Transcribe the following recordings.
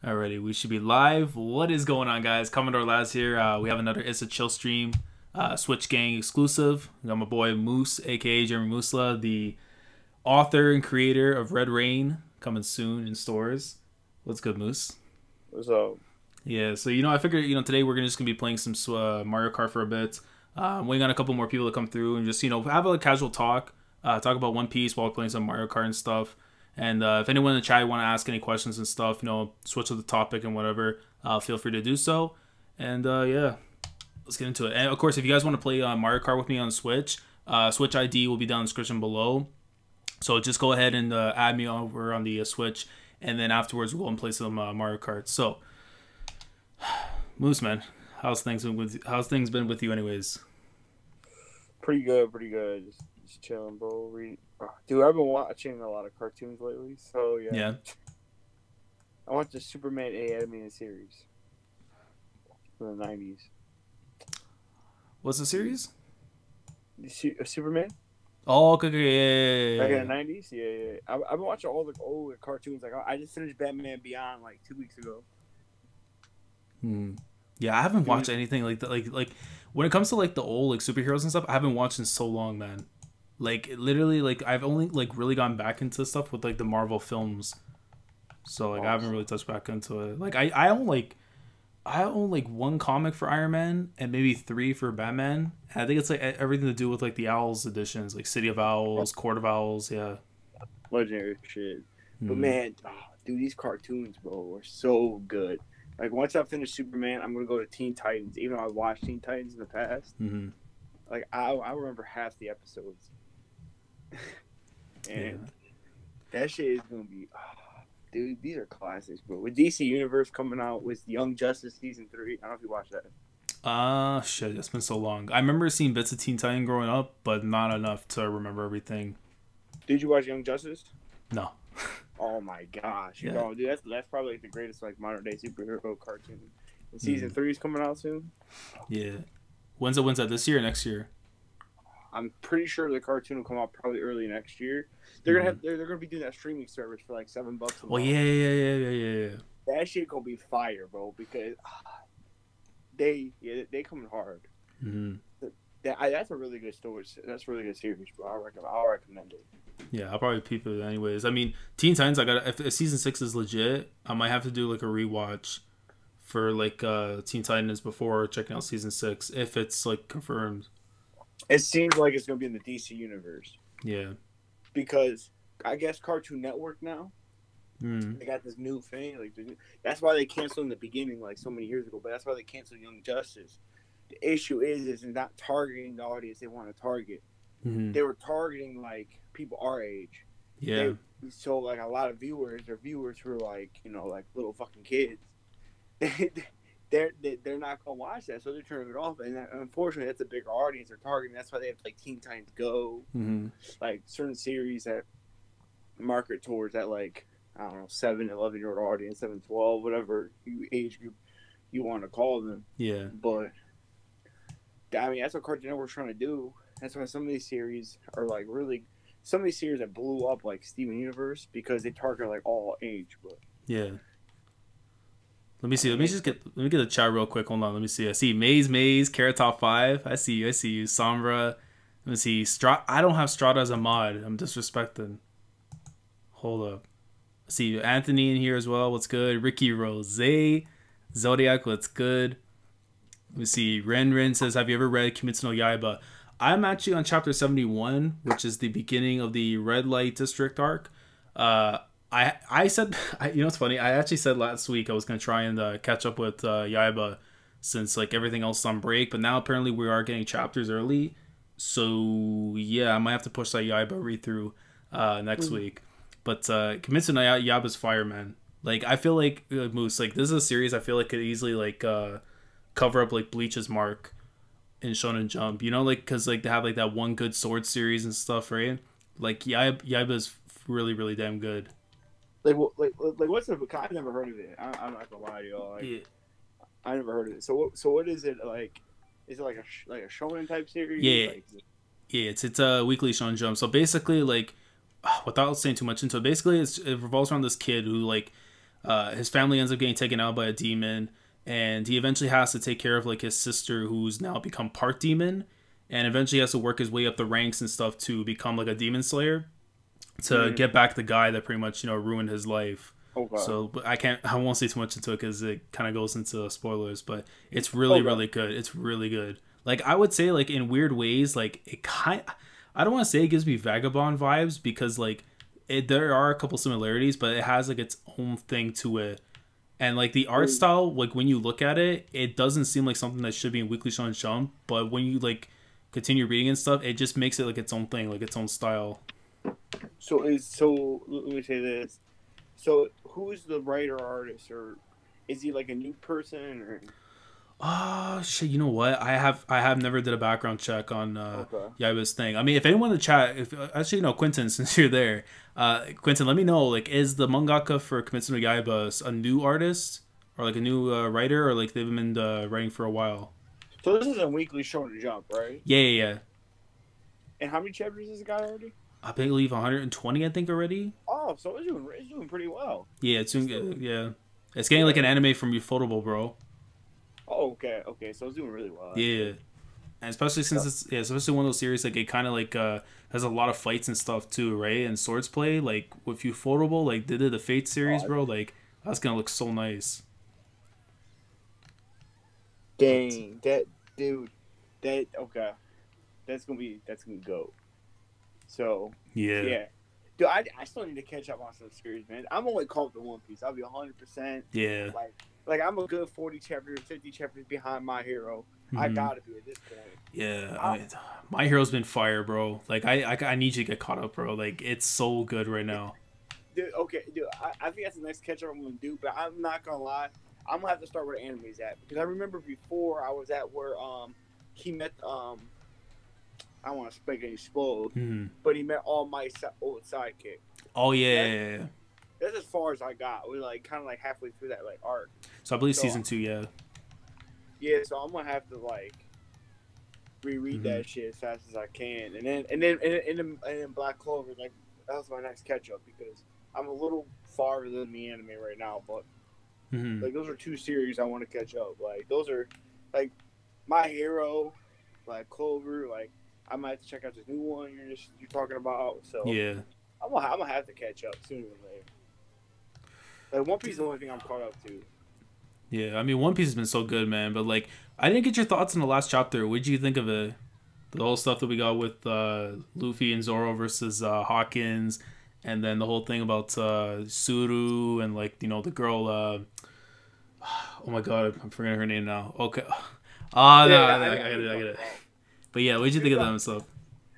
Alrighty, we should be live. What is going on, guys? Commodore Laz here. We have another Issa chill stream, Switch Gang exclusive. I got my boy Moose, aka Jeremy Musla, the author and creator of Red Rain, coming soon in stores. What's good, Moose? What's up? Yeah, so I figured today we're just gonna be playing some Mario Kart for a bit. Waiting on a couple more people to come through and just have a casual talk, talk about One Piece while playing some Mario Kart and stuff. And if anyone in the chat want to ask any questions and stuff, switch to the topic and whatever, feel free to do so. And yeah, let's get into it. And of course, if you guys want to play Mario Kart with me on Switch, Switch ID will be down in the description below. So just go ahead and add me over on the Switch, and then afterwards we'll go and play some Mario Kart. So, Moose, man, how's things been with you, anyways? Pretty good, pretty good. Just chilling, bro. Dude, I've been watching a lot of cartoons lately, so yeah. Yeah. I watched the Superman animated series from the 90s. What's the series? Superman? Oh, okay, yeah. Back in the 90s? Yeah. I've been watching all the old cartoons. Like, I just finished Batman Beyond like 2 weeks ago. Yeah, I haven't watched anything like that. Like when it comes to like the old like superheroes and stuff, I haven't watched in so long, man. Like literally, like I've only like really gone back into stuff with like the Marvel films. So like I haven't really touched back into it. Like I own like one comic for Iron Man and maybe 3 for Batman. And I think it's like everything to do with like the Owls editions, like City of Owls, Court of Owls, yeah. Legendary shit. But man, dude, these cartoons, bro, were so good. Like, once I finish Superman, I'm going to go to Teen Titans. Even though I watched Teen Titans in the past. Like, I remember half the episodes. And that shit is going to be... dude, these are classics, bro. With DC Universe coming out with Young Justice Season 3. I don't know if you watched that. Shit, it's been so long. I remember seeing bits of Teen Titan growing up, but not enough to remember everything. Did you watch Young Justice? No. Oh my gosh, yeah. Bro, dude, that's probably the greatest like modern day superhero cartoon. And season 3 is coming out soon. Yeah, when's that? This year or next year? I'm pretty sure the cartoon will come out probably early next year. They're gonna have they're gonna be doing that streaming service for like $7 a month. Oh yeah. That shit gonna be fire, bro, because they coming hard. That's a really good story. That's a really good series, bro. I'll recommend it. Yeah, I'll probably peep it anyways. I mean, Teen Titans, if season 6 is legit, I might have to do like a rewatch for like Teen Titans before checking out season 6 if it's like confirmed. It seems like it's gonna be in the DC universe. Yeah. Because I guess Cartoon Network now, they got this new thing. Like that's why they canceled in the beginning, like so many years ago. But that's why they canceled Young Justice. The issue is not targeting the audience they want to target. They were targeting like people our age. Yeah. So like a lot of viewers were like like little fucking kids. They're not gonna watch that, so they're turning it off. And unfortunately, that's a bigger audience they're targeting. That's why they have like Teen Titans Go, like certain series that market towards that like I don't know 7-11-year-old audience, 7-12, whatever age group you want to call them. Yeah. But I mean, that's what Cartoon Network's trying to do. That's why some of these series are like really some of these series that blew up like Steven Universe because they target like all age. But yeah. Let me see. Let me get the chat real quick. Hold on. Let me see. I see Maze, Carrot Top 5. I see you. Sombra. Let me see. I don't have Strata as a mod. I'm disrespecting. Hold up. I see Anthony in here as well. What's good? Ricky Rose. Zodiac. What's good? Let me see. Ren says, have you ever read Kimetsu no Yaiba? I'm actually on chapter 71, which is the beginning of the Red Light District arc. I said, it's funny. I actually said last week I was going to try and catch up with Yaiba since like everything else is on break. But now apparently we are getting chapters early. So yeah, I might have to push that Yaiba read through next week. But Kimetsu no Yaiba's fire, man. Like I feel like Moose, like this is a series I feel like could easily like cover up like Bleach's mark in Shonen Jump. Like because like they have like that one good sword series and stuff, right? Like Yaiba's really really damn good. Like what's the? I've never heard of it. I'm not gonna lie to y'all. Like, I never heard of it. So what is it like? Is it like a shonen type series? Yeah, like, it's a weekly Shonen Jump. So basically, like, without saying too much into it, basically it revolves around this kid who like his family ends up getting taken out by a demon, and he eventually has to take care of like his sister, who's now become part demon, and eventually has to work his way up the ranks and stuff to become like a demon slayer to get back the guy that pretty much ruined his life. Okay. So, but I won't say too much into it because it kind of goes into spoilers. But it's really good. It's really good. Like I would say, like in weird ways, like I don't want to say it gives me Vagabond vibes because like there are a couple similarities, but it has like its own thing to it. And like the art style, like when you look at it, it doesn't seem like something that should be in Weekly Shonen Jump. But when you like continue reading and stuff, it just makes it like its own thing, like its own style. So let me say this. So who is the writer artist, or is he like a new person, or? Oh shit! You know what? I have never did a background check on Yaiba's thing. I mean, if anyone in the chat, if actually Quentin, since you're there, Quentin, let me know. Like, is the mangaka for Kimetsu no Yaiba a new artist or like a new writer, or like they've been writing for a while? So this is a Weekly Shonen Jump, right? Yeah. And how many chapters is the guy already? I believe 120, I think, already. Oh, so it's doing pretty well. Yeah, it's doing good. Yeah. It's getting like an anime from Ufotable, bro. Oh, okay. So it's doing really well. Yeah. And especially since especially one of those series, like it kind of like has a lot of fights and stuff too, right? And swords play, like with Ufotable, like they did the Fate series, bro. Like that's gonna look so nice. Dang, that dude, okay, that's gonna be go. So yeah. Dude, I still need to catch up on some series, man. I'm only caught up to One Piece. I'll be 100%. Yeah. Like I'm a good 40 chapters, 50 chapters behind My Hero. I gotta be at this point. Yeah, I mean, My Hero's been fire, bro. Like I need you to get caught up, bro. Like it's so good right now. Dude, I think that's the next catch up I'm gonna do. But I'm not gonna lie, I'm gonna have to start where the anime's at, because I remember before I was at where he met I don't want to speak and explode, but he met All Might's old sidekick. Oh yeah. That's as far as I got. We're like kind of like halfway through that like arc. So I believe season 2, yeah. Yeah, so I'm gonna have to like reread that shit as fast as I can, and then Black Clover, like that was my next catch up, because I'm a little farther than the anime right now, but like those are two series I want to catch up. Like those are like My Hero, Black Clover, like. I might have to check out this new one you're talking about. So yeah, I'm gonna have to catch up sooner or later. Like One Piece is the only thing I'm caught up to. Yeah, I mean One Piece has been so good, man. But like, I didn't get your thoughts on the last chapter. What did you think of it? The whole stuff that we got with Luffy and Zoro versus Hawkins, and then the whole thing about Suru and like the girl. Oh my god, I'm forgetting her name now. Okay. I get it. But yeah, what did you think of them stuff?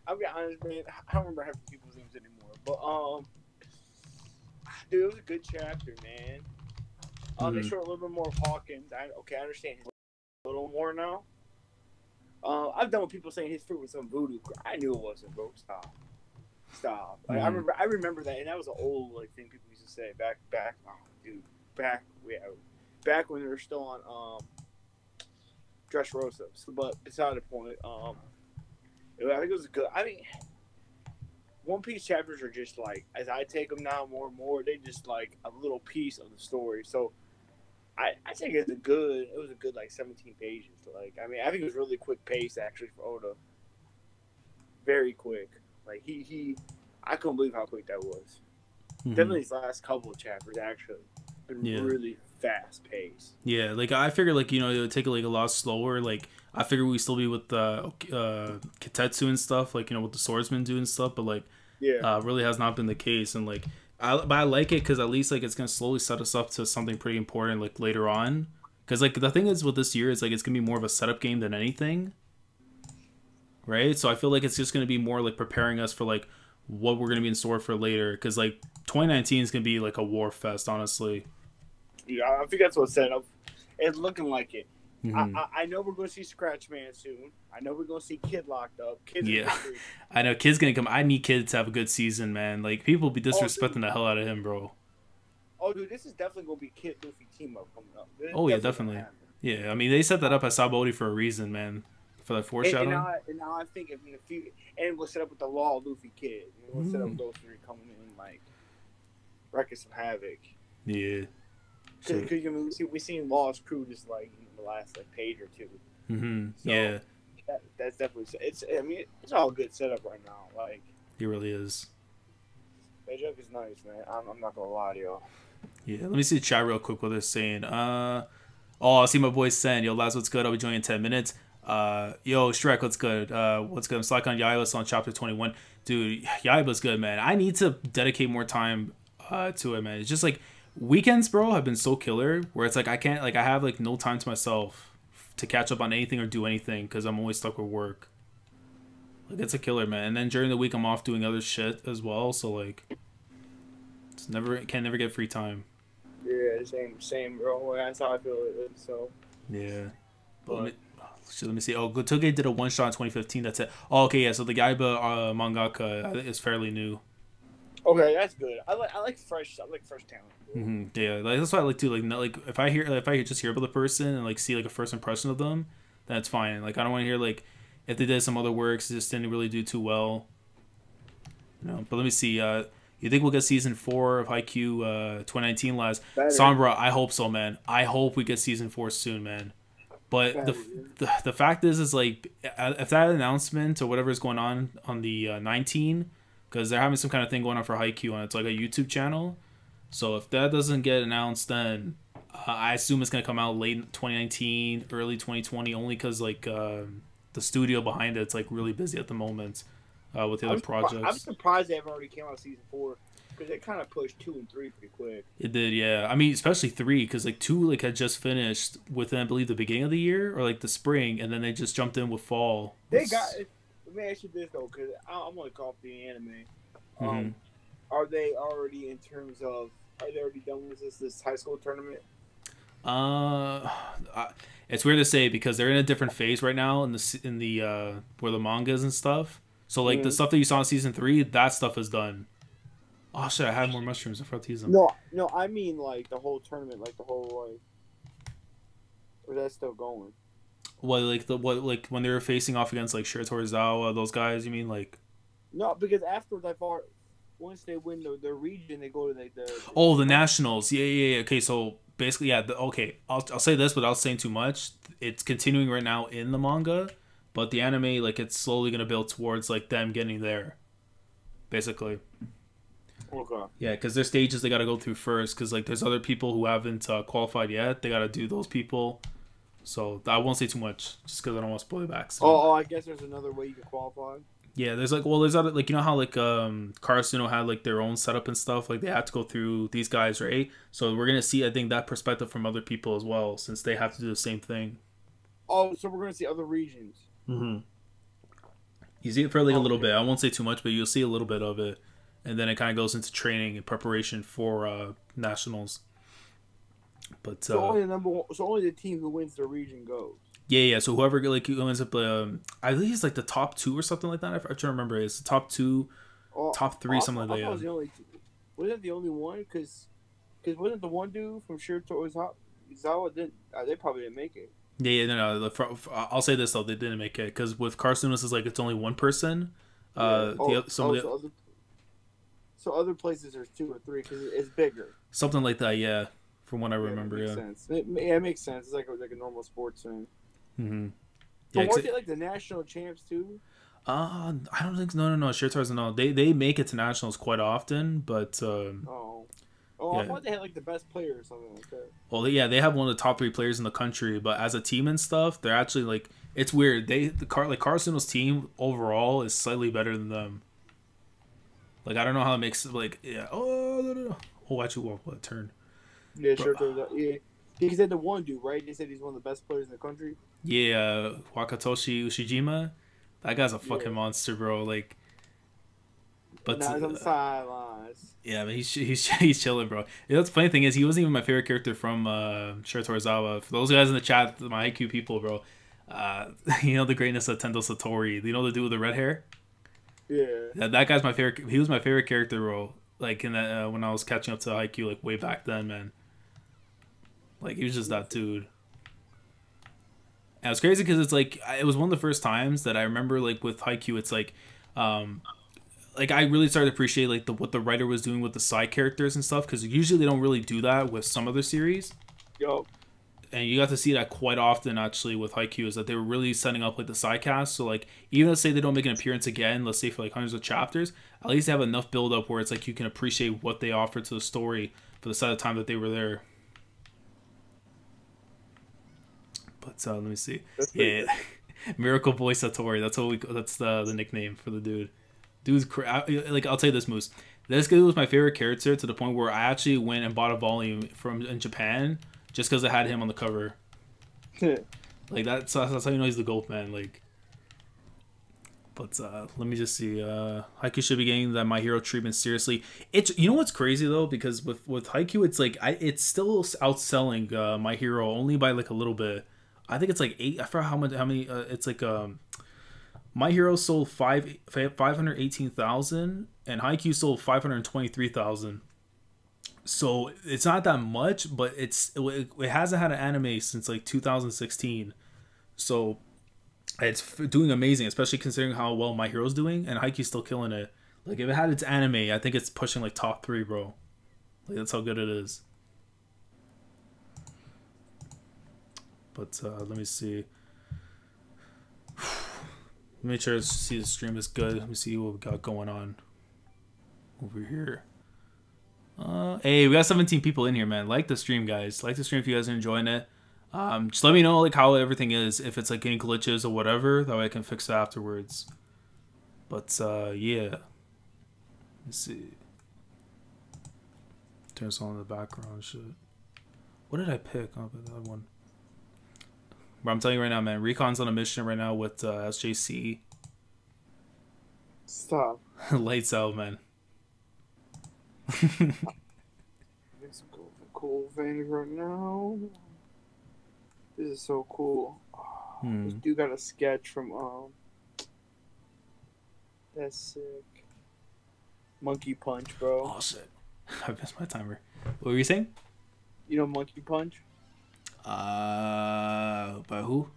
I'll be honest, man. I don't remember half the people's names anymore. But dude, it was a good chapter, man. They showed a little bit more of Hawkins. I understand him a little more now. I've done with people saying his fruit was some voodoo. I knew it wasn't, bro. Stop. Like, I remember that, and that was an old like thing people used to say back. Back when they were still on Dressrosa. But beside the point, I think it was good. I mean, One Piece chapters are just like, as I take them now more and more, they just like a little piece of the story. So I think it was a good like 17 pages. Like, I mean, I think it was really quick pace actually for Oda. Very quick. Like I couldn't believe how quick that was. Definitely his last couple of chapters actually been really fast pace. Yeah, like I figured like it would take like a lot slower. Like I figured we'd still be with Kitetsu and stuff, like with the swordsman doing stuff, but like really has not been the case. And like I like it because at least like it's gonna slowly set us up to something pretty important like later on. Because like the thing is with this year is like it's gonna be more of a setup game than anything, right? So I feel like it's just gonna be more like preparing us for like what we're gonna be in store for later. Because like 2019 is gonna be like a war fest, honestly. Yeah, I think that's what's set up. It's looking like it. I know we're going to see Scratch Man soon. I know we're going to see Kid locked up. I know Kid's going to come. I need Kid to have a good season, man. Like, people be disrespecting the hell out of him, bro. Oh, dude, this is definitely going to be Kid Luffy team up coming up. Yeah, definitely. Yeah, I mean, they set that up as Sabaody for a reason, man. For that foreshadowing. And now I think if in the future, and we'll set up with the Law Luffy Kid. We'll set up those three coming in, like, wrecking some havoc. Yeah. Because I mean, we seen Lost Crew just like in the last like page or two. Mm-hmm. So, yeah, that's definitely I mean, it's all good setup right now. Like he really is. that joke is nice, man. I'm not gonna lie to y'all. Yeah, let me see the chat real quick what they're saying. Oh, I see my boy Sen. Yo, lads, what's good? I'll be joining in 10 minutes. Yo, Shrek, what's good? What's good? I'm stuck on Yaibas on chapter 21. Dude, Yaiba's good, man. I need to dedicate more time to it, man. It's just like weekends, bro, have been so killer where it's like I can't, like, I have like no time to myself to catch up on anything or do anything because I'm always stuck with work. Like, it's a killer, man. And then during the week, I'm off doing other shit as well. So, like, can't never get free time. Yeah, same, bro. That's how I feel it. So yeah, but let me see. Oh, Gotoge did a one shot in 2015. That's it. Oh, okay, yeah. So the Gaiba mangaka is fairly new. Okay, that's good. I like fresh talent. Mm-hmm. Yeah, like that's what I like to like. Not, like if I just hear about the person and like see like a first impression of them, that's fine. Like I don't want to hear like if they did some other works, just didn't really do too well. But let me see. You think we'll get season 4 of Haikyuu 2019 last? Sombra, I hope so, man. I hope we get season 4 soon, man. But the fact is like if that announcement or whatever is going on the 19, because they're having some kind of thing going on for Haikyuu and it's like a YouTube channel. So if that doesn't get announced, then I assume it's gonna come out late 2019, early 2020, only because like the studio behind it's like really busy at the moment. With the other projects. I'm surprised they haven't already came out season 4 because they kind of pushed 2 and 3 pretty quick. It did, yeah. I mean, especially 3 because like 2 like had just finished within I believe the beginning of the year or like the spring, and then they just jumped in with fall. They got. Let me ask you this though, because I'm gonna call up the anime. Are they already in terms of? Are they already done with this high school tournament? It's weird to say because they're in a different phase right now in the where the mangas and stuff. So, like, the stuff that you saw in season 3, that stuff is done. Oh, shit, I had more mushrooms. I forgot to use them. No, I mean, like, the whole tournament, like, the whole, like... Or that's still going? What, like, when they were facing off against, like, Shiratorizawa, those guys, you mean, like... No, because afterwards, once they win their region, they go to, like, the nationals. Yeah. Okay, so, basically, yeah, okay. I'll say this without saying too much. It's continuing right now in the manga. But the anime, like, it's slowly going to build towards, like, them getting there. Basically. Okay. Yeah, because there's stages they got to go through first. Because, like, there's other people who haven't qualified yet. They got to do those people. So, I won't say too much. Just because I don't want to spoil it back. So. I guess there's another way you can qualify. Yeah, there's, like, there's other, like, you know how, like, Karasuno had, like, their own setup and stuff? Like, they have to go through these guys, right? So, we're going to see, I think, that perspective from other people as well. Since they have to do the same thing. Oh, so we're going to see other regions. Mm-hmm. You see it for like a little bit. I won't say too much, but you'll see a little bit of it, and then it kind of goes into training and preparation for nationals. But so only the team who wins the region goes. Yeah. So whoever like who ends up, I think it's like the top 2 or something like that. I'm trying to remember. It's the top 2, top 3, something like that. Wasn't the only one? Because wasn't the one dude from Shiratorizawa? They probably didn't make it. Yeah, no. I'll say this though, they didn't make it because with Carsunos is like it's only one person. So other places there's 2 or 3 because it's bigger. Something like that, yeah. From what I remember, makes sense. It makes sense. It's like a normal sports thing. Mm-hmm. But weren't they like the national champs too? I don't think no. Shirtars and all. They make it to nationals quite often, but yeah. I thought they had like the best player or something like that. Well, yeah, they have one of the top 3 players in the country, but as a team and stuff, they're actually like it's weird. Carsuno's team overall is slightly better than them. Like I don't know how it makes like yeah. Actually, what turn? Yeah, sure. Yeah, because they had the one dude, right? They said he's one of the best players in the country. Yeah, Wakatoshi Ushijima. That guy's a fucking monster, bro. Like. But now he's on the sidelines. Yeah, but he's chilling, bro. You know, the funny thing is, he wasn't even my favorite character from Shiratorizawa. For those guys in the chat, my IQ people, bro, you know the greatness of Tendo Satori. You know the dude with the red hair? Yeah. That guy's my favorite. He was my favorite character, bro. Like in that when I was catching up to IQ, like way back then, man. Like he was just that dude. And it's crazy because it's like it was one of the first times that I remember, like with Haikyuu, it's like. like I really started to appreciate like what the writer was doing with the side characters and stuff, because usually they don't really do that with some other series. Yo. And you got to see that quite often actually with Haikyuu, is that they were really setting up like the side cast. So like even let's say they don't make an appearance again, let's say for like hundreds of chapters, at least they have enough build up where it's like you can appreciate what they offered to the story for the side of time that they were there. But let me see. Yeah, Miracle Boy Satori. That's what we. That's the nickname for the dude. Dude's like I'll tell you this, Moose. This guy was my favorite character to the point where I actually went and bought a volume from in Japan just because I had him on the cover. Like that's how you know he's the GOAT, man. Like, but let me just see. Haikyuu should be getting that My Hero treatment seriously. It's, you know what's crazy though, because with Haikyuu, it's like it's still outselling My Hero only by like a little bit. I think it's like 8. I forgot how many. It's like My Hero sold 518,000 and Haikyuu sold 523,000. So it's not that much, but it hasn't had an anime since like 2016. So it's doing amazing, especially considering how well My Hero's doing, and Haikyuu's still killing it. Like if it had its anime, I think it's pushing like top 3, bro. Like that's how good it is. But let me see. Make sure to see the stream is good. Let me see what we got going on over here. Hey, we got 17 people in here, man. Like the stream, guys. Like the stream if you guys are enjoying it. Just let me know like how everything is. If it's like any glitches or whatever, that way I can fix it afterwards. But yeah. Let's see. Turn this on in the background. Shit. What did I pick? Oh, that one. But I'm telling you right now, man, Recon's on a mission right now with SJC. Stop. Lights out, man. Doing some cool things right now. This is so cool. This dude got a sketch from that's sick. Monkey Punch, bro. Oh shit. I missed my timer. What were you saying? You know Monkey Punch? By who?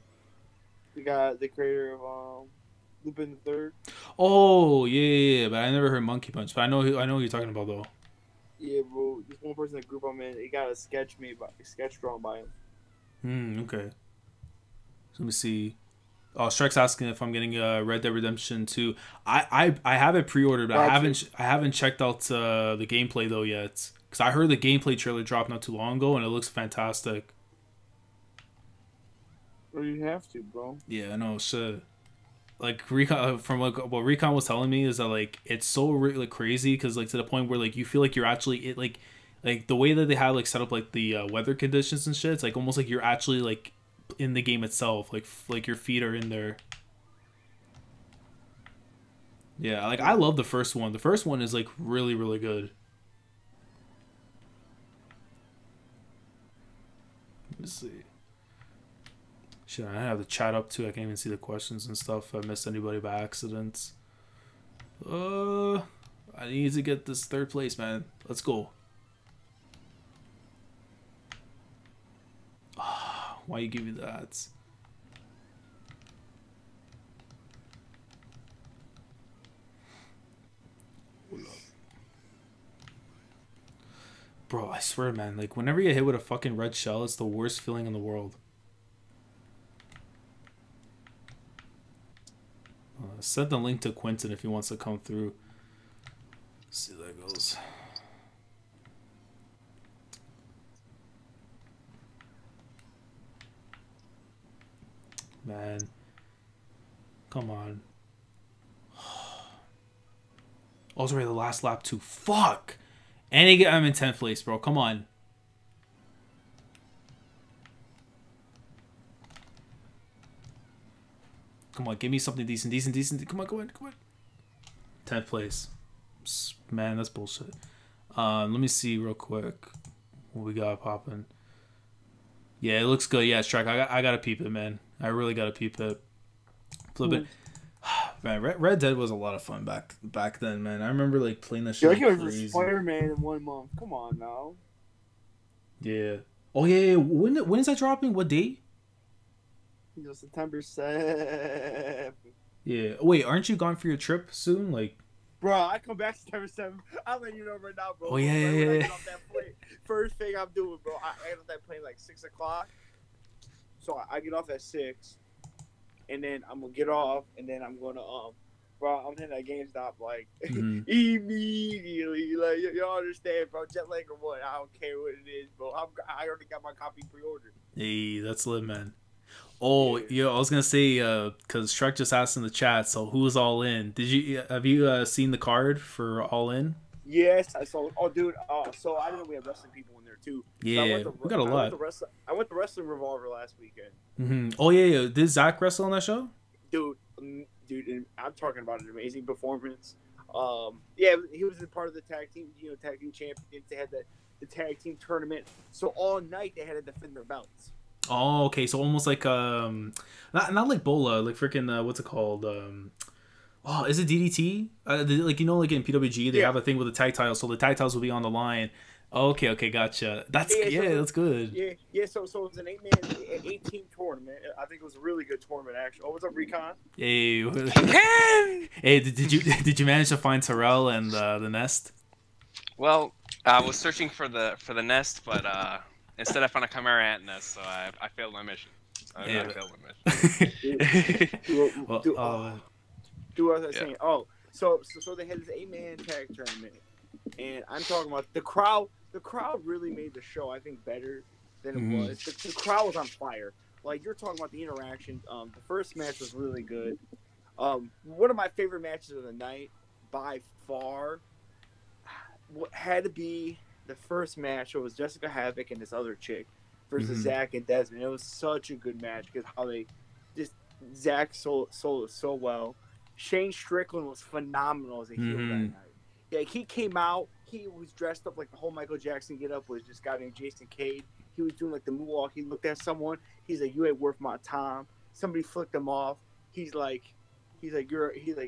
The creator of Lupin the Third. Oh yeah, but I never heard Monkey Punch. But I know who you're talking about though. Yeah, bro. This one person in the group I'm in, he got a sketch drawn by him. Okay. So let me see. Oh, Shrek's asking if I'm getting Red Dead Redemption 2. I have it pre-ordered, but I haven't checked out the gameplay though yet. Cause I heard the gameplay trailer dropped not too long ago, and it looks fantastic. Well, you have to, bro. Yeah, I know, shit. Like Recon, from like what Recon was telling me is that like it's so like crazy because like to the point where like you feel like you're actually like the way that they have like set up like the weather conditions and shit. It's like almost like you're actually like in the game itself. Like your feet are in there. Yeah, like I love the first one. The first one is like really really good. Let's see. Shit, I have the chat up too. I can't even see the questions and stuff. If I missed anybody by accident. I need to get this 3rd place, man. Let's go. Why you give me that? Bro, I swear, man. Like, whenever you get hit with a fucking red shell, it's the worst feeling in the world. Send the link to Quentin if he wants to come through. Let's see how that goes. Man. Come on. Oh, sorry, the last lap too. Fuck! And I'm in 10th place, bro. Come on. Come on, give me something decent. Come on. 10th place. Man, that's bullshit. Let me see real quick what we got popping. Yeah, it looks good. Yeah, Strike. I gotta peep it, man. I really gotta peep it. Flip it. Man, Red Dead was a lot of fun back then, man. I remember like playing that shit. You're like crazy. Spider-Man in 1 month. Come on now. Yeah. Oh yeah. When is that dropping? What date? September 7th. Yeah. Wait, aren't you gone for your trip soon? Like. Bro, I come back 7-7. I'm letting you know right now, bro. Oh yeah, Right yeah, when I yeah. get off that plane, first thing I'm doing, bro, I get off that plane like 6 o'clock. So I get off at 6, and then I'm gonna get off, and then I'm gonna bro, I'm hitting that GameStop like Mm-hmm. immediately. Like you understand, bro? Jet lag or what? I don't care what it is, bro. I already got my copy pre-ordered. Hey, that's lit, man. Oh, Yeah. yeah, I was gonna say, because Shrek just asked in the chat, so who's all in? Have you seen the card for all in? Yes, I saw. Oh, dude. So I didn't know we had wrestling people in there too. So Yeah, we got a lot. I went to Wrestling Revolver last weekend. Mm-hmm. Oh yeah, yeah. Did Zach wrestle on that show? Dude, and I'm talking about an amazing performance. Yeah, he was a part of the tag team, tag team champions. They had the tag team tournament. So all night they had to defend their belts. Oh, okay. So almost like not like Bola, like freaking what's it called? Oh, is it DDT? Like like in PWG they have a thing with the tag titles, so the tag titles will be on the line. Okay, okay, gotcha. That's that's good. Yeah. So it was an 8-team tournament. I think it was a really good tournament actually. Oh, what's up, Recon? Hey, hey, did you manage to find Terrell and the nest? Well, I was searching for the nest, but instead I found a Chimera ant nest, so I failed my mission. I failed my mission. Do what I was saying. Oh, so they had this 8-man tag tournament, and I'm talking about the crowd. The crowd really made the show, I think, better than it was. The crowd was on fire. Like you're talking about the interaction. The first match was really good. One of my favorite matches of the night by far had to be the first match. It was Jessica Havoc and this other chick versus Zach and Desmond. It was such a good match because how they just Zach sold it so well. Shane Strickland was phenomenal as a heel that night. Yeah, he came out. He was dressed up like the whole Michael Jackson get up with this guy named Jason Cade. He was doing like the moonwalk. He looked at someone. He's like, "You ain't worth my time." Somebody flicked him off. He's like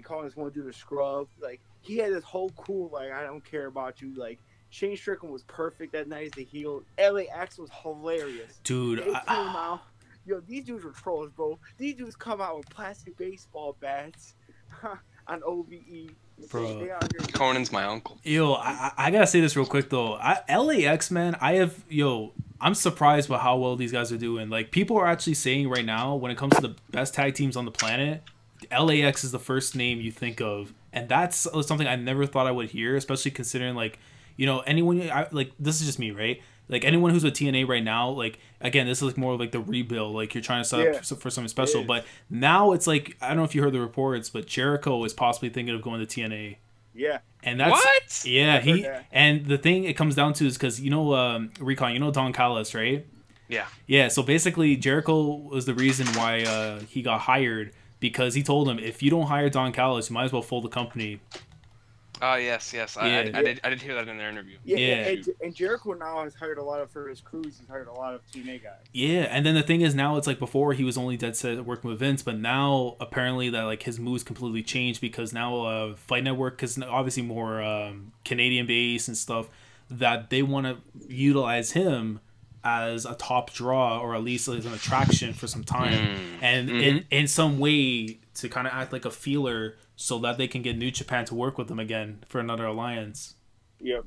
calling this one dude a scrub. Like he had this whole cool like I don't care about you. Like Shane Strickland was perfect that night as the heel. LAX was hilarious, dude. They came out. Yo, these dudes were trolls, bro. These dudes come out with plastic baseball bats on OVE. Bro, Conan's my uncle. Yo, I gotta say this real quick though. LAX, man, I'm surprised by how well these guys are doing. Like people are actually saying right now, when it comes to the best tag teams on the planet, LAX is the first name you think of, and that's something I never thought I would hear, especially considering anyone. This is just me, right? Like anyone who's with TNA right now, like again, this is like more like the rebuild. Like you're trying to set up for something special, but now it's like I don't know if you heard the reports, but Jericho is possibly thinking of going to TNA. Yeah, and that's what? Yeah, and the thing it comes down to is because Recon, Don Callis, right? Yeah. So basically, Jericho was the reason why he got hired because he told him if you don't hire Don Callis, you might as well fold the company. Oh yes. I did hear that in their interview. Yeah. And Jericho now has hired a lot of for his crews. He's hired a lot of TNA guys. Yeah, and then the thing is now it's like before he was only dead set working with Vince, but now apparently that like his moves completely changed because now Fight Network, because obviously more Canadian based and stuff, that they want to utilize him as a top draw or at least as an attraction for some time, and in some way to kind of act like a feeler. So that they can get New Japan to work with them again for another alliance. Yep.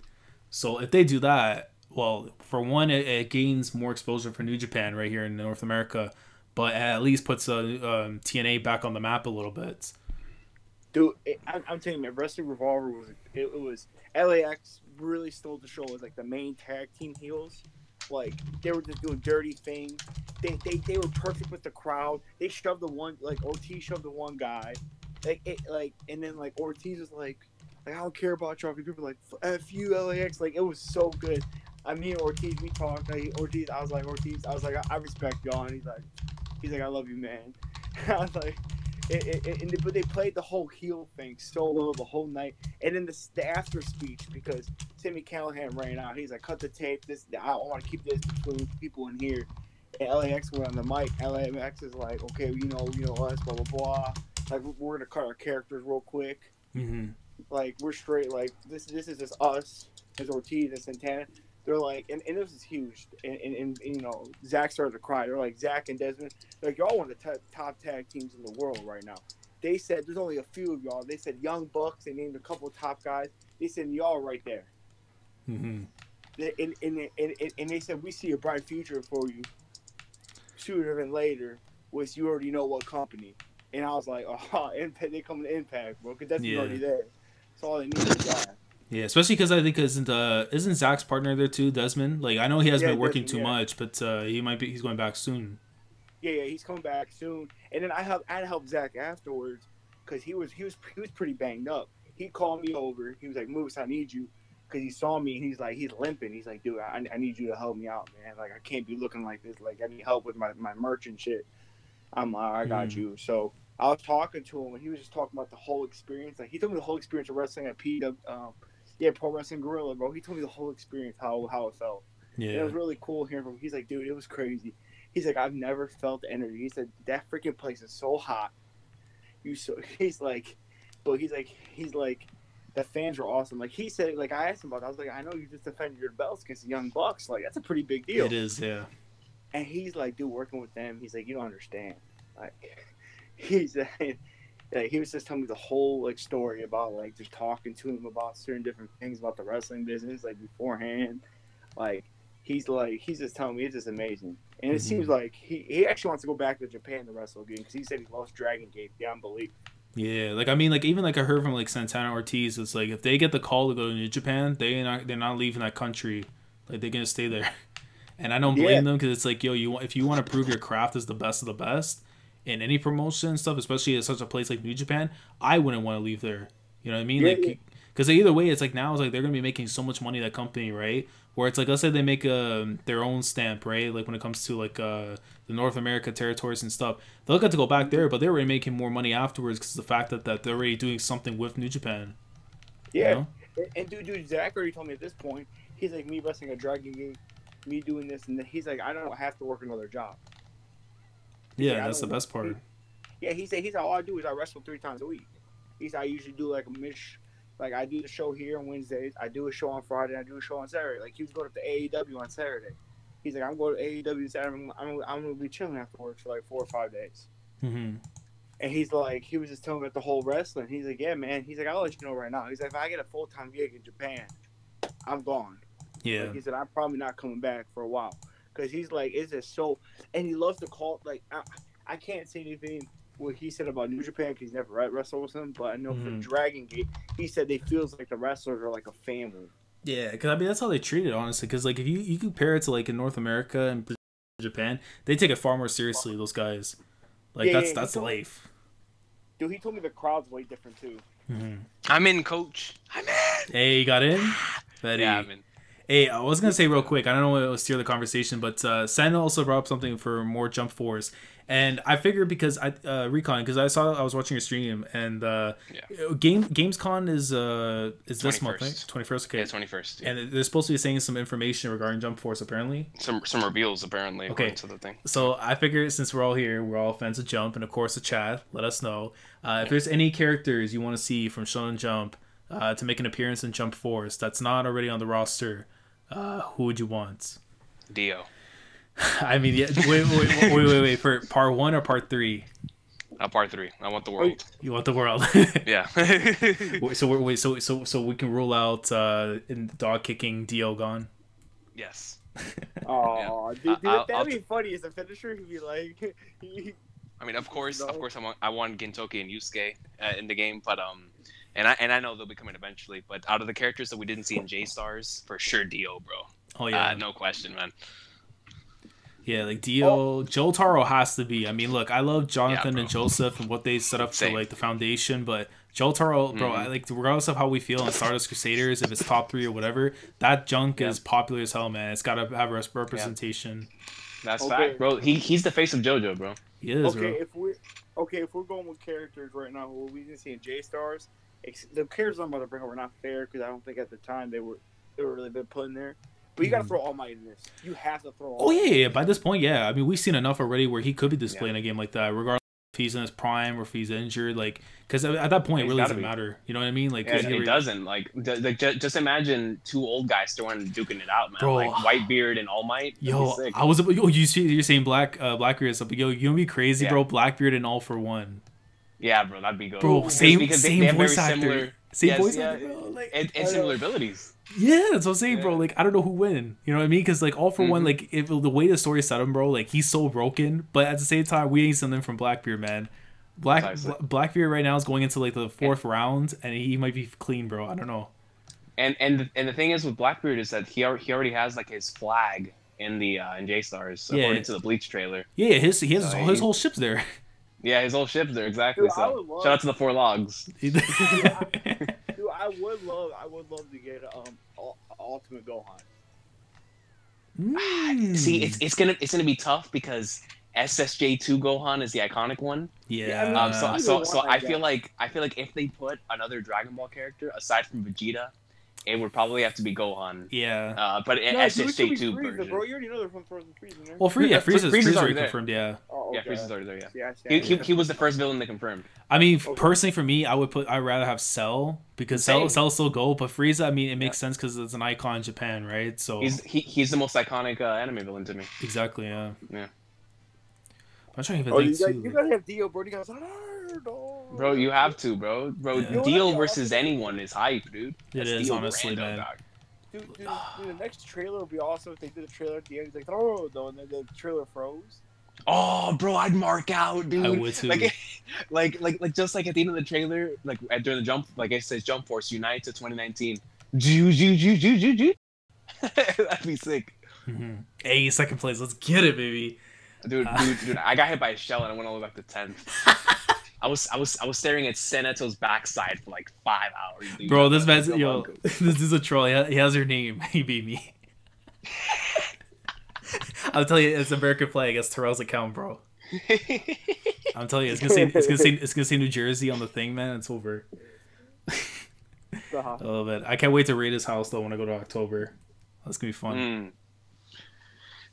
So if they do that, well, for one, it gains more exposure for New Japan right here in North America, but at least puts TNA back on the map a little bit. Dude, I'm telling you, man, Wrestling Revolver was LAX really stole the show as like the main tag team heels. Like they were just doing dirty things. They were perfect with the crowd. They shoved Ortiz shoved the one guy. And then Ortiz was like I don't care about trophy. People were like F you LAX. Like it was so good. I mean Ortiz, we talked. Ortiz, I was like I respect y'all. And he's like I love you, man. I was like, but they played the whole heel thing so well the whole night. And then the after speech because Timmy Callahan ran out. He's like cut the tape. I want to keep this between people in here. And LAX went on the mic. LAX is like okay, you know us, blah blah blah. Like we're gonna cut our characters real quick. Like we're straight. Like this is just us as Ortiz and Santana. They're like, and this is huge. And Zach started to cry. They're like Zach and Desmond. Like y'all one of the top tag teams in the world right now. they said there's only a few of y'all. They said Young Bucks. They named a couple of top guys. They said y'all right there. Mm-hmm. And they said we see a bright future for you sooner than later, which you already know what company. And I was like, oh, Impact, they come to Impact, bro, because that's already there. That's all they need is that. Yeah, especially because I think isn't Zach's partner there too, Desmond? Like I know he hasn't been working too much, but he's going back soon. Yeah, he's coming back soon. And then I helped Zach afterwards because he was pretty banged up. He called me over. He was like, "Moose, I need you," because he saw me. And he's limping. He's like, "Dude, I need you to help me out, man. Like I can't be looking like this. Like I need help with my merch and shit." I'm like, "I got you." So I was talking to him, and he was just talking about the whole experience. Like he told me the whole experience of wrestling at Pro Wrestling Gorilla, bro. He told me the whole experience, how it felt. Yeah, and it was really cool hearing from him. He's like, "Dude, it was crazy." He's like, "I've never felt the energy." He said, "That freaking place is so hot." He's like, the fans were awesome. Like he said, like I asked him about it. I was like, "I know you just defended your belts against the Young Bucks. Like that's a pretty big deal." It is, yeah. And he's like, "Dude, working with them," he's like, "You don't understand." Like he's like, he was just telling me the whole like story about like just talking to him about certain different things about the wrestling business like beforehand. Like he's just telling me it's just amazing. And it seems like he actually wants to go back to Japan to wrestle again because he said he loves Dragon Gate beyond belief. Yeah, like I mean, like even like I heard from like Santana Ortiz, it's like if they get the call to go to New Japan, they're not leaving that country, like they're gonna stay there. And I don't blame them because it's like, yo, if you want to prove your craft is the best of the best in any promotion and stuff, especially at such a place like New Japan, I wouldn't want to leave there. You know what I mean? Like, because either way, it's like now it's like they're gonna be making so much money, that company, right? Where it's like, let's say they make their own stamp, right? Like when it comes to like the North America territories and stuff, they'll get to go back there, but they're already making more money afterwards because of the fact that they're already doing something with New Japan. Yeah, you know? And dude, Zach already told me at this point, he's like, me wrestling a Dragon Gate, me doing this, and he's like, I don't have to work another job. Yeah, like, that's the best part. He said all I do is I wrestle 3 times a week. He said I usually do like a like I do the show here on Wednesdays, I do a show on Friday, I do a show on Saturday. Like he was going up to AEW on Saturday. He's like, I'm going to AEW Saturday. I'm gonna be chilling afterwards for like 4 or 5 days. Mm-hmm. And he's like, he was just telling me about the whole wrestling. He's like, yeah, man. He's like, I'll let you know right now. He's like, if I get a full-time gig in Japan, I'm gone. Yeah. Like he said, I'm probably not coming back for a while. Because he's like, it's just so, and he loves to call, like, I can't say anything what he said about New Japan because he's never wrestled with him. But I know for Dragon Gate, he said they feels like the wrestlers are like a family. Yeah, because I mean that's how they treat it, honestly. Because like if you compare it to like in North America and Japan, they take it far more seriously. Those guys, like that's life. Dude, he told me the crowd's way different too. Mm-hmm. I'm in, coach. I'm in. Hey, you got in? Betty. Yeah, I'm in. Hey, I was gonna say real quick. I don't know what to steer the conversation, but Sen also brought up something for more Jump Force. And I figured because Recon, because I was watching your stream, and Gamescom is this month, right? 21st. Okay. Yeah, 21st. Yeah. And they're supposed to be saying some information regarding Jump Force, apparently. Some reveals, apparently. Okay. To the thing. So I figured since we're all here, we're all fans of Jump, and of course the chat. Let us know if there's any characters you want to see from Shonen Jump to make an appearance in Jump Force that's not already on the roster. Who would you want? Dio. I mean, yeah. Wait. For part 1 or part 3? Part 3. I want the world. You want the world? Yeah. So we can rule out in dog kicking Dio gone. Yes. Oh, yeah. Dude, that'd be funny as a finisher. He'd be like. I mean, of course, I want Gintoki and Yusuke in the game, but and I know they'll be coming eventually. But out of the characters that we didn't see in J Stars, for sure Dio, bro. Oh yeah. No question, man. Yeah, like Dio, Jotaro has to be. I mean, look, I love Jonathan and Joseph and what they set up for like the foundation, but Jotaro, bro, I, like regardless of how we feel on Stardust Crusaders, if it's top 3 or whatever, that junk is popular as hell, man. It's got to have representation. That's fact, bro. He's the face of JoJo, bro. He is, bro. If we're going with characters right now, what we didn't see in J Stars, the characters I'm about to bring up were not fair because I don't think at the time they were really been put in there. But you got to throw All Might in this. You have to throw All Might. Yeah. By this point, yeah. I mean, we've seen enough already where he could be displaying a game like that, regardless if he's in his prime or if he's injured. Like, because at that point, it really doesn't matter. You know what I mean? Like, it doesn't. Like, just imagine 2 old guys throwing duking it out, man. Bro, like Whitebeard and All Might. You're saying Blackbeard stuff. Yo, you know be crazy, bro. Blackbeard and All for One. Yeah, bro, that'd be good. Bro, same voice actor. Similar, same voice actor, bro. Like, and similar abilities. Yeah, that's what I'm saying, bro. Like, I don't know who win. You know what I mean? Because, like, all for one, like, if the way the story set him, bro, like, he's so broken. But at the same time, we ain't something from Blackbeard, man. Blackbeard right now is going into, like, the fourth round, and he might be clean, bro. I don't know. And the thing is with Blackbeard is that he already has, like, his flag in the in J-Stars, according to the Bleach trailer. Yeah, his whole ship's there. Yeah, his whole ship's there, exactly. Dude, so shout out to the 4 logs. Dude, I would love to get Ultimate Gohan. See, it's gonna be tough because SSJ2 Gohan is the iconic one. Yeah. So I feel like if they put another Dragon Ball character aside from Vegeta, it would probably have to be Gohan. Yeah. But SSJ2 version. Bro, you already know they're from Frozen Freezer, right? Well, Frieza's already confirmed, yeah. Oh, okay. Yeah, Frieza's already there, yeah. He was the first villain they confirmed. I mean, personally for me, I'd rather have Cell because Cell's still gold, but Frieza, I mean, it makes sense because it's an icon in Japan, right? So he's the most iconic anime villain to me. Exactly, yeah. Yeah. I'm trying to even think you gotta have Dio, bro. You guys, bro, you have to, bro. Dio versus anyone is hype, dude. It is, honestly, man. Dude, the next trailer would be awesome if they did a trailer at the end. He's like, oh, no, and then the trailer froze. Oh, bro, I'd mark out, dude. I would too. Like just like at the end of the trailer, like during the jump, like it says Jump Force Unite to 2019. That'd be sick. Mm-hmm. Hey, second place. Let's get it, baby. Dude, I got hit by a shell and I went all the way back to 10th. I was staring at Seneto's backside for like 5 hours. Dude. Bro, this man's this is a troll. He has your name. He beat me. I'll tell you, it's American flag against Terrell's account, bro. I'm telling you, it's gonna say New Jersey on the thing, man. It's over. A little bit. I can't wait to raid his house though when I go to October. That's gonna be fun.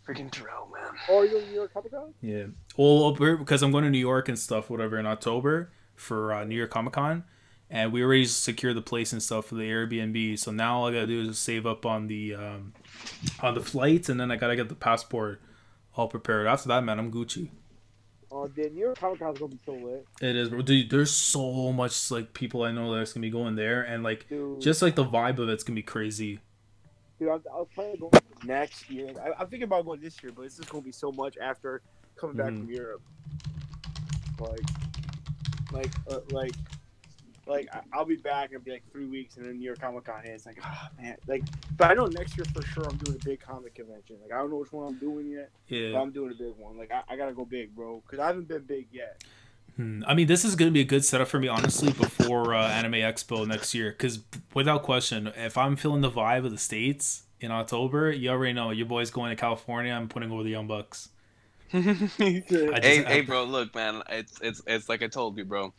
Freaking Terrell, man. Oh, you're in New York Comic Con? Yeah. Well, because I'm going to New York and stuff, whatever, in October for New York Comic Con, and we already secured the place and stuff for the Airbnb. So now all I gotta do is just save up on the flights, and then I gotta get the passport all prepared. After that, man, I'm Gucci. Oh, dude, New York Comic Con's gonna be so lit. It is, bro. Dude, there's so much like people I know that's gonna be going there, and like just like the vibe of it's gonna be crazy. Dude, I was planning on going next year. I'm thinking about going this year, but it's just gonna be so much after coming back from Europe. Like I'll be back and be like 3 weeks, and then New York Comic Con hits. Like, oh man, like, but I know next year for sure I'm doing a big comic convention. Like, I don't know which one I'm doing yet. Yeah, but I'm doing a big one. Like, I gotta go big, bro, because I haven't been big yet. I mean, this is going to be a good setup for me, honestly, before Anime Expo next year. Because without question, if I'm feeling the vibe of the States in October, you already know your boy's going to California. I'm putting over the Young Bucks. Hey, bro, look, man, it's like I told you, bro.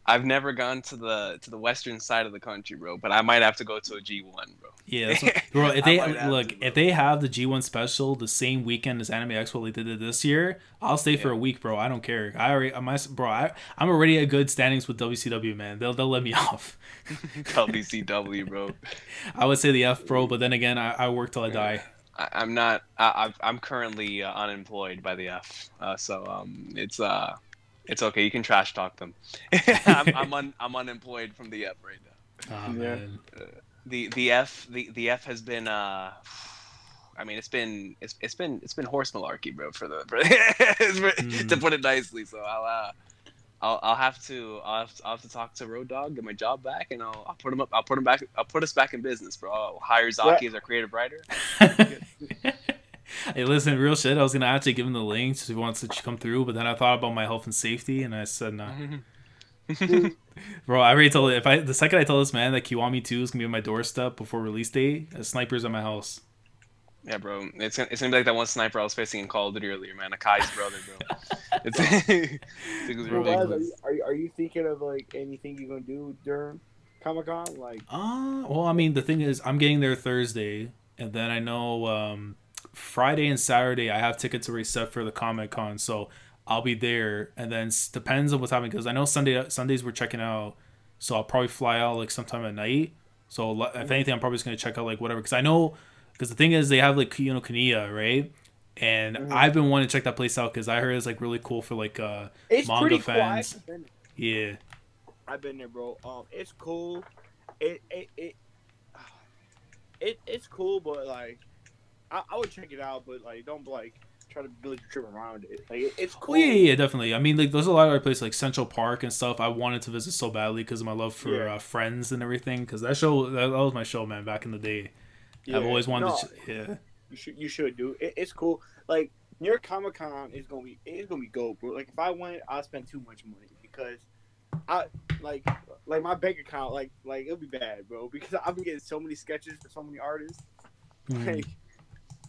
I've never gone to the western side of the country, bro, but I might have to go to a G1, bro. Yeah, that's what, bro. If they have the G1 special the same weekend as Anime Expo like they did this year, I'll stay for a week, bro. I don't care. I'm already at good standings with WCW, man. They'll let me off. WCW, bro. I would say the F, bro, but then again, I work till I die. I'm not. I'm currently unemployed by the F, so it's okay. You can trash talk them. I'm unemployed from the F right now. Oh, man. The F has been I mean it's been horse malarkey, bro, to put it nicely. So I'll have to talk to Road Dogg, get my job back, and I'll put us back in business, bro. I'll hire Zaki as our creative writer. Hey, listen, real shit. I was gonna actually give him the link if he wants to come through, but then I thought about my health and safety, and I said no. Bro, I already told the second I tell this man that Kiwami 2 is gonna be on my doorstep before release date, a sniper's at my house. Yeah, bro, it's gonna be like that one sniper I was facing in Call of Duty earlier, man. Akai's brother, bro. Ridiculous. Are you thinking of like anything you're gonna do during Comic-Con? Like, well, I mean, the thing is, I'm getting there Thursday, and then I know Friday and Saturday I have tickets already set for the Comic-Con, so I'll be there. And then depends on what's happening, because I know Sundays we're checking out, so I'll probably fly out like sometime at night. So if anything, I'm probably just gonna check out like whatever, because the thing is they have like Kiniya, right? And I've been wanting to check that place out because I heard it's like really cool for like it's manga fans. Quiet. Yeah. I've been there, bro. It's cool. It's cool, but like I would check it out, but like don't like try to build your trip around it. Like it's cool. Oh yeah, definitely. I mean, like there's a lot of other places like Central Park and stuff. I wanted to visit so badly because of my love for Friends and everything. Because that was my show, man, back in the day. Yeah, I've always wanted to. Yeah. You should do it. It's cool. Like New York Comic Con is gonna be gold, bro. Like if I went, I'd spend too much money because I like my bank account like it'll be bad, bro. Because I've been getting so many sketches for so many artists.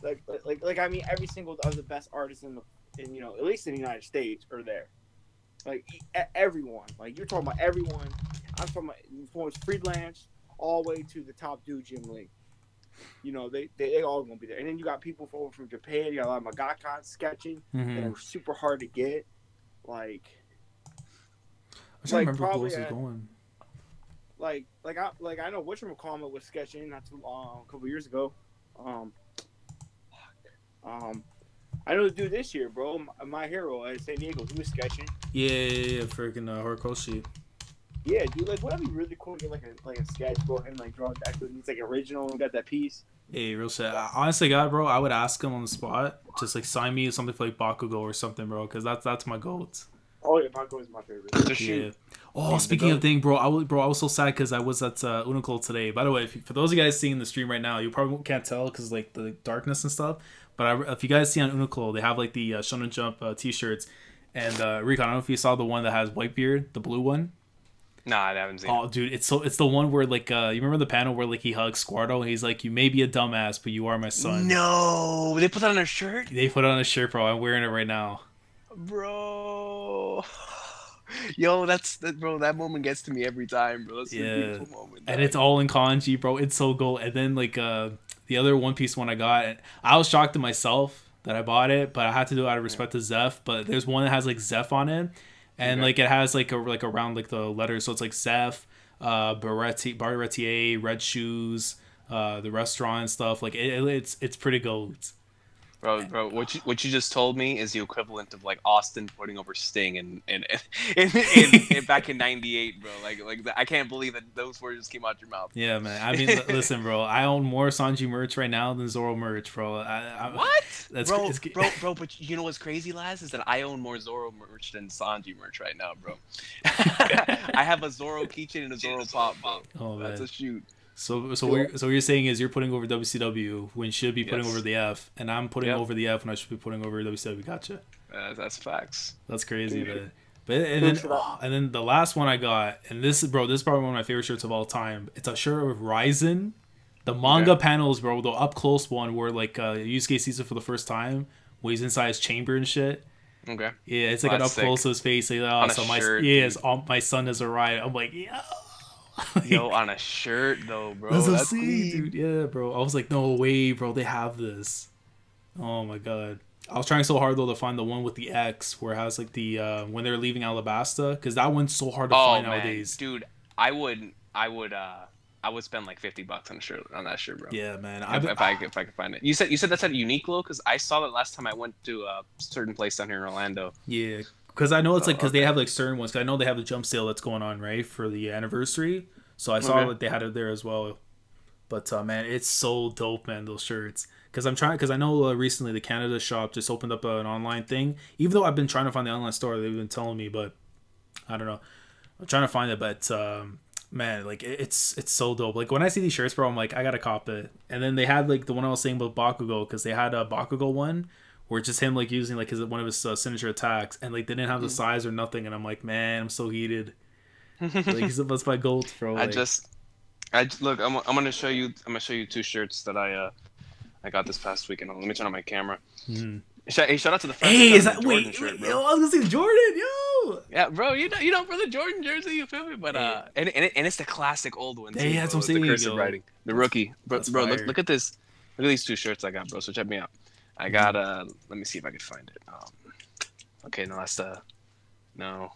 Like I mean, every single of the best artists in at least in the United States are there. Like everyone. Like you're talking about everyone. I'm from freelance all the way to the top dude, Jim Lee. They all gonna be there. And then you got people from Japan. You got a lot of mangaka sketching that are super hard to get. Like, I don't remember who else is going. I know whatchamacallit was sketching not too long, a couple years ago. I know the dude this year, bro. My hero at San Diego, he was sketching. Yeah, freaking Horikoshi. Yeah, dude, like, wouldn't that be really cool to get like a sketch, bro, and like draw that because it's like original and got that piece. Hey, real shit. Honestly, God, bro, I would ask him on the spot, just like sign me something for like Bakugo or something, bro, because that's my goat. Oh yeah, Bakugo is my favorite. Yeah. Oh, speaking of thing, bro, I was so sad because I was at Uniqlo today. By the way, for those of you guys seeing the stream right now, you probably can't tell because like the darkness and stuff. But if you guys see on Uniqlo, they have like the Shonen Jump t-shirts. And Rico, I don't know if you saw the one that has Whitebeard, the blue one. Nah, I haven't seen it. Oh, dude, it's the one where like you remember the panel where like he hugs Squardo and he's like, "You may be a dumbass, but you are my son." No, they put that on a shirt. They put it on a shirt, bro. I'm wearing it right now, bro. Yo, bro. That moment gets to me every time, bro. That's a beautiful moment. And it's all in kanji, bro. It's so gold. And then like the other One Piece one I got, I was shocked to myself that I bought it, but I had to do it out of respect to Zeph. But there's one that has like Zeph on it. And like it has like around like the letters, so it's like Zeph, Barretier, Red Shoes, the restaurant and stuff. Like it's pretty gold. Bro, what you just told me is the equivalent of like Austin putting over Sting in back in '98, bro. Like I can't believe that those words just came out your mouth. Yeah, man. I mean, listen, bro. I own more Sanji merch right now than Zoro merch, bro. What? Bro. But you know what's crazy, Laz, is that I own more Zoro merch than Sanji merch right now, bro. I have a Zoro keychain and a Zoro pop, bro. Oh, man. That's a shoot. So what you're saying is you're putting over WCW when you should be putting over the F, and I'm putting over the F when I should be putting over WCW. Gotcha. That's facts. That's crazy, man. But and then the last one I got, and this is probably one of my favorite shirts of all time. It's a shirt with Ryzen. The manga panels, bro, the up close one where like Yusuke sees it for the first time, where he's inside his chamber and shit. Okay. Yeah, it's like an up close of his face. Like, oh, so my son has arrived. I'm like, yeah. Yo, on a shirt though, bro. That's dude. Yeah, bro. I was like, no way, bro. They have this. Oh my god. I was trying so hard though to find the one with the X where it has like the when they're leaving Alabasta, because that one's so hard to find nowadays. Dude, I would spend like $50 on that shirt, bro. Yeah, man. If I could find it. You said that's at Uniqlo, because I saw that last time I went to a certain place down here in Orlando. Yeah. Because I know it's like, because they have like certain ones. Cause I know they have the jump sale that's going on, right, for the anniversary. So I saw that they had it there as well. But man, it's so dope, man, those shirts. Because I know recently the Canada shop just opened up an online thing. Even though I've been trying to find the online store, they've been telling me, but I don't know. I'm trying to find it, but man, like it's so dope. Like when I see these shirts, bro, I'm like, I gotta cop it. And then they had like the one I was saying about Bakugo, because they had a Bakugo one. Where it's just him like using like one of his signature attacks, and like they didn't have the size or nothing, and I'm like, man, I'm so heated. Like that's my gold, bro. Like, look. I'm gonna show you. I'm gonna show you two shirts that I got this past weekend. Let me turn on my camera. Mm-hmm. Hey, shout out to the friends. Hey, is that shirt, bro. Yo, I was gonna say Jordan, yo. Yeah, bro. You know for the Jordan jersey, you feel me? But and it's the classic old one. Hey, that's what I'm saying. The cursive writing, the rookie. Bro, look at this. Look at these two shirts I got, bro. So check me out. I got let me see if I can find it. Okay, no, that's no.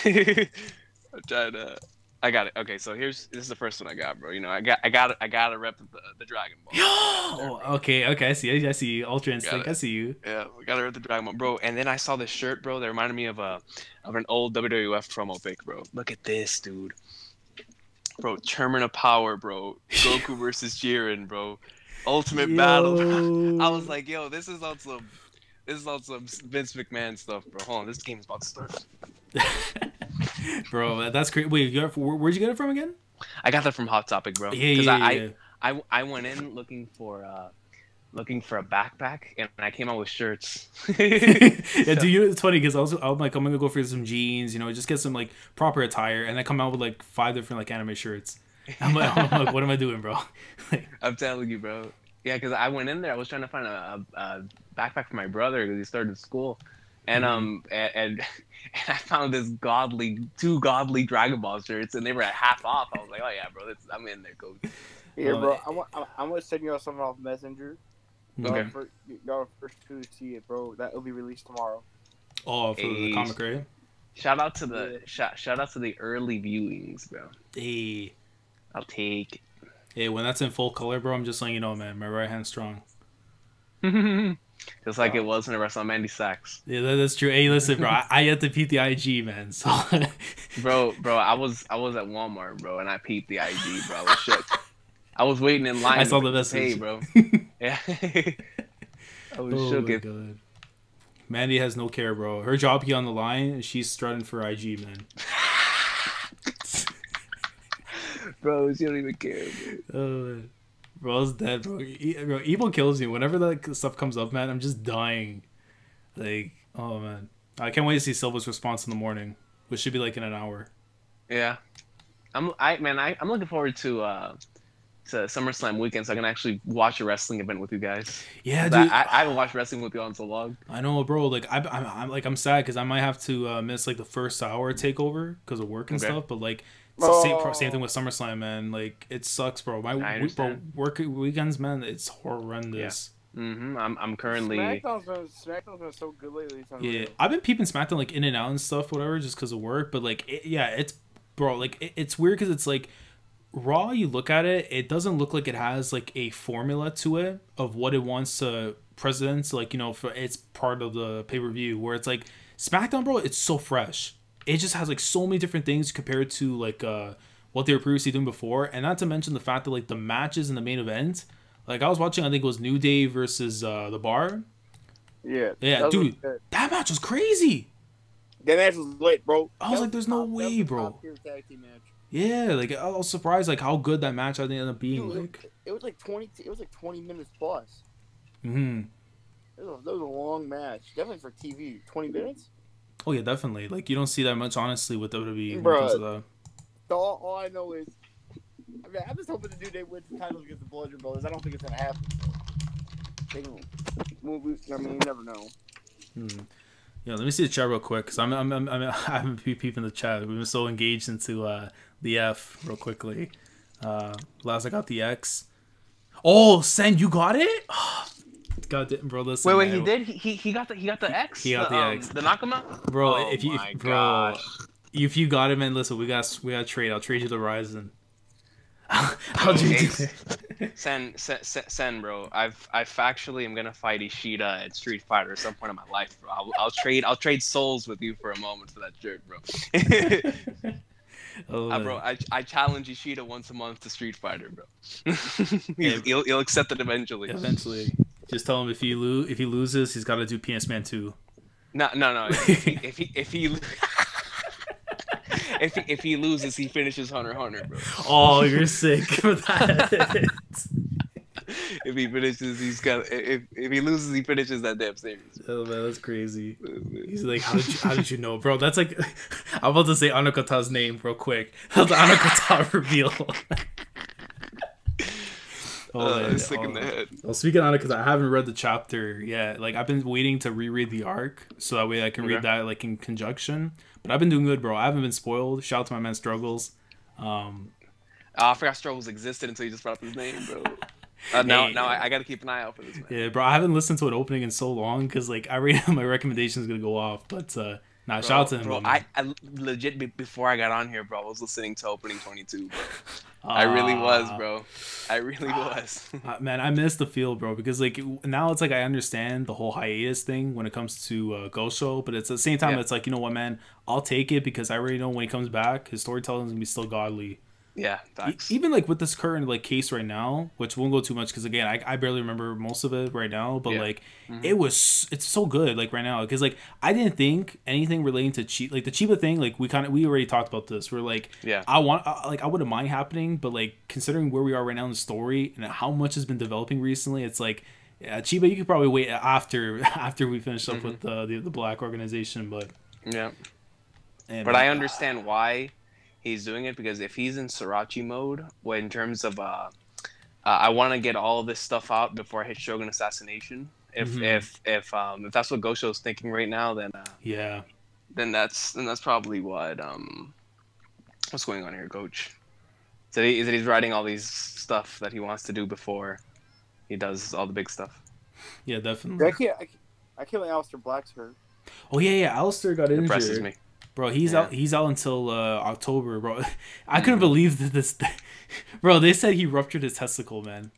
I'm trying to. I got it. Okay, so this is the first one I got, bro. You know, I gotta rep the Dragon Ball. Yo, okay, I see you. Ultra Instinct, I see you. Yeah, we gotta rep the Dragon Ball, bro. And then I saw this shirt, bro, that reminded me of an old WWF promo pic, bro. Look at this, dude. Bro, Tournament of Power, bro. Goku versus Jiren, bro. Ultimate Battle. I was like, yo, this is on some Vince McMahon stuff, bro. Hold on, this game is about to start. Bro, that's great. Wait, where'd you get it from again? I got that from Hot Topic, bro. Yeah. I went in looking for a backpack, and I came out with shirts. Yeah, dude, it's funny because I'm like, I'm gonna go for some jeans, you know, just get some like proper attire, and I come out with like 5 different like anime shirts. I'm like, what am I doing, bro? I'm telling you, bro. Yeah, because I went in there, I was trying to find a backpack for my brother because he started school, and and I found this two godly Dragon Ball shirts, and they were at half off. I was like, oh yeah, bro, I'm in there, coach. Here, bro, I'm gonna send you all something off Messenger. Okay. Y'all first to see it, bro. That will be released tomorrow. Oh, for the comic, right? Shout out to the early viewings, bro. Hey, I'll take it. Hey, when that's in full color, bro, I'm just letting you know, man. My right hand's strong. Just like it was when I wrestled Mandy Sachs. Yeah, that's true. Hey, listen, bro, I had to peep the IG, man. So, bro, I was at Walmart, bro, and I peeped the IG, bro. I was shook. I was waiting in line. I saw the message. Hey, bro. Yeah. I was shook. My God. Mandy has no care, bro. Her job be on the line. She's strutting for IG, man. Bro, she don't even care, bro. Bro's dead, bro. Bro, evil kills me. Whenever that stuff comes up, man, I'm just dying. Like, oh, man. I can't wait to see Silva's response in the morning, which should be like in an hour. Yeah. I'm looking forward to SummerSlam weekend, so I can actually watch a wrestling event with you guys. Yeah, dude. I haven't watched wrestling with you on so long. I know, bro. Like, I'm sad because I might have to miss like the first hour takeover because of work and stuff. But like, it's same thing with SummerSlam, man. Like, it sucks, bro. Work weekends, man. It's horrendous. Yeah. I'm currently. SmackDown's been so good lately. Yeah, I've been peeping SmackDown like in and out and stuff, whatever, just because of work. But like, it's bro. Like, it's weird because it's like. Raw, you look at it, it doesn't look like it has like a formula to it of what it wants to present, like, you know, for it's part of the pay-per-view, where it's like SmackDown, bro, it's so fresh. It just has like so many different things compared to like what they were previously doing before, and not to mention the fact that like the matches in the main event, like I was watching, I think it was New Day versus the Bar. Yeah, dude, that match was crazy. That match was lit, bro. I was like, there's no way, bro. Yeah, like I was surprised like how good that match I think ended up being. Dude, it was like 20 minutes plus. Mm-hmm. That was a long match. Definitely for TV. 20 minutes? Oh yeah, definitely. Like you don't see that much honestly with WWE. Bro, all I know is I'm just hoping the New Day wins the titles against the Bludgeon Brothers. I don't think it's gonna happen. I mean, you never know. Yeah, let me see the chat real quick because I haven't been peeping the chat. We've been so engaged into the F real quickly. Last I got the X. Oh, Sen, you got it? Oh, God damn, bro, listen. Wait, he did? He got the X? He got the X. The Nakama? Bro, if you got it, man, listen, we got trade. I'll trade you the Ryzen. I'll do it. Sen, bro. I factually am gonna fight Ishida at Street Fighter at some point in my life, bro. I'll trade souls with you for a moment for that jerk, bro. Bro, I challenge Ishida once a month to Street Fighter, bro. He'll accept it eventually. Eventually, just tell him if he loses, he's got to do PS Man 2. No. If he loses, he finishes Hunter x Hunter, bro. Oh, you're sick for that. If he finishes, if he loses, he finishes that damn series. Oh man, that's crazy. He's like, how did you know, bro? That's like, I'm about to say Anakata's name real quick. How's the Anakata reveal? Sick in the head. Well, speaking of Anakata, I haven't read the chapter yet. Like, I've been waiting to reread the arc so that way I can read that like in conjunction. But I've been doing good, bro. I haven't been spoiled. Shout out to my man Struggles. I forgot Struggles existed until you just brought up his name, bro. Now I gotta keep an eye out for this, man. Yeah, bro. I haven't listened to an opening in so long because like I already know my recommendation is gonna go off. But Nah, shout out to him, bro. Man. I legit before I got on here, bro, I was listening to opening 22, bro. I really was, bro. I really was. Man, I miss the feel, bro, because like now it's like I understand the whole hiatus thing when it comes to Gosho, but it's at the same time it's like, you know what, man, I'll take it because I already know when he comes back, his storytelling is gonna be still godly. Yeah, facts. Even like with this current like case right now, which won't go too much because again I barely remember most of it right now, but like it's so good like right now because like I didn't think anything relating to like the Chiba thing, like we already talked about this. We're like I wouldn't mind happening, but like considering where we are right now in the story and how much has been developing recently, it's like Chiba, you could probably wait after we finish up with the Black organization, but but I understand why he's doing it, because if he's in Sriracha mode, in terms of I want to get all this stuff out before I hit Shogun Assassination. If that's what Gosho's thinking right now, then then that's probably what what's going on here, Coach. So he's writing all these stuff that he wants to do before he does all the big stuff. Yeah, definitely. I can't let Aleister Black's hurt. Oh yeah, Aleister got injured. Impresses me. Bro, he's out until October, bro. I couldn't believe that this bro, they said he ruptured his testicle, man.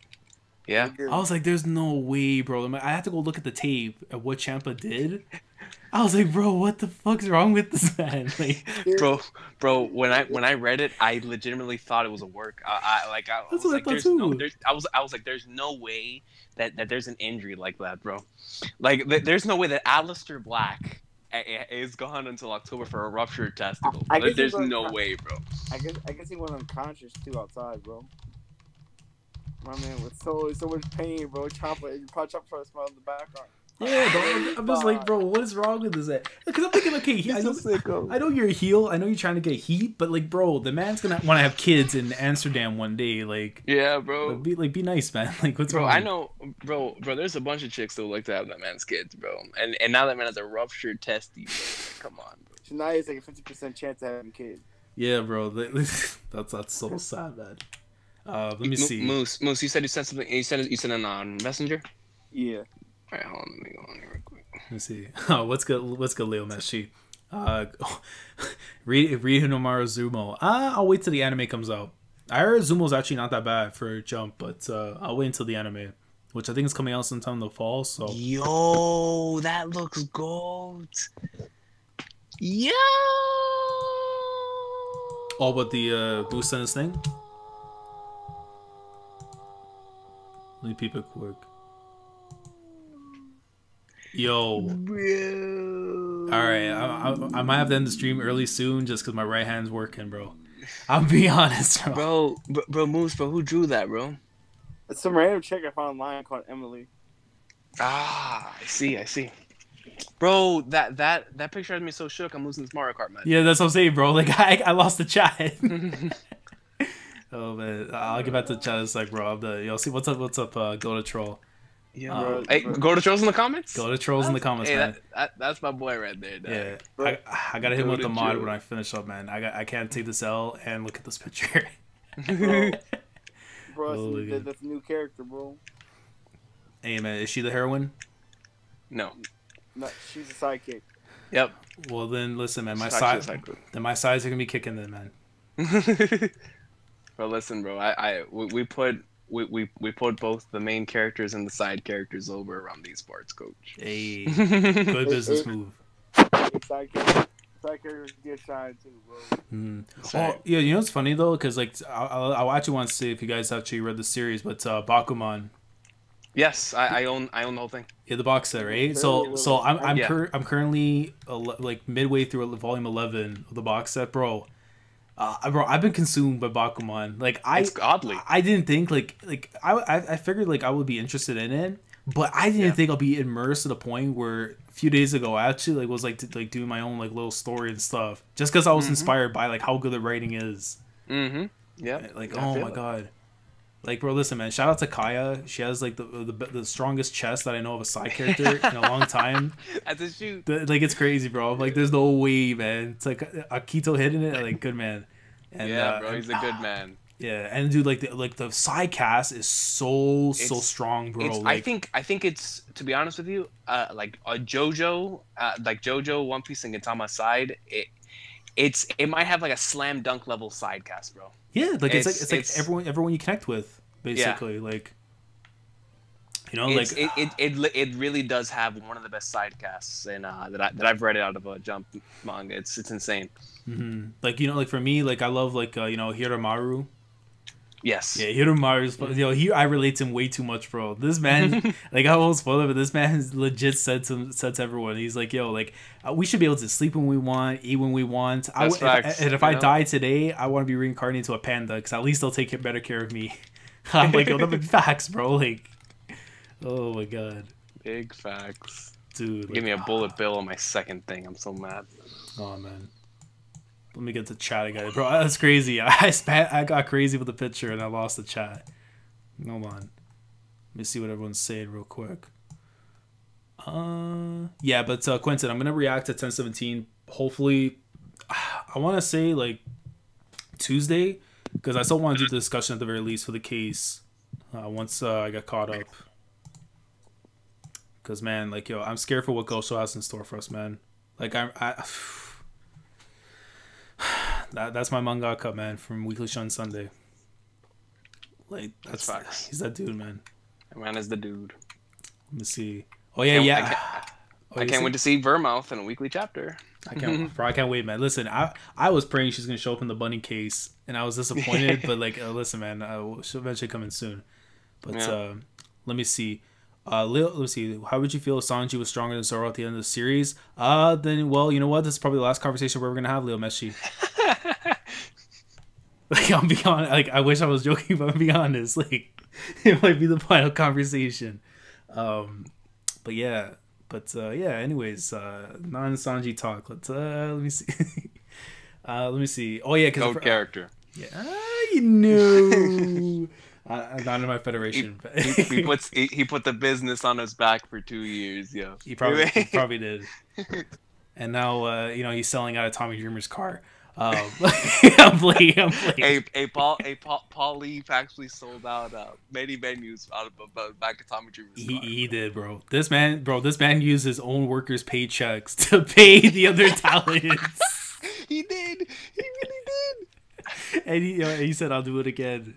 Yeah. I was like, there's no way, bro. I had to go look at the tape at what Ciampa did. I was like, bro, what the fuck's wrong with this man? Like, bro, when I read it, I legitimately thought it was a work. I was like, there's no way that there's an injury like that, bro. Like, there's no way that Aleister Black is gone until October for a ruptured testicle. There's no way, bro. I guess he went unconscious too outside, bro. My man with so much pain, bro. Probably Chopper trying to smile in the background. Yeah, bro. I'm just like, bro, what is wrong with this? Because I'm thinking, okay, I know you're a heel. I know you're trying to get heat, but like, bro, the man's gonna want to have kids in Amsterdam one day. Like, yeah, bro. Be nice, man. Like, what's wrong? Bro, I know, bro. There's a bunch of chicks that would like to have that man's kids, bro. And now that man has a ruptured testy, bro. Come on, bro. So now he's like a 50% chance of having kids. Yeah, bro. That's so sad, man. Let me see. Moose, you said you sent something. You sent it on Messenger. Yeah. All right, hold on. Let me go on here real quick. Let me see. Oh, what's good, Leo Meshi? Read Hinomaru Zumo. I'll wait till the anime comes out. I heard Zumo's actually not that bad for Jump, but I'll wait until the anime, which I think is coming out sometime in the fall. So. Yo, that looks gold. Yo. Oh, but the boost in this thing. Let me peep it quick. Yo. Bro. Alright, I might have to end the stream early soon just because my right hand's working, bro. I'll be honest, bro. Bro, Moose, bro, who drew that, bro? It's some random chick I found online called Emily. Ah, I see. Bro, that picture has me so shook, I'm losing this Mario Kart match. Yeah, that's what I'm saying, bro. Like, I lost the chat. Oh, man. I'll get back to the chat in a sec, bro. Yo, see, what's up, go to Troll. Yeah, bro. Hey, go to Trolls in the comments? Go to Trolls in the comments, man. That's my boy right there, dog. Yeah, bro. I gotta hit him with the mod when I finish up, man. I can't take this L and look at this picture. Bro, that's a new character, bro. Hey, man, is she the heroine? No, she's a sidekick. Yep. Well, then, listen, man, my sides are gonna be kicking then, man. Bro, listen, bro. We put both the main characters and the side characters over around these parts, Coach. Hey, good business move. Side characters get shine too, bro. Oh, yeah, you know what's funny though, because like I actually want to see if you guys actually read the series, but Bakuman. Yes, I own the whole thing. Yeah, the box set, right? So I'm currently like midway through volume 11 of the box set, bro. Bro, I've been consumed by Bakuman. Like it's godly. I didn't think like I figured like I would be interested in it, but I didn't think I'll be immersed to the point where a few days ago I actually was doing my own like little story and stuff, just because I was inspired by like how good the writing is. Yeah. Like oh my god. Like, bro, listen, man. Shout out to Kaya. She has like the strongest chest that I know of a side character in a long time. That's a shoot. Like, it's crazy, bro. Like, there's no way, man. It's like Akito hitting it. Like, good man. And, bro, he's a good man. Yeah, and dude, like the side cast is so strong, bro. Like, I think it's, to be honest with you, like a JoJo, One Piece, and Gintama side, it might have like a slam dunk level side cast, bro. Yeah, like it's like everyone you connect with, basically. Yeah. Like, you know, it really does have one of the best side casts, and that I've read it out of a Jump manga. It's insane. Mm-hmm. Like, you know, like for me, like I love like you know, Hiromaru. Yes. Yeah, Hiromaru's, you know, I relate to him way too much, bro. This man, like, I won't spoil it, but this man has legit said to everyone, he's like, yo, like, we should be able to sleep when we want, eat when we want. If I die today, I want to be reincarnated into a panda, because at least they'll take better care of me. I'm like, yo, that's been facts, bro. Like, oh my god. Big facts. Dude. Give me a bullet bill on my second thing. I'm so mad. Oh, man. Let me get the chat again, bro. That's crazy. I got crazy with the picture and I lost the chat. Hold on. Let me see what everyone's saying real quick. Yeah, but Quentin, I'm gonna react to 1017. Hopefully, I want to say like Tuesday, because I still want to do the discussion at the very least for the case. Once I get caught up. Because man, like, yo, I'm scared for what Gosho has in store for us, man. Like that's my mangaka, man, from Weekly Shun Sunday. Like, that's facts. He's that dude, man. That man is the dude. Let me see. Oh yeah, I can't wait to see Vermouth in a weekly chapter. I can't wait, man. Listen, I was praying she's gonna show up in the bunny case, and I was disappointed. But like, listen, man, she'll eventually come in soon. But let me see. Let's see. How would you feel if Sanji was stronger than Zoro at the end of the series? Then, well, you know what? This is probably the last conversation we're gonna have, Leo Meshi. Like, I'll be honest. Like, I wish I was joking, but I'll be honest. Like, it might be the final conversation. But yeah. Anyways, non-Sanji talk. Let me see. Let me see. Oh yeah, because character. Yeah, you knew. Not in my federation. He put the business on his back for 2 years, yo. He probably did. And now you know, he's selling out of Tommy Dreamer's car. I'm playing. Paul Leaf actually sold out many venues out of back to Tommy Dreamer's car. He did, bro. This man used his own workers' paychecks to pay the other talents. He did. He really did. And he said, "I'll do it again."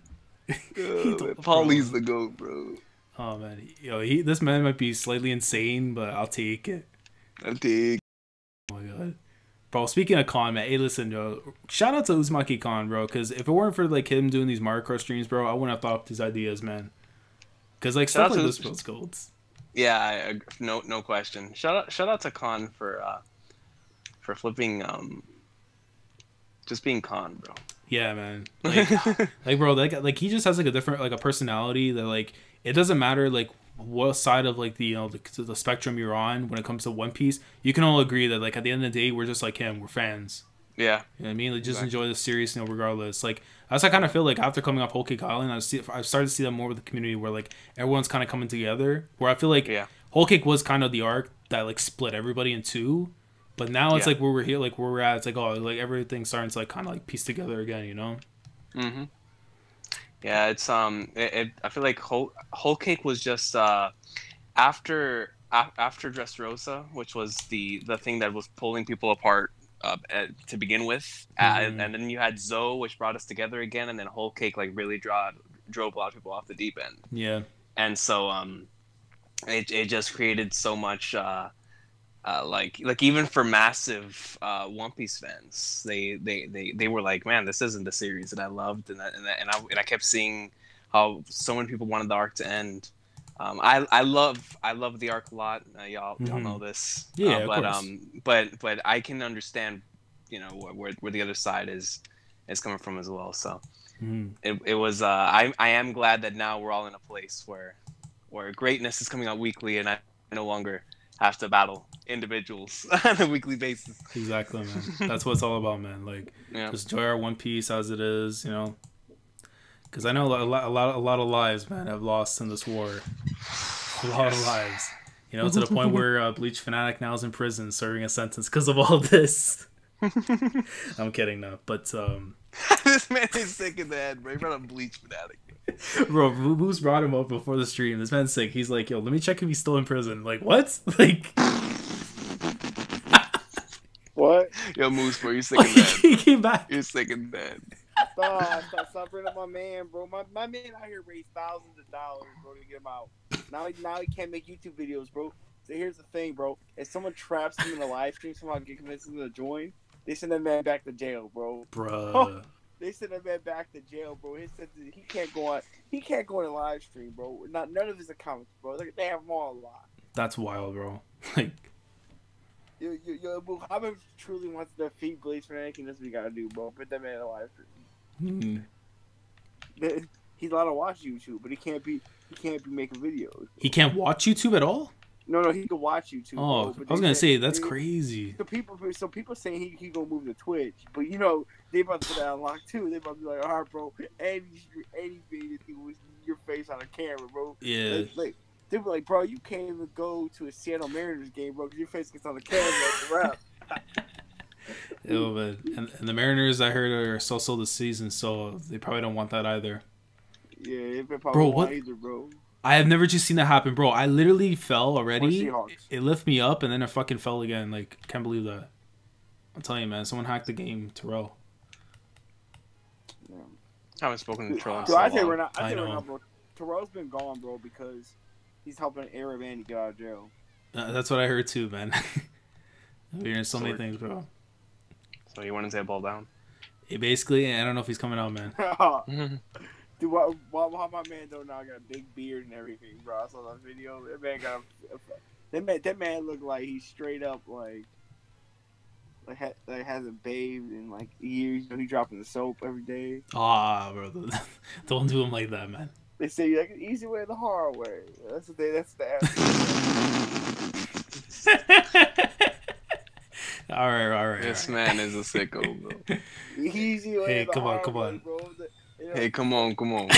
Paulie's the GOAT, bro. Oh man, this man might be slightly insane, but I'll take it. I'll take. Oh my god, bro. Speaking of Khan, man, hey, listen, yo, shout out to Uzumaki Khan, bro. Because if it weren't for like him doing these Mario Kart streams, bro, I wouldn't have thought of these ideas, man. Because like stuff like this builds golds. Yeah, no question. Shout out to Khan for flipping just being Khan, bro. Yeah, man. Like, bro, like he just has like a different, like, a personality that, like, it doesn't matter like what side of like the the spectrum you're on when it comes to One Piece. You can all agree that like at the end of the day, we're just like him. We're fans. Yeah. You know what I mean? Like, just enjoy the series, regardless. Like, that's I kind of feel like after coming off Whole Cake Island, I've started to see that more with the community where like everyone's kind of coming together. Where I feel like Whole Cake was kind of the arc that like split everybody in two. But now it's like where we're here, like where we're at. It's like, oh, like everything's starting to like kind of like piece together again, you know? Mm-hmm. Yeah, it's I feel like Whole Cake was just after Dressrosa, which was the thing that was pulling people apart to begin with, and then you had Zoe, which brought us together again, and then Whole Cake like really drove a lot of people off the deep end. Yeah. And so it just created so much. Like even for massive One Piece fans, they were like, man, this isn't the series that I loved, and I kept seeing how so many people wanted the arc to end. I love the arc a lot. Y'all know this. Yeah, of course. But I can understand, where the other side is coming from as well. So it was. I am glad that now we're all in a place where greatness is coming out weekly, and I no longer have to battle individuals on a weekly basis. Exactly, man. That's what it's all about, man. Like, just enjoy our One Piece as it is, Because I know a lot of lives, man, have lost in this war. A lot of lives. To the point where Bleach Fanatic now is in prison serving a sentence because of all this. I'm kidding, no. But This man is sick in the head, bro. He brought a bleach fanatic. Bro, Moose brought him up before the stream. This man's sick. He's like, yo, let me check if he's still in prison. Like, what? Like, what? Yo, Moose, bro, you're sick in the head. He came back. You're sick in the head. Stop bringing up my man, bro. My man out here raised thousands of dollars, bro, to get him out. Now he can't make YouTube videos, bro. So here's the thing, bro. If someone traps him in a live stream, somehow get convinced him to join, they send that man back to jail, bro. Bruh. They send that man back to jail, bro. He can't go on. He can't go on a live stream, bro. None of his accounts, bro. They have them all locked. That's wild, bro. Like, yo, bro, how much truly wants to defeat Blaze Fanatic, and that's what you gotta do, bro. Put that man in a live stream. He's allowed to watch YouTube, but he can't be making videos. He can't watch YouTube at all? No, he can watch YouTube. Oh, bro, I was gonna say that's crazy. So people saying he gonna move to Twitch, but you know they about to put that on lock too. They about to be like, all right, bro, any video with your face on a camera, bro. Yeah. Like they were like, bro, you can't even go to a Seattle Mariners game, bro, because your face gets on the camera. Like the rap. Yo, but and the Mariners, I heard, are so this season, so they probably don't want that either. Yeah, they probably don't want either, bro. I have never just seen that happen, bro. I literally fell already. It lifted me up, and then I fucking fell again. Like, I can't believe that. I'm telling you, man. Someone hacked the game, Terrell. Yeah. I haven't spoken to Terrell in so so I think long. we're not. I think we're not, bro. Terrell's been gone, bro, because he's helping Arab Andy get out of jail. That's what I heard too, man. I'm hearing so many things, bro. So you want to say ball down? Basically, I don't know if he's coming out, man. Dude, why my man though now got a big beard and everything, bro? I saw that video. That man that man looked like he's straight up like hasn't bathed in like years. You know, he dropping the soap every day. Ah, bro, don't do him like that, man. They say like an easy way, the hard way. That's the All right. This man is a sicko, bro. Easy way. Hey, the come on, hard come way, on. Bro. Hey, come on. And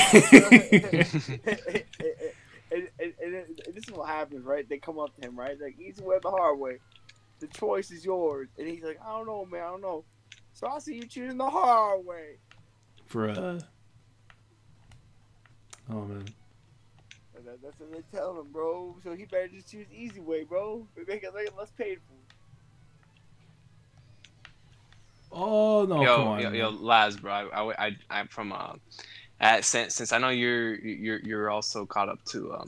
this is what happens, right? They come up to him, right? Like, easy way, the hard way. The choice is yours. And he's like, I don't know, man, I don't know. So I see you choosing the hard way. Bruh. Oh, man. That's what they tell him, bro. So he better just choose the easy way, bro. Make it less painful. Oh no! Come on, yo, Laz, bro. I'm from since I know you're also caught up to a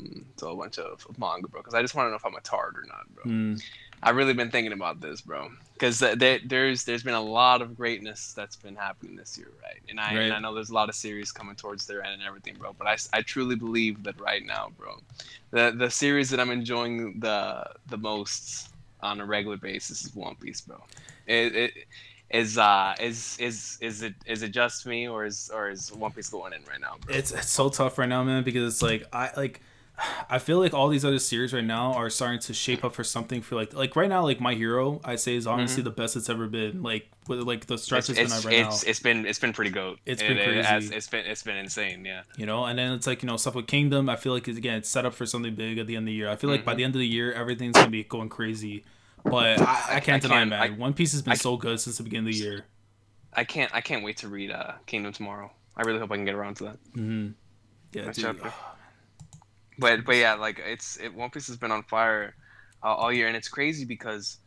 bunch of manga, bro. Because I just want to know if I'm a tard or not, bro. I've really been thinking about this, bro. Because there's been a lot of greatness that's been happening this year, right? And I know there's a lot of series coming towards their end and everything, bro. But I truly believe that right now, bro, the series that I'm enjoying the most on a regular basis is One Piece, bro. Is it just me or is One Piece going in right now, bro? It's so tough right now, man, because it's like I feel like all these other series right now are starting to shape up for something for like right now, like My Hero, I say, is honestly the best it's ever been. Like with like the stretch it's been on right now. It's been pretty goat. It's been crazy. It's been insane, yeah. You know, and then it's like, you know, stuff with Kingdom, I feel like it's set up for something big at the end of the year. I feel like by the end of the year everything's gonna be going crazy. But I can't deny, man. One Piece has been so good since the beginning of the year. I can't wait to read Kingdom tomorrow. I really hope I can get around to that. Yeah, dude. But yeah, like One Piece has been on fire all year, and it's crazy because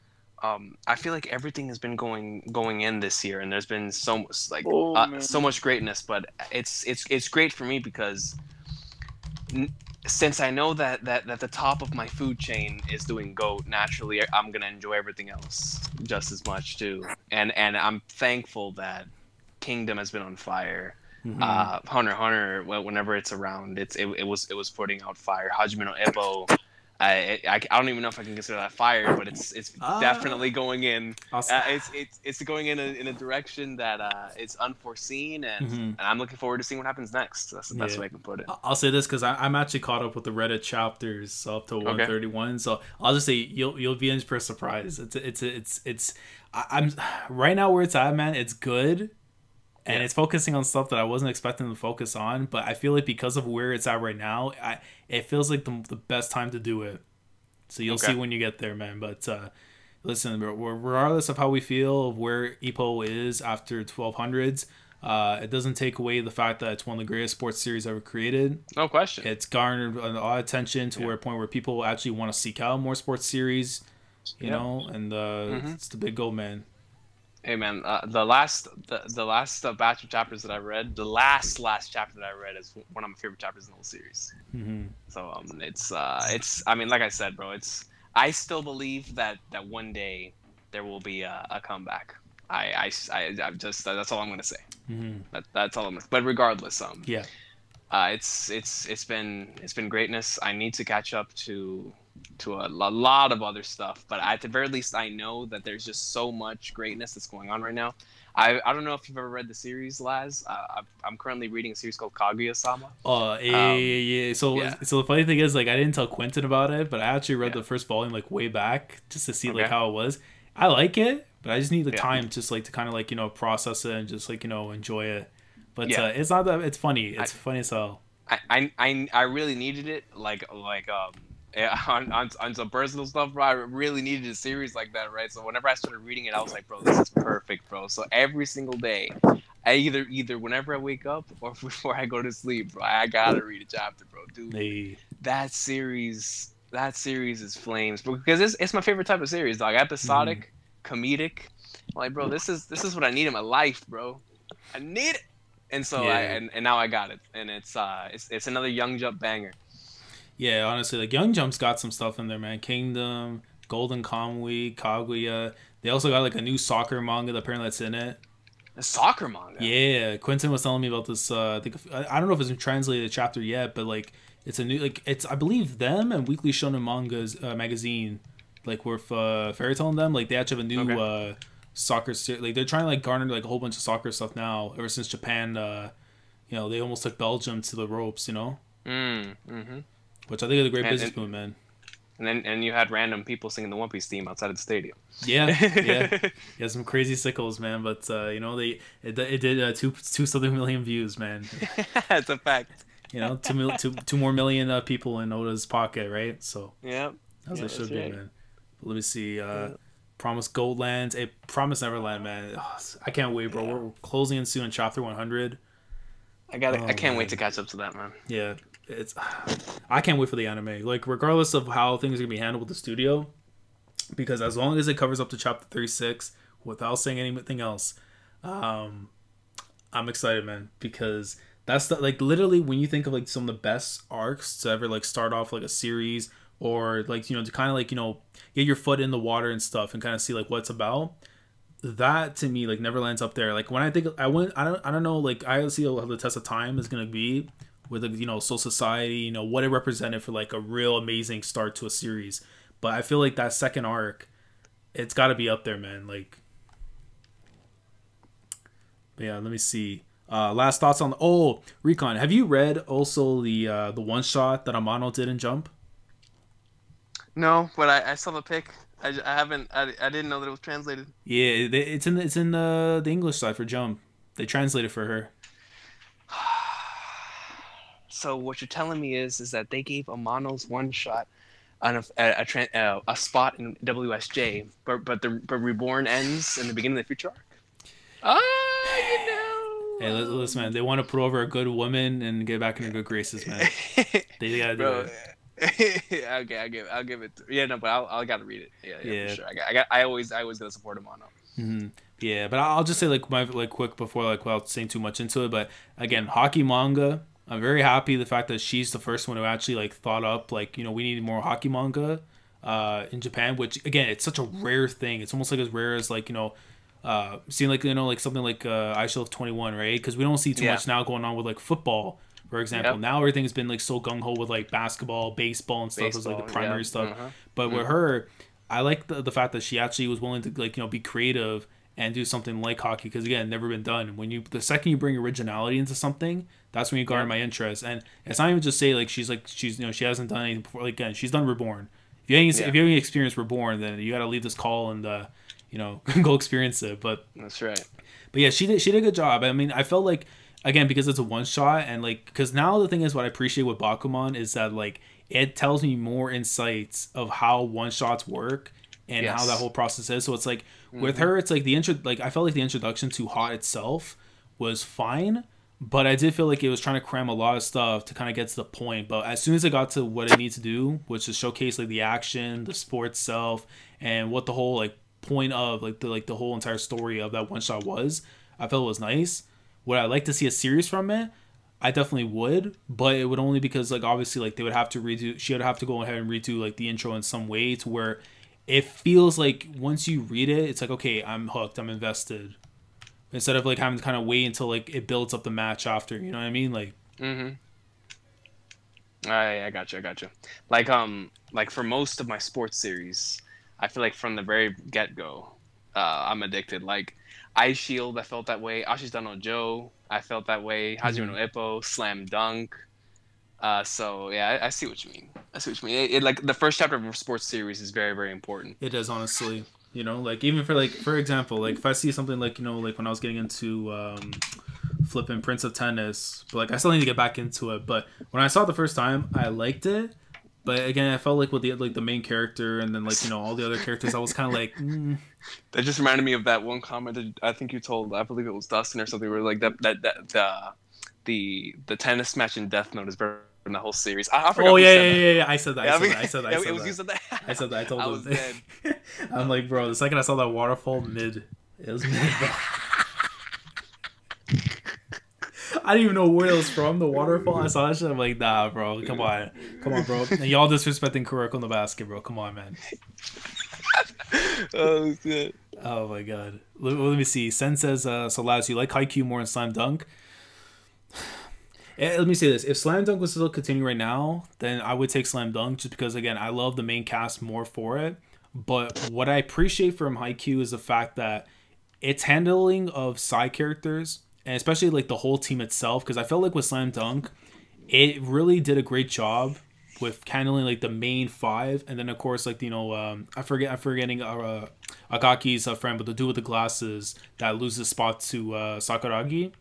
I feel like everything has been going in this year, and there's been so much so much greatness. But it's great for me because since I know that the top of my food chain is doing GOAT, naturally I'm gonna enjoy everything else just as much too. And I'm thankful that Kingdom has been on fire. Hunter x Hunter, whenever it's around, it was putting out fire. Hajime no Ippo, I don't even know if I can consider that fire, but it's definitely going in. It's going in a direction that it's unforeseen, and I'm looking forward to seeing what happens next. That's the best way I can put it. I'll say this because I'm actually caught up with the Reddit chapters up to 131, so I'll just say you'll be in for a surprise. I'm right now where it's at, man. It's good. And it's focusing on stuff that I wasn't expecting to focus on, but I feel like because of where it's at right now, it feels like the best time to do it. So you'll see when you get there, man. But listen, regardless of how we feel of where Ippo is after 1200s, It doesn't take away the fact that it's one of the greatest sports series ever created. No question. It's garnered a lot of attention to where a point where people actually want to seek out more sports series, you know, and it's the big goal, man. Hey man, the last batch of chapters that I read, the last chapter that I read is one of my favorite chapters in the whole series. Mm-hmm. So it's I mean, like I said, bro, I still believe that one day there will be a comeback. I just that's all I'm gonna say. Mm-hmm. That's all I'm gonna. But regardless, yeah, it's been greatness. I need to catch up to a lot of other stuff, but at the very least, I know that there's just so much greatness that's going on right now. I don't know if you've ever read the series, Laz. I'm currently reading a series called Kaguya-sama. Oh, yeah. So the funny thing is, like, I didn't tell Quentin about it, but I actually read the first volume like way back just to see like how it was. I like it, but I just need the time just like to kind of like, you know, process it and just like, you know, enjoy it. But it's not that it's funny. It's funny as hell. I really needed it on some personal stuff, bro. I really needed a series like that, right? So whenever I started reading it, I was like, bro, this is perfect, bro. So every single day, I either whenever I wake up or before I go to sleep, bro, I gotta read a chapter, bro. Dude, that series is flames, bro, because it's my favorite type of series, dog. Episodic, comedic. Like, bro, this is what I need in my life, bro. I need it. And so and now I got it, and it's another Young Jump banger. Yeah, honestly, like Young Jump's got some stuff in there, man. Kingdom, Golden Kamuy, Kaguya. They also got like a new soccer manga that apparently that's in it. A soccer manga? Yeah, Quentin was telling me about this. I don't know if it's been translated a chapter yet, but like it's a new it's I believe them and Weekly Shonen Mangas magazine, like with Fairy Tail and them, like they actually have a new soccer like they're trying to like garner like a whole bunch of soccer stuff now. Ever since Japan, you know, they almost took Belgium to the ropes, you know. Which I think is a great business move, man. And you had random people singing the One Piece theme outside of the stadium. Yeah, some crazy sickles, man. But you know, it did two something million views, man. That's a fact. You know, two more million people in Oda's pocket, right? So yeah, that's what it should be, man. But let me see. Promise Goldlands, Promise Neverland, man. Oh, I can't wait, bro. We're closing in soon on chapter 100. I can't wait to catch up to that, man. Yeah. I can't wait for the anime. Like, regardless of how things are gonna be handled with the studio, because as long as it covers up to chapter 36 without saying anything else, I'm excited, man. Because that's like literally when you think of like some of the best arcs to ever like start off like a series, or like, you know, to kind of like, you know, get your foot in the water and stuff and kind of see like what it's about. That to me like Neverland's up there. Like when I think I don't know, like I see how the test of time is gonna be with, you know, Soul Society, you know, what it represented for like a real amazing start to a series. But I feel like that second arc, it's got to be up there, man. Like, but yeah, let me see. Last thoughts on Recon. Have you read also the one shot that Amano did in Jump? No, but I saw the pic. I haven't. I didn't know that it was translated. Yeah, it's in the English side for Jump. They translated for her. So what you're telling me is that they gave Amano's one shot on a spot in WSJ, but Reborn ends in the beginning of the future arc. You know. Hey, listen, man. They want to put over a good woman and get back in her good graces, man. They gotta do it. Okay, I'll give it. Yeah, no, but I gotta read it. Yeah, for sure. I always gotta support Amano. Mm-hmm. Yeah, but I'll just say like quick before like without saying too much into it. But again, hockey manga. I'm very happy the fact that she's the first one who actually like thought up like, you know, we need more hockey manga in Japan, which again, it's such a rare thing. It's almost like as rare as like, you know, seeing like, you know, like something like I Shall Have 21, right? Because we don't see too much now going on with like football, for example. Now everything's been like so gung-ho with like basketball, baseball and stuff as like the primary stuff. But with her, I like the fact that she actually was willing to like, you know, be creative and do something like hockey, because again, never been done. When the second you bring originality into something, that's when you garner my interest. And it's not even just say like she's you know, she hasn't done anything before. Like again, she's done Reborn. If you haven't experienced Reborn, then you got to leave this call and you know, go experience it. But that's right. But yeah, she did a good job. I mean, I felt like again, because it's a one shot, and like because now the thing is, what I appreciate with Bakuman is that like it tells me more insights of how one shots work and how that whole process is. So it's like with her, it's like I felt like the introduction to Hot itself was fine, but I did feel like it was trying to cram a lot of stuff to kind of get to the point. But as soon as it got to what it needs to do, which is showcase like the action, the sport itself, and what the whole like point of like the whole entire story of that one shot was, I felt it was nice. Would I like to see a series from it? I definitely would, but it would only because like obviously like they would have to redo. She would have to go ahead and redo like the intro in some way to where it feels like once you read it, it's like, okay, I'm hooked, I'm invested. Instead of like having to kind of wait until like it builds up the match after, you know what I mean? Like, I got you. Like for most of my sports series, I feel like from the very get go, I'm addicted. Like Ice Shield, I felt that way. Ashita no Joe, I felt that way. Hajime no Ippo, Slam Dunk. So yeah, I see what you mean. It like the first chapter of a sports series is very, very important. It is, honestly. You know, like even for example, like if I see something like, you know, like when I was getting into flipping Prince of Tennis, but like I still need to get back into it. But when I saw it the first time, I liked it. But again, I felt like with the main character and then like, you know, all the other characters, I was kind of like. That just reminded me of that one comment that I think you told. I believe it was Dustin or something. Where like the tennis match in Death Note is better than the whole series. I forgot. Oh yeah. I said that. I said that. It was you said that. I said that. I told him. I was dead. I'm like, bro. The second I saw that waterfall, it was mid. Bro. I didn't even know where it was from. The waterfall. I saw that shit. I'm like, nah, bro. Come on, bro. And y'all disrespecting Kuroko in the basket, bro. Come on, man. Oh shit. Oh my god. Let me see. Sen says, so Laz, you like Haikyuu more than Slam Dunk? Let me say this. If Slam Dunk was still continuing right now, then I would take Slam Dunk just because, again, I love the main cast more for it. But what I appreciate from Haikyuu is the fact that its handling of side characters, and especially like the whole team itself, because I felt like with Slam Dunk, it really did a great job with handling like the main five, and then of course like, you know, I'm forgetting Akaki's friend, but the dude with the glasses that loses spot to Sakuragi.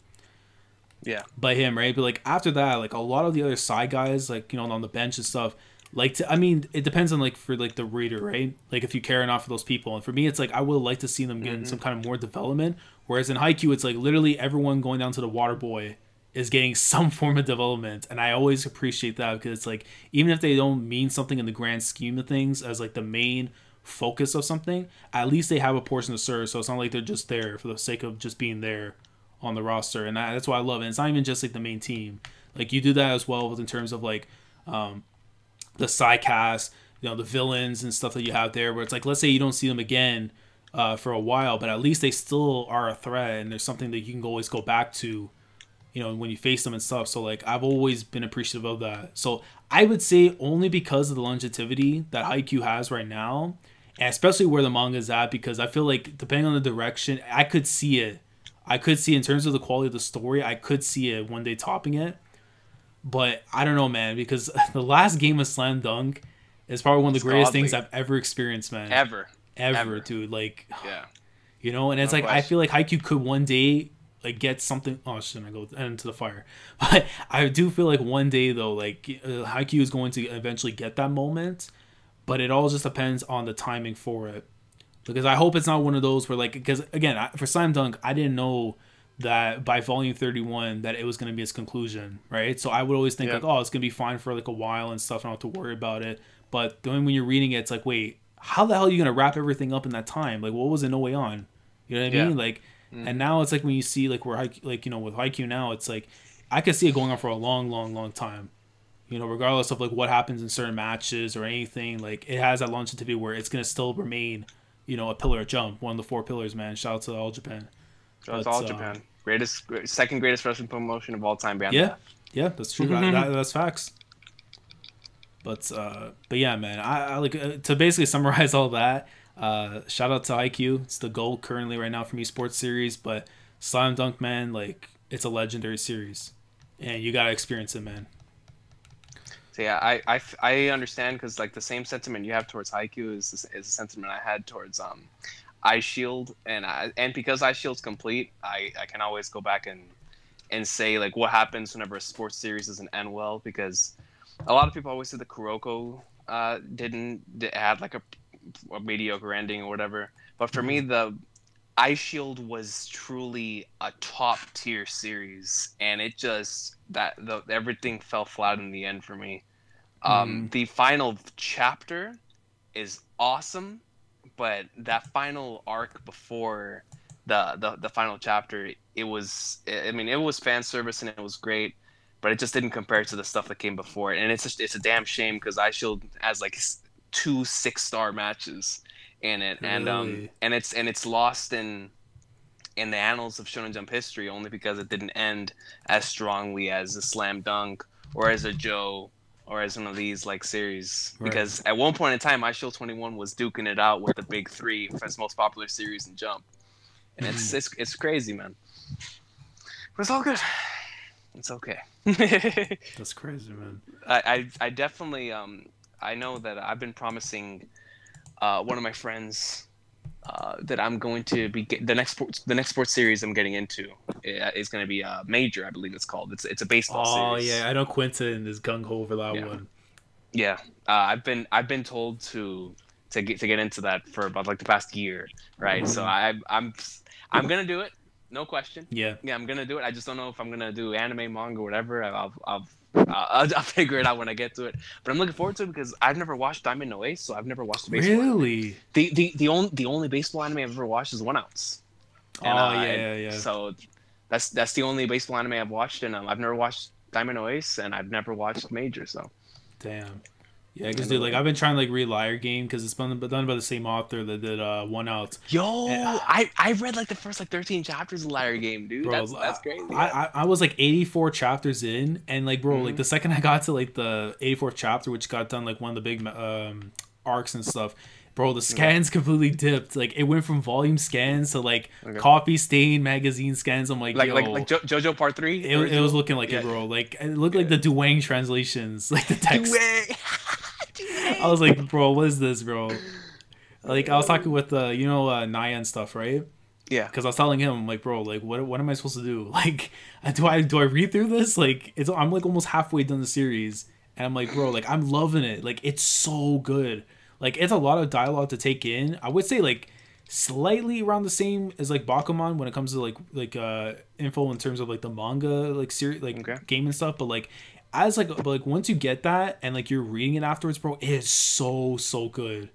Yeah, by him, right? But like after that, like a lot of the other side guys, like, you know, on the bench and stuff, like I mean, it depends on like for like the reader, right? Like if you care enough for those people, and for me, it's like I would like to see them getting some kind of more development. Whereas in Haikyuu, it's like literally everyone going down to the water boy is getting some form of development, and I always appreciate that because it's like even if they don't mean something in the grand scheme of things as like the main focus of something, at least they have a portion to serve. So it's not like they're just there for the sake of just being there on the roster, and that's why I love it. It's not even just like the main team. Like you do that as well in terms of like the side cast, you know, the villains and stuff that you have there. Where it's like, let's say you don't see them again for a while, but at least they still are a threat, and there's something that you can always go back to, you know, when you face them and stuff. So like I've always been appreciative of that. So I would say only because of the longevity that Haikyuu has right now, and especially where the manga is at, because I feel like depending on the direction, I could see in terms of the quality of the story, I could see it one day topping it. But I don't know, man, because the last game of Slam Dunk is probably one of the greatest things I've ever experienced, man. Ever, dude. Like, yeah. You know, and it's like, I feel like Haikyuu could one day like get something. Oh, shouldn't I go into the fire? But I do feel like one day though, like Haikyuu is going to eventually get that moment, but it all just depends on the timing for it. Because I hope it's not one of those where like, because again, for Slam Dunk, I didn't know that by volume 31 that it was going to be its conclusion, right? So I would always think like, oh, it's going to be fine for like a while and stuff, and I don't have to worry about it. But then when you're reading it, it's like, wait, how the hell are you going to wrap everything up in that time? Like, what was it No Way On? You know what I mean? Like, and now it's like when you see like where like, you know, with Haikyuu now, it's like I could see it going on for a long time. You know, regardless of like what happens in certain matches or anything, like it has that longevity where it's going to still remain, you know, a pillar of Jump, one of the 4 pillars, man. Shout out to All Japan. Shout out to All Japan. Second greatest wrestling promotion of all time. Beyond yeah, that's true. That's facts. But yeah, man. I like to basically summarize all that. Shout out to Haikyuu. It's the GOAT currently right now for me sports series. But Slam Dunk, man, like it's a legendary series, and you gotta experience it, man. So yeah, I understand because like the same sentiment you have towards Haikyuu is the sentiment I had towards Ice Shield, and because Ice Shield's complete, I can always go back and say like what happens whenever a sports series doesn't end well, because a lot of people always say the Kuroko had like a mediocre ending or whatever, but for me Ice Shield was truly a top tier series, and it just everything fell flat in the end for me. The final chapter is awesome, but that final arc before the final chapter, it was fan service and it was great, but it just didn't compare to the stuff that came before it. And it's a damn shame because Ice Shield has like 2 6-star matches in it, really? and it's lost in the annals of Shonen Jump history only because it didn't end as strongly as a Slam Dunk or as a Joe or as one of these like series. Right. Because at one point in time, Ice Shield 21 was duking it out with the big 3 for its most popular series in Jump, and it's crazy, man. But it's all good. It's okay. That's crazy, man. I definitely I know that I've been promising one of my friends that I'm going to be the next sports series I'm getting into is going to be Major, I believe it's called. It's a baseball series. Oh yeah, I know Quentin is gung ho for that one. Yeah, I've been told to get into that for about like the past year, right? So I'm gonna do it, no question. Yeah, I'm gonna do it. I just don't know if I'm gonna do anime, manga, whatever. I'll figure it out when I get to it. But I'm looking forward to it because I've never watched Diamond No Ace, so I've never watched the baseball. Really? Anime. The only baseball anime I've ever watched is 1 Ounce. And, yeah. So that's the only baseball anime I've watched, and I've never watched Diamond No Ace, and I've never watched Major. So. Damn. Yeah, because dude, like I've been trying to like read Liar Game because it's done by the same author that did 1 Ounce. Yo, I read like the first like 13 chapters of Liar Game, dude. Bro, that's crazy. I was like 84 chapters in, and like bro, like the second I got to like the 84th chapter, which got done like one of the big arcs and stuff, bro, the scans completely dipped. Like it went from volume scans to like copy stain magazine scans. I'm like JoJo Part 3. It was looking like it, bro. Like it looked like the Duang translations, like the text. I was like, bro, what is this, bro? Like I was talking with Naya and stuff, right? Yeah. Because I was telling him, I'm like, bro, like what am I supposed to do? Like, do I read through this? Like I'm like almost halfway done the series, and I'm like, bro, like I'm loving it. Like it's so good. Like it's a lot of dialogue to take in. I would say like slightly around the same as like Bakuman when it comes to like info in terms of like the manga like series game and stuff, but like as like once you get that and like you're reading it afterwards, bro, it is so good.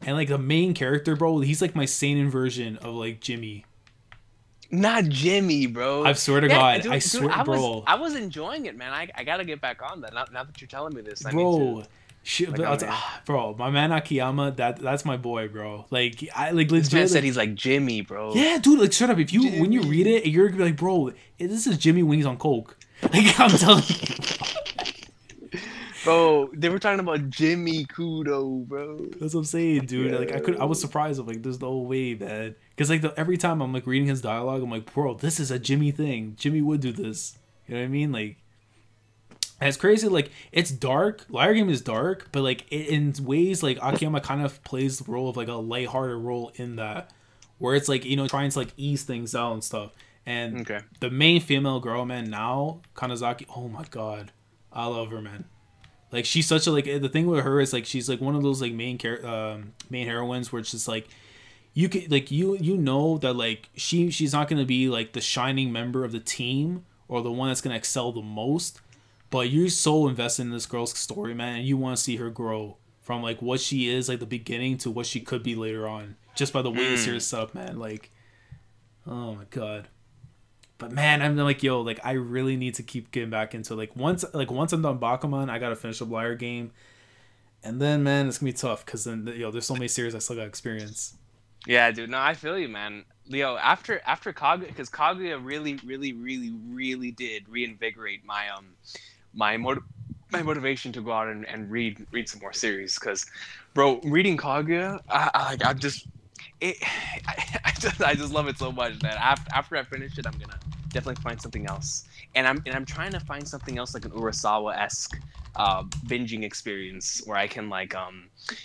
And like the main character, bro, he's like my seinen version of like Jimmy. Not Jimmy, bro. I swear to God, I swear, bro. I was enjoying it, man. I gotta get back on that. Now that you're telling me this, bro. Bro, my man Akiyama, that's my boy, bro. Like I like legit. This man said he's like Jimmy, bro. Yeah, dude. Like shut up. If you when you read it, you're gonna be like, bro, this is Jimmy when he's on coke. Like I'm telling you. Bro, they were talking about Jimmy Kudo, bro. That's what I'm saying, dude. Yeah. Like I was surprised. I'm like, there's no way, man. Because like every time I'm like reading his dialogue, I'm like, bro, this is a Jimmy thing. Jimmy would do this. You know what I mean? Like, and it's crazy. Like it's dark. Liar Game is dark, but like in ways, like Akiyama kind of plays the role of like a lighthearted role in that, where it's like trying to like ease things out and stuff. And the main female girl, man, now Kanazaki. Oh my God, I love her, man. Like she's such a the thing with her is like she's like one of those like main heroines where it's just like you could like you know that like she's not gonna be like the shining member of the team or the one that's gonna excel the most, but you're so invested in this girl's story, man, and you want to see her grow from like what she is like the beginning to what she could be later on just by the way the series set up, man. Like, oh my God. But man, I'm like, yo, like I really need to keep getting back into once I'm done Bakuman, I gotta finish up Liar Game, and then man, it's gonna be tough because then there's so many series I still gotta experience. Yeah, dude. No, I feel you, man. Leo, after Kaguya, because Kaguya really did reinvigorate my motivation to go out and read some more series. Because, bro, reading Kaguya, I just love it so much that after I finish it, I'm gonna definitely find something else. And I'm trying to find something else like an Urasawa-esque binging experience where I can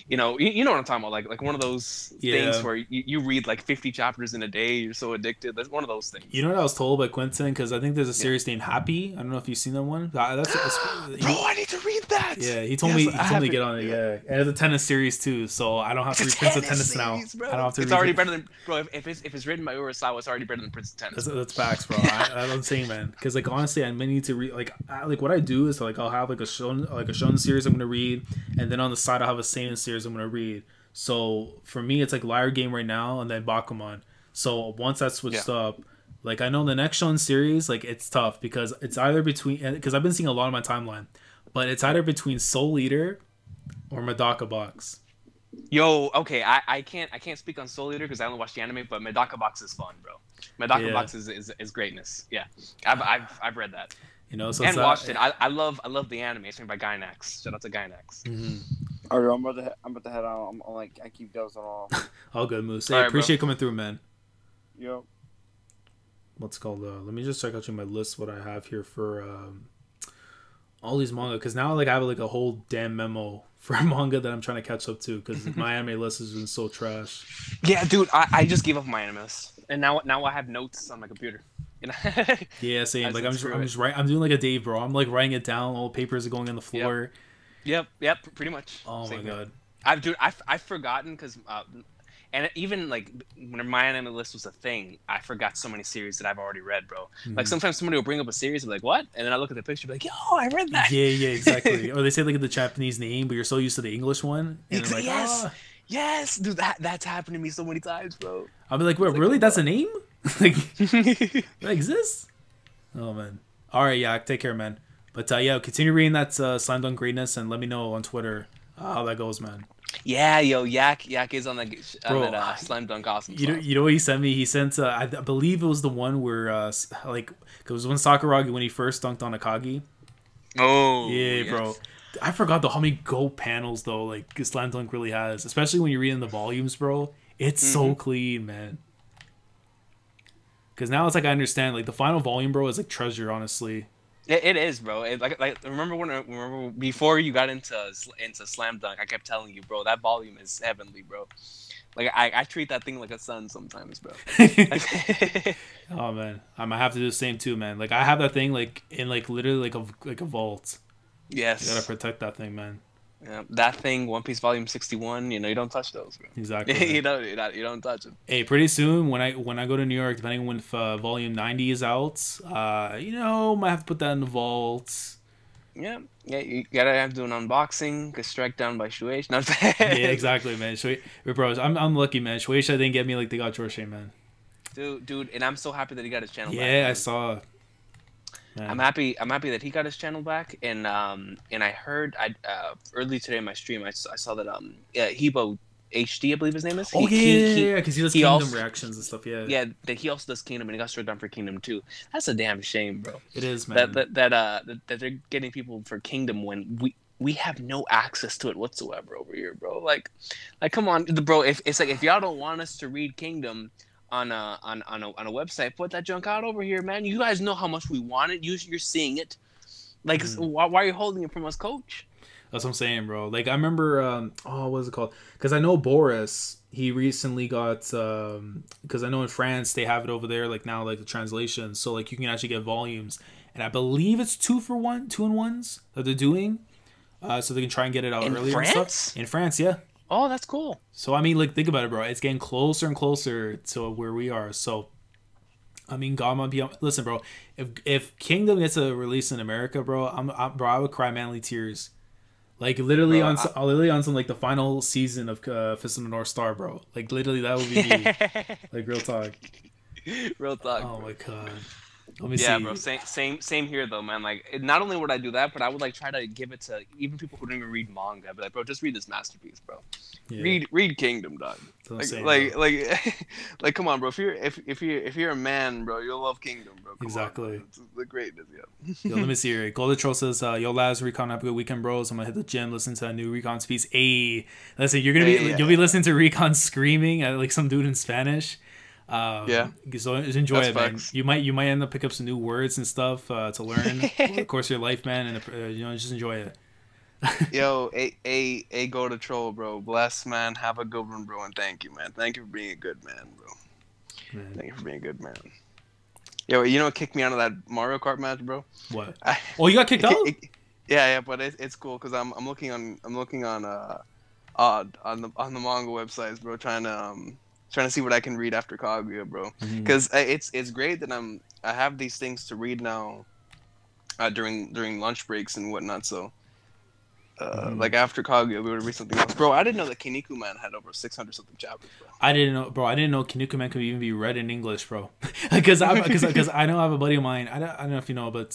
you know what I'm talking about, like one of those things where you read like 50 chapters in a day. You're so addicted. That's one of those things. You know what I was told by Quentin, because I think there's a series named Happy. I don't know if you've seen that one. Bro, I need to read that. Yeah, he told me to get on it. Yeah, and it's a tennis series too, so I don't have to read Prince of Tennis series, now. Bro. I don't have to. It's already better than if it's written by Urasawa, it's already better than Prince of Tennis. That's facts, bro. I'm saying, man, because like honestly, I may need to read like what I do is like I'll have like a shonen series I'm gonna read, and then on the side I'll have a seinen series I'm gonna read. So for me, it's like Liar Game right now, and then Bakuman. So once that's switched up, like I know the next shonen series, like it's tough because it's either between, because I've been seeing a lot on my timeline, but it's either between Soul Eater or Medaka Box. Yo, okay, I can't speak on Soul Eater because I only watched the anime, but Medaka Box is fun, bro. Medaka Box is greatness. Yeah, I've read that. You know, so and watched it. I love the anime. It's made by Gainax. Shout out to Gainax. Mm-hmm. All right, I'm about to head out. I'm like, I keep dozing off. All good, Moose. Hey, appreciate coming through, man. Yo. What's called? Let me just check out my list. What I have here for all these manga, because now like I have like a whole damn memo for manga that I'm trying to catch up to, because my anime list has been so trash. Yeah, dude, I just gave up my animes, and now I have notes on my computer. You know? Yeah, same. Like I'm just writing. I'm doing like a Dave, bro. I'm like writing it down. All the papers are going on the floor. Yep, pretty much. Oh my god. I've forgotten because and even like when my anime list was a thing, I forgot so many series that I've already read, bro. Mm-hmm. Like sometimes somebody will bring up a series and be like, what? And then I look at the picture and be like, yo, I read that. Yeah, exactly. Or they say like the Japanese name, but you're so used to the English one. And like, yes, dude, that's happened to me so many times, bro. I'll be like, wait, really? That's a name? Like that exists? Oh man. All right, yeah, take care, man. But yeah, continue reading that Slam Dunk Greatness and let me know on Twitter how that goes, man. Yeah, yo, Yak is on that Slam Dunk awesome. You know what he sent me? He sent I believe it was the one where like it was when Sakuragi when he first dunked on Akagi. Oh yeah, yes. Bro. I forgot how many GOAT panels though like Slam Dunk really has, especially when you're reading the volumes, bro. It's so clean, man. Because now it's like I understand like the final volume, bro, is like treasure, honestly. It is, bro. Like remember before you got into Slam Dunk, I kept telling you, bro, that volume is heavenly, bro. Like I treat that thing like a son sometimes, bro. Oh man, I might have to do the same too, man. Like I have that thing like in like literally like a vault. Yes. You gotta protect that thing, man. Yeah, that thing, One Piece Volume 61. You know, you don't touch those, bro. Exactly. you don't touch them. Hey, pretty soon when I go to New York, depending on when Volume 90 is out, you know, might have to put that in the vault. Yeah, you gotta have to do an unboxing. Get struck down by Shueisha. Yeah, exactly, man. Bros, I'm lucky, man. Shueisha didn't get me like they got Jorge, man. Dude, and I'm so happy that he got his channel back. Yeah, I saw. Man. I'm happy that he got his channel back, and I heard early today in my stream I saw that Hebo HD, I believe his name is. Because he does Kingdom reactions and stuff. Yeah, that he also does Kingdom, and he got struck down for Kingdom too. That's a damn shame, bro. It is, man. That they're getting people for Kingdom when we have no access to it whatsoever over here, bro. Like come on, bro. If y'all don't want us to read Kingdom on a website, put that junk out over here, man. You guys know how much we want it. You're seeing it. Like, why are you holding it from us, coach? That's what I'm saying, bro. Like, I remember, what was it called? Because I know Boris, he recently got, because I know in France, they have it over there, like, now, like, the translation. So, like, you can actually get volumes. And I believe it's 2-in-1s that they're doing. So they can try and get it out earlier. France? And stuff. In France, yeah. Oh, that's cool. So, I mean, like, think about it, bro. It's getting closer and closer to where we are. So, I mean, God might be... Listen, bro. If Kingdom gets a release in America, bro, I would cry manly tears. Like, literally on some, like, the final season of Fist of the North Star, bro. Like, literally, that would be me. Like, real talk. Real talk. Oh, my God. Let me see. Yeah, bro. Same here though, man. Like, not only would I do that, but I would like try to give it to even people who don't even read manga. I'd be like, bro, just read this masterpiece, bro. Yeah. Read Kingdom, dog. Like, come on, bro. If you're a man, bro, you'll love Kingdom, bro. Come exactly. On, it's the greatness, yeah. Yo, let me see here. Golden Troll says, "Yo, lads, Recon, have a good weekend, bros. I'm gonna hit the gym, listen to a new Recon piece. Hey, listen, you'll be listening to Recon screaming at like some dude in Spanish." So enjoy it, man. You might end up pick up some new words and stuff to learn. Of course, your life, man, and just enjoy it. Yo, a go to troll, bro. Bless, man. Have a good one, bro, and thank you, man. Thank you for being a good man, bro. Man. Thank you for being a good man. Yo, you know what kicked me out of that Mario Kart match, bro? What? You got kicked out? Yeah, but it's cool because I'm looking on the manga websites, bro, trying to see what I can read after Kaguya, bro. Because it's great that I have these things to read now during lunch breaks and whatnot. So like after Kaguya, we would read something else, bro. I didn't know that Kinnikuman Man had over 600 something chapters, bro. I didn't know Kinnikuman Man could even be read in English, bro. Because I know I have a buddy of mine. I don't know if you know, but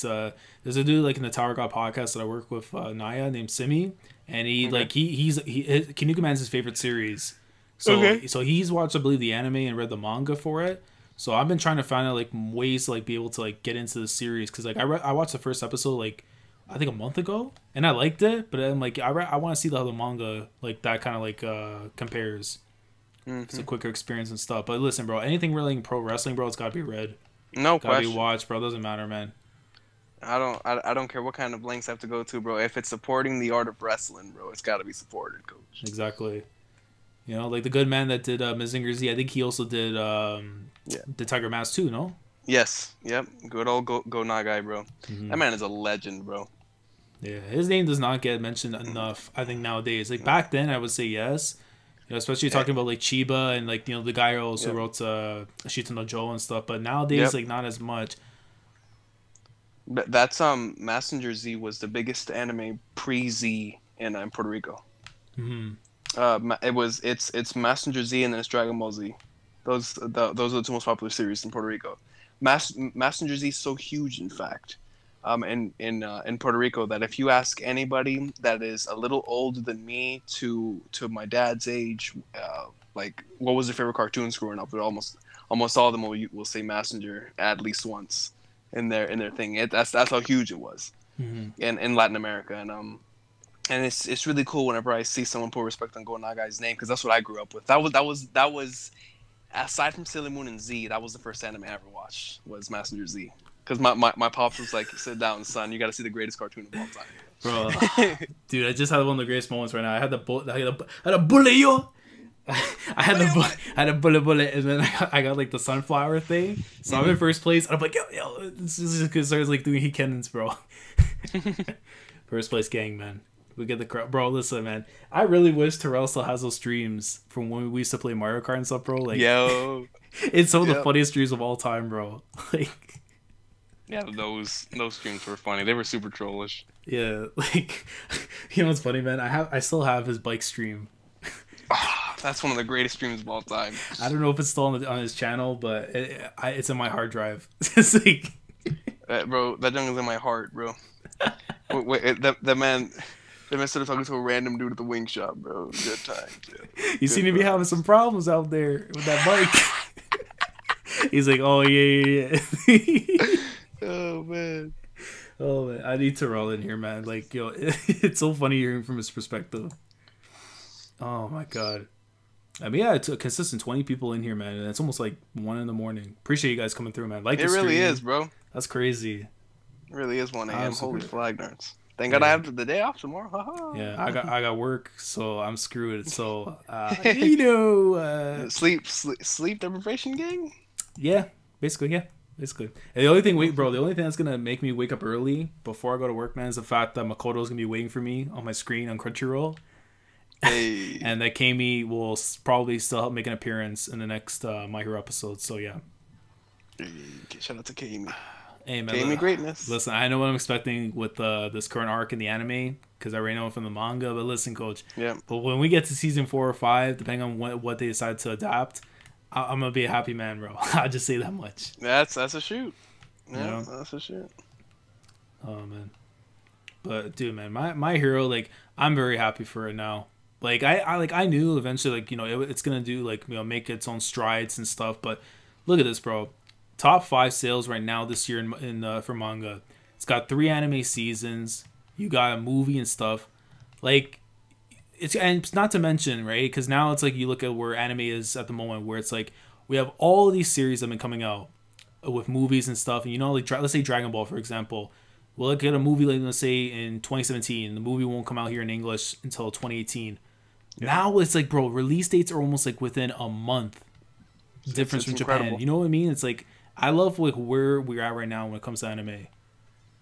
there's a dude like in the Tower God podcast that I work with, Naya, named Simi, and he's Kinnikuman Man's his favorite series. So he's watched, I believe, the anime and read the manga for it. So I've been trying to find out like ways to like be able to like get into the series, because like I watched the first episode like I think a month ago, and I liked it, but I'm like I want to see how the manga like that kind of like compares. It's a quicker experience and stuff. But listen, bro, anything relating pro wrestling, bro, it's gotta be read. No gotta question. Be watched, bro. Doesn't matter, man. I don't care what kind of links I have to go to, bro. If it's supporting the art of wrestling, bro, it's gotta be supported, coach. Exactly. You know, like the good man that did Mazinger Z. I think he also did the Tiger Mask too. No. Yes. Yep. Good old Go Nagai, bro. That man is a legend, bro. Yeah, his name does not get mentioned enough, I think, nowadays. Like back then, I would say yes. You know, especially talking about like Chiba and like, you know, the guy who also wrote Shita no Joe and stuff. But nowadays, like not as much. But that's Messenger Z was the biggest anime pre-Z in Puerto Rico. It's Messenger Z and then it's Dragon Ball Z. Those are the two most popular series in Puerto Rico. Messenger Z is so huge, in fact, in Puerto Rico, that if you ask anybody that is a little older than me to my dad's age, like what was their favorite cartoons growing up, almost all of them will say Messenger at least once in their thing. That's how huge it was in Latin America, and it's really cool whenever I see someone put respect on Go Nagai's name, because that's what I grew up with. That was aside from Sailor Moon and Z, that was the first anime I ever watched, was Messenger Z. Because my pops was like, sit down, son, you got to see the greatest cartoon of all time. Bro, dude, I just had one of the greatest moments right now. I had a bullet, yo. I had a bullet, and then I got like the sunflower thing. So I'm in first place, and I'm like, yo, this is because I was like doing Hikennens, bro. First place gang, man. We get the crowd, bro. Listen, man, I really wish Terrell still has those streams from when we used to play Mario Kart and stuff, bro. Like, yo, it's some of the funniest streams of all time, bro. Like, yeah, those streams were funny. They were super trollish. Yeah, like, you know what's funny, man? I still have his bike stream. Oh, that's one of the greatest streams of all time. I don't know if it's still on his channel, but it's in my hard drive. It's like, bro, that junk is in my heart, bro. Wait, that man. They started talking to a random dude at the wing shop, bro. Good times. Yeah. You seem to be having some problems out there with that bike. He's like, oh, yeah. Oh, man. I need to roll in here, man. Like, yo, it's so funny hearing from his perspective. Oh, my God. I mean, yeah, it's a consistent 20 people in here, man. And it's almost like 1 a.m. Appreciate you guys coming through, man. Like, it really is, bro. That's crazy. It really is 1 a.m. Holy flag darts. Thank God I have the day off tomorrow. Yeah, I got work, so I'm screwed. So you know, sleep deprivation gang. Yeah, basically. And the only thing that's gonna make me wake up early before I go to work, man, is the fact that Makoto's gonna be waiting for me on my screen on Crunchyroll. Hey. And that Kami will probably still help make an appearance in the next My Hero episode. So yeah. Hey, shout out to Kami. Hey, man, Kami greatness. Listen, I know what I'm expecting with this current arc in the anime, because I already know it from the manga. But listen, coach. Yeah. But when we get to season 4 or 5, depending on what they decide to adapt, I'm gonna be a happy man, bro. I'll just say that much. That's a shoot. Yeah, you know? That's a shoot. Oh man. But dude, man, my hero, like, I'm very happy for it now. Like I knew eventually, like, you know, it's gonna do, like, you know, make its own strides and stuff. But look at this, bro. Top 5 sales right now this year in for manga. It's got 3 anime seasons. You got a movie and stuff. Like, it's not to mention, right? Because now it's like you look at where anime is at the moment, where it's like we have all of these series that have been coming out with movies and stuff. And you know, like let's say Dragon Ball, for example, we'll get a movie like, let's say in 2017. The movie won't come out here in English until 2018. Yeah. Now it's like, bro, release dates are almost like within a month difference from Japan. Incredible. You know what I mean? It's like, I love like where we're at right now when it comes to anime.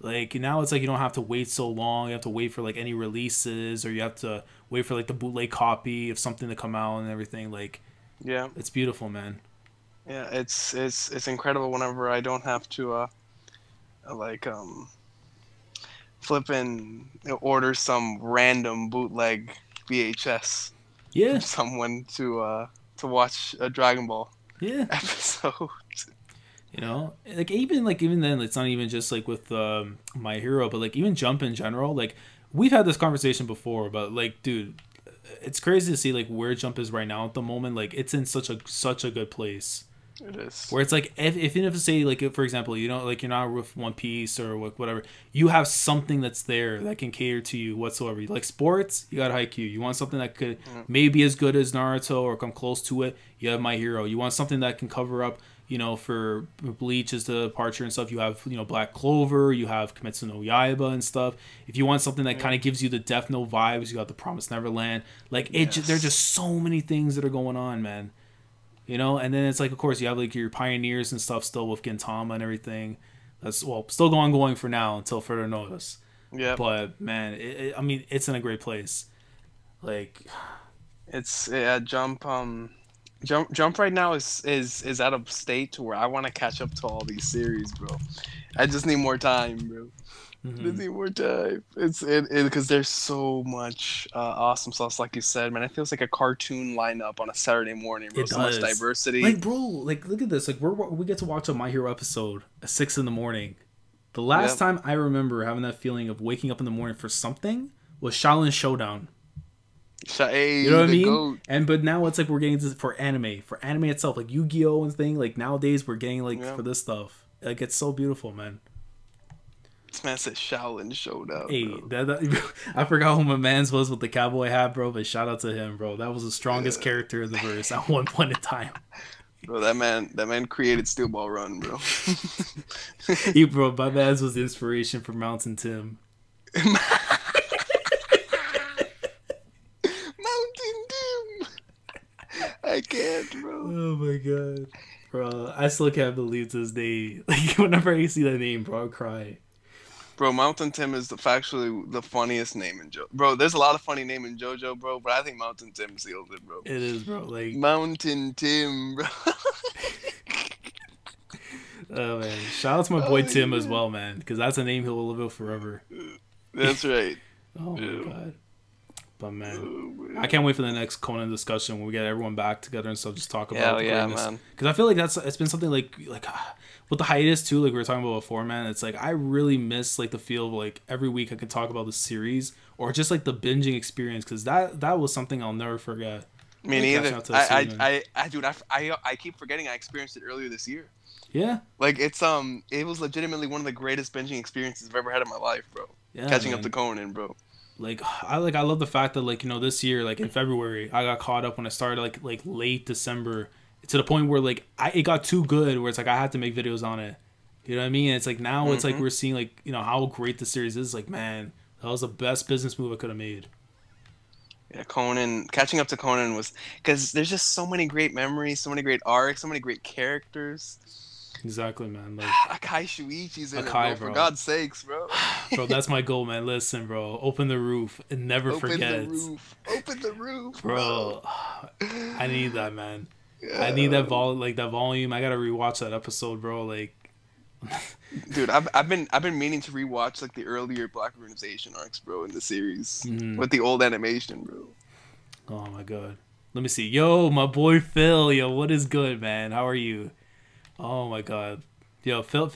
Like now it's like you don't have to wait so long. You have to wait for like any releases, or you have to wait for like the bootleg copy of something to come out and everything. Like, yeah, it's beautiful, man. Yeah, it's incredible whenever I don't have to flip and order some random bootleg VHS. Yeah. From someone to watch a Dragon Ball. Yeah. Episode. You know, like even then, it's not even just like with My Hero, but like even Jump in general. Like we've had this conversation before, but like, dude, it's crazy to see like where Jump is right now at the moment. Like it's in such a good place. It is. Where it's like if say like if, for example, you know, like you're not with One Piece or whatever, you have something that's there that can cater to you whatsoever. Like sports, you got Haikyuu. You want something that could maybe be as good as Naruto or come close to it, you have My Hero. You want something that can cover up, you know, for Bleach's departure and stuff, you have, you know, Black Clover, you have Kimetsu no Yaiba and stuff. If you want something that kind of gives you the Death Note vibes, you got the Promised Neverland. Like there's just so many things that are going on, man. You know, and then it's like, of course, you have like your pioneers and stuff still with Gintama and everything. That's still going for now until further notice. Yeah. But man, I mean, it's in a great place. Like, it's Jump right now is at a state to where I want to catch up to all these series, bro. I just need more time, bro. Mm-hmm. Just need more time. It's because there's so much awesome sauce, like you said, man. It feels like a cartoon lineup on a Saturday morning, bro. So much diversity. Like, bro, like look at this. Like we get to watch a My Hero episode at 6 a.m. The last time I remember having that feeling of waking up in the morning for something was Shaolin Showdown. You know what I mean? Goat. But now it's like we're getting this for anime itself, like Yu-Gi-Oh and thing. Like nowadays we're getting like for this stuff. Like it's so beautiful, man. This man said Shaolin Showdown. Hey, I forgot who my man's was with the cowboy hat, bro. But shout out to him, bro. That was the strongest character in the verse at one point in time. Bro, that man created Steel Ball Run, bro. Bro, my man's was the inspiration for Mountain Tim. I can't, bro. Oh my god, bro! I still can't believe to this day. Like whenever I see that name, bro, I cry. Bro, Mountain Tim is factually the funniest name in JoJo. Bro, there's a lot of funny name in JoJo, bro, but I think Mountain Tim seals it, bro. It is, bro. Like Mountain Tim, bro. Oh man, shout out to my boy Tim as well, man, because that's a name he'll live with forever. That's right. Oh my god. But man, I can't wait for the next Conan discussion when we get everyone back together and stuff. Just talk about man. Because I feel like it's been something like with the hiatus too, like we were talking about before, man. It's like I really miss like the feel of like every week I could talk about the series or just like the binging experience, because that was something I'll never forget. Me neither. I keep forgetting I experienced it earlier this year. Yeah. Like it was legitimately one of the greatest binging experiences I've ever had in my life, bro. Yeah, catching up to Conan, bro. I love the fact that like, you know, this year, like in February, I got caught up when I started like late December, to the point where like it got too good where it's like I had to make videos on it. You know what I mean? It's like now it's like we're seeing like, you know, how great the series is. Like, man, that was the best business move I could have made. Yeah, Conan, catching up to Conan was because there's just so many great memories, so many great arcs, so many great characters. Exactly, man. Like Akai Shuichi's in it, bro. For God's sakes, bro. Bro, that's my goal, man. Listen, bro. Open the roof and never forget. Open the roof, bro. I need that, man. Yeah. I need that volume. I gotta rewatch that episode, bro. Like, dude, I've been meaning to rewatch like the earlier Black Organization arcs, bro, in the series with the old animation, bro. Oh my god. Let me see. Yo, my boy Phil. Yo, what is good, man? How are you? Oh my god, yo, Phil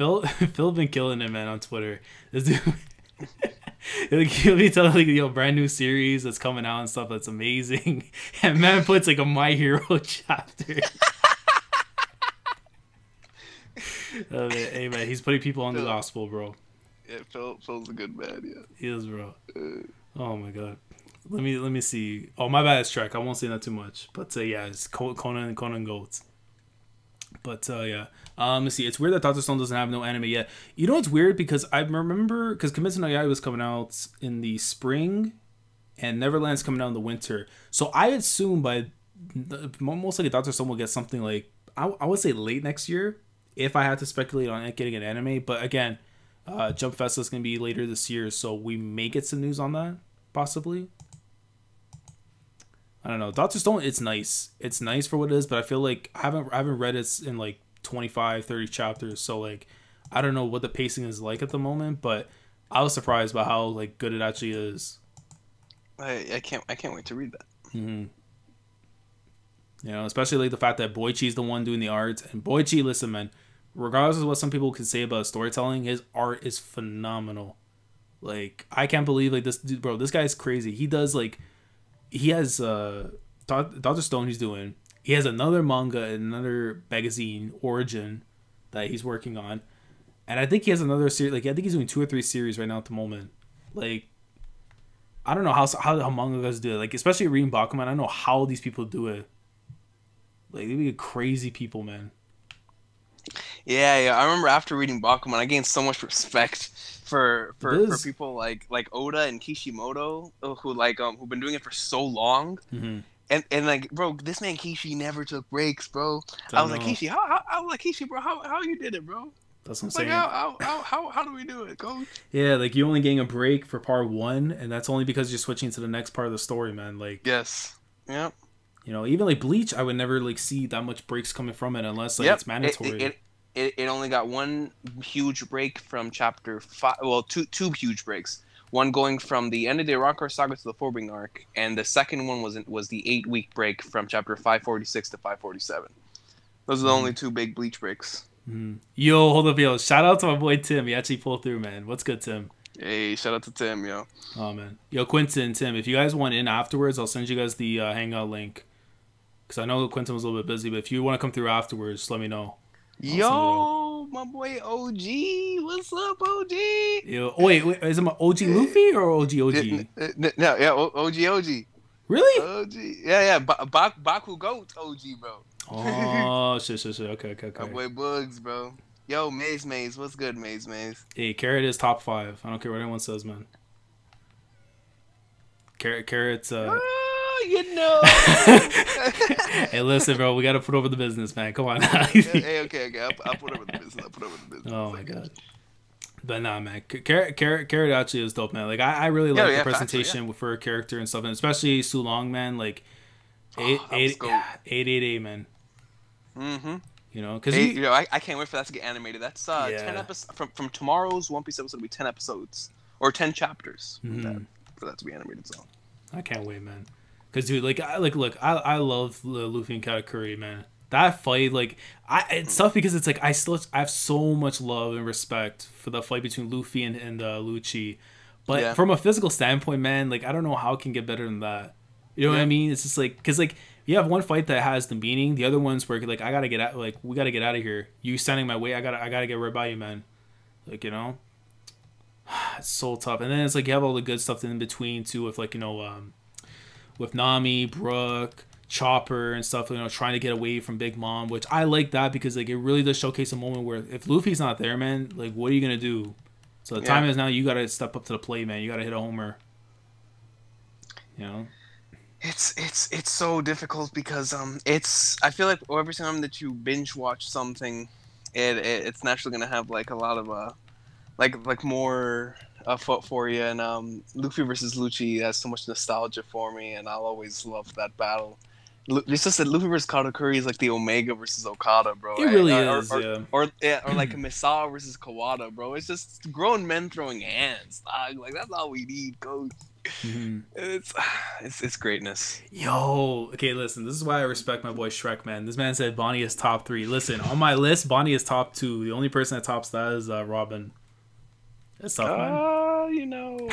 been killing it, man, on Twitter. This dude, he'll be telling like, yo, brand new series that's coming out and stuff that's amazing, and man puts like a My Hero chapter. Oh, man. Hey man, he's putting people on the gospel, bro. Yeah, Phil's a good man. Yeah, he is, bro. Oh my god. Let me see. Oh, my bad, it's Trek. I won't say that too much, but yeah, it's Conan Goats. But yeah, let's see. It's weird that Doctor Stone doesn't have no anime yet. You know what's weird, because I remember because Kimetsu no Yaiba was coming out in the spring, and Neverland's coming out in the winter. So I assume by most likely Doctor Stone will get something like I would say late next year, if I had to speculate on it getting an anime. But again, Jump Festa is gonna be later this year, so we may get some news on that possibly. I don't know. Doctor Stone, it's nice. It's nice for what it is, but I feel like I haven't read it in like 25, 30 chapters, so like I don't know what the pacing is like at the moment, but I was surprised by how like good it actually is. I can't wait to read that. Mm-hmm. You know, especially like the fact that Boichi's the one doing the art, and Boichi, listen, man, regardless of what some people can say about storytelling, his art is phenomenal. Like, I can't believe like this dude, bro. This guy's crazy. He does like. He has Doctor Stone he's doing. He has another manga and another magazine, Origin, that he's working on. And I think he has another series. Like, I think he's doing 2 or 3 series right now at the moment. Like, I don't know how manga guys do it. Like, especially reading Bakuman, I don't know how these people do it. Like, they be crazy people, man. Yeah. I remember after reading Bakuman, I gained so much respect for people like Oda and Kishimoto, who've been doing it for so long. Mm-hmm. And like, bro, this man Kishi never took breaks, bro. I was like, Kishi, bro, how you did it, bro? That's what I'm saying. How do we do it, coach? Yeah, like you only getting a break for part 1, and that's only because you're switching to the next part of the story, man. Like, yes, yeah. You know, even like Bleach, I would never like see that much breaks coming from it unless like it's mandatory. It only got one huge break from chapter 5. Well, two huge breaks. One going from the end of the Rock Saga to the Forbing arc, and the second one was the 8-week break from chapter 546 to 547. Those are the only 2 big Bleach breaks. Mm. Yo, hold up, yo! Shout out to my boy Tim. He actually pulled through, man. What's good, Tim? Hey, shout out to Tim, yo. Oh man, yo, Quentin, Tim. If you guys want in afterwards, I'll send you guys the Hangout link. Cause I know Quentin was a little bit busy, but if you want to come through afterwards, just let me know. Yo, my boy OG, what's up, OG? Yo, wait, is it my OG Luffy or OG? No, yeah, OG. Really? OG, yeah, Baku Goat OG, bro. Oh, shit. Okay. My boy Bugs, bro. Yo, Maze, what's good, Maze? Hey, Carrot is top 5. I don't care what anyone says, man. Carrot's you know. Hey, listen, bro. We gotta put over the business, man. Come on. Hey, okay. I'll put over the business. Oh my god. But nah, man. Carrot actually is dope, man. Like I really like the presentation for a character and stuff, and especially Sulong, man. Like 888, man. Mm-hmm. You know, because I can't wait for that to get animated. That's 10 episodes from tomorrow's One Piece episode. Will be 10 episodes or 10 chapters for that to be animated. So I can't wait, man. Cause dude, I love Luffy and Katakuri, man. That fight, like, it's tough because it's like I have so much love and respect for the fight between Luffy and Lucci, but from a physical standpoint, man, like I don't know how it can get better than that. You know what I mean? It's just like, cause like you have one fight that has the meaning, the other ones where like I gotta get out, like we gotta get out of here. You standing my way, I gotta get right by you, man. Like, you know, it's so tough. And then it's like you have all the good stuff in between too, with like, you know, with Nami, Brooke, Chopper and stuff, you know, trying to get away from Big Mom, which I like that because like it really does showcase a moment where if Luffy's not there, man, like what are you gonna do? So the time is now. You gotta step up to the plate, man. You gotta hit a homer. You know, it's so difficult because I feel like every time that you binge watch something, it's naturally gonna have like a lot of like more for you, and Luffy versus Lucci has so much nostalgia for me, and I'll always love that battle. It's just that Luffy versus Katakuri is like the Omega versus Okada, bro. It really is, or like Misawa versus Kawada, bro. It's just grown men throwing hands, dog. Like that's all we need, coach. Mm-hmm. It's greatness. Yo, okay, listen. This is why I respect my boy Shrek, man. This man said Bonnie is top 3. Listen, on my list, Bonnie is top 2. The only person that tops that is Robin. That's tough, man. You know.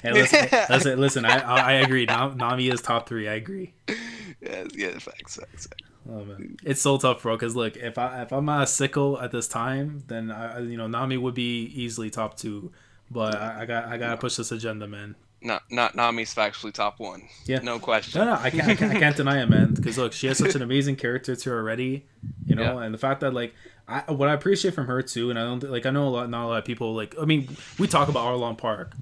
Hey, listen. I agree. Nami is top 3. I agree. Yeah, facts. Oh man, it's so tough, bro. Cause look, if I'm a sickle at this time, then Nami would be easily top 2. But I gotta push this agenda, man. Not Nami's factually top one. Yeah, no question. No, I can't deny it, man. Because look, she has such an amazing character to her already, you know, and the fact that like what I appreciate from her too, and I don't like I know not a lot of people like. I mean, we talk about Arlong Park,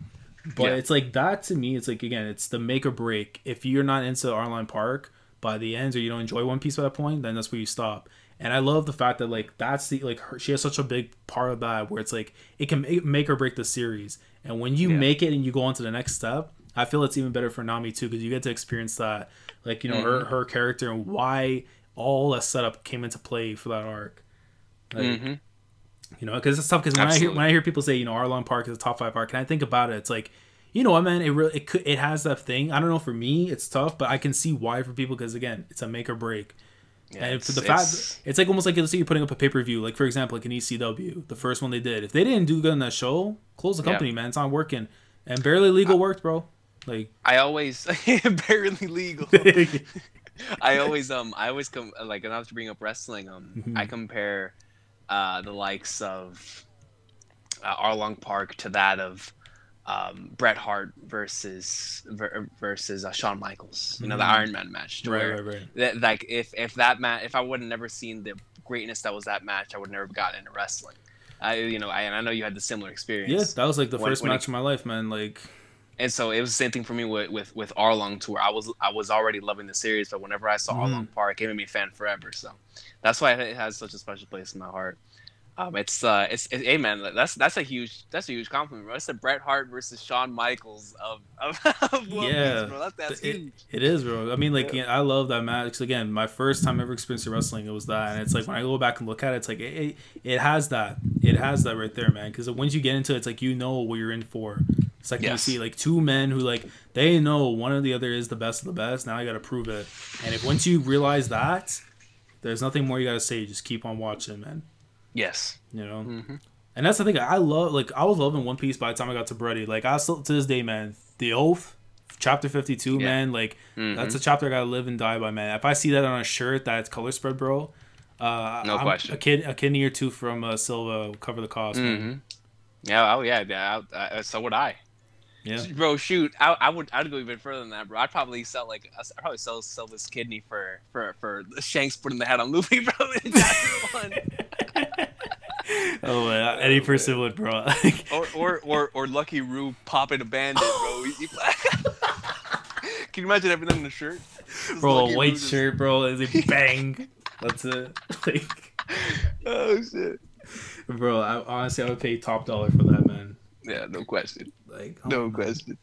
but it's like that to me. It's like again, it's the make or break. If you're not into Arlong Park by the end, or you don't enjoy One Piece by that point, then that's where you stop. And I love the fact that like that's the like she has such a big part of that where it's like it can make or break the series. And when you make it and you go on to the next step, I feel it's even better for Nami too because you get to experience that, like you know her character and why all that setup came into play for that arc. Like, you know, because it's tough. Because when I hear people say you know Arlong Park is a top 5 arc, and I think about it, it's like you know what, man, it has that thing. I don't know, for me it's tough, but I can see why for people because again, it's a make or break. Yeah, and for the fact, it's like almost like let's say you're putting up a pay-per-view, like for example, like an ECW, the first one they did. If they didn't do good in that show, close the company, man. It's not working. And Barely Legal worked, bro. Like I always Barely Legal. I always come like enough to bring up wrestling. I compare the likes of Arlong Park to that of Bret Hart versus Shawn Michaels, you know, the Iron Man match. Right. Like if that match, if I would have never seen the greatness that was that match, I would never have gotten into wrestling. I know you had the similar experience. Yeah, that was like the first match of my life, man. Like, and so it was the same thing for me with Arlong, to where I was already loving the series, but whenever I saw Arlong Park, it made me a fan forever. So that's why it has such a special place in my heart. It's hey man, that's a huge compliment, bro. It's a Bret Hart versus Shawn Michaels of One Piece, bro. That's huge. It is, bro. I mean, like I love that match. Again, my first time ever experiencing wrestling, it was that, and it's like when I go back and look at it, it's like it has that right there, man. Because once you get into it, it's like you know what you're in for. It's like you see like two men who like they know one or the other is the best of the best. Now I got to prove it, and if once you realize that, there's nothing more you got to say. Just keep on watching, man. Yes, you know, and that's the thing. I love, like, I was loving One Piece by the time I got to Brody. Like, I still to this day, man. The Oath, chapter 52, man. Like, that's a chapter I gotta live and die by, man. If I see that on a shirt that's color spread, bro, no question. A kidney or two from Silva will cover the cost, man. Yeah, yeah. So would I. Yeah, bro. Shoot, I'd go even further than that, bro. I'd probably sell Silva's kidney for Shanks putting the head on Luffy, bro. In chapter 1. Oh man, any person would, bro. or Lucky Roo popping a bandit, bro. Can you imagine having that in a shirt? Bro, a white shirt, bro. Is it bang? That's it. Like, oh shit, bro. Honestly, I would pay top dollar for that, man. Yeah, no question. Like, no question.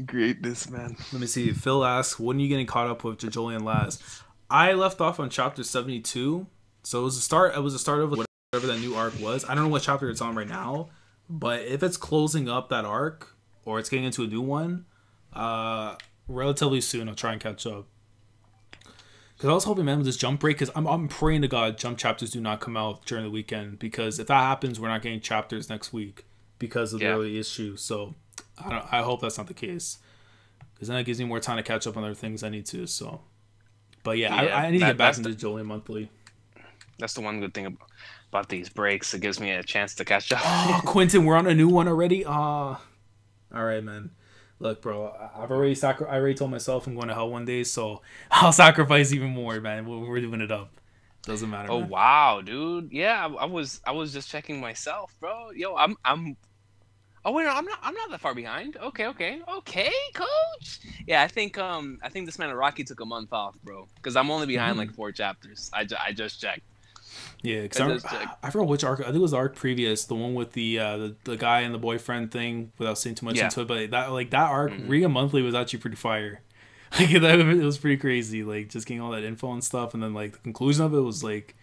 Greatness, man. Let me see. Phil asks, when are you getting caught up with Jajolian last? I left off on chapter 72. So it was a start of whatever that new arc was. I don't know what chapter it's on right now, but if it's closing up that arc or it's getting into a new one, relatively soon I'll try and catch up. Because I was hoping, man, with this jump break, because I'm praying to God jump chapters do not come out during the weekend, because if that happens, we're not getting chapters next week because of the early issue. So I hope that's not the case, because then it gives me more time to catch up on other things I need to. So, but I need to get back into Jolene monthly. That's the one good thing about these breaks. It gives me a chance to catch up. Oh, Quentin, we're on a new one already. All right, man. Look, bro, I already told myself I'm going to hell one day, so I'll sacrifice even more, man. We're doing it up. Doesn't matter. Oh, man. Wow, dude. Yeah, I was just checking myself, bro. Yo, I'm. Oh wait, no, I'm not that far behind. Okay, coach. Yeah, I think this man Rocky took a month off, bro, because I'm only behind like 4 chapters. I just checked. Yeah, because I forgot which arc. I think it was the arc previous, the one with the guy and the boyfriend thing, without saying too much into it. But that arc, Riga Monthly, was actually pretty fire. Like it was pretty crazy. Like just getting all that info and stuff, and then like the conclusion of it was like,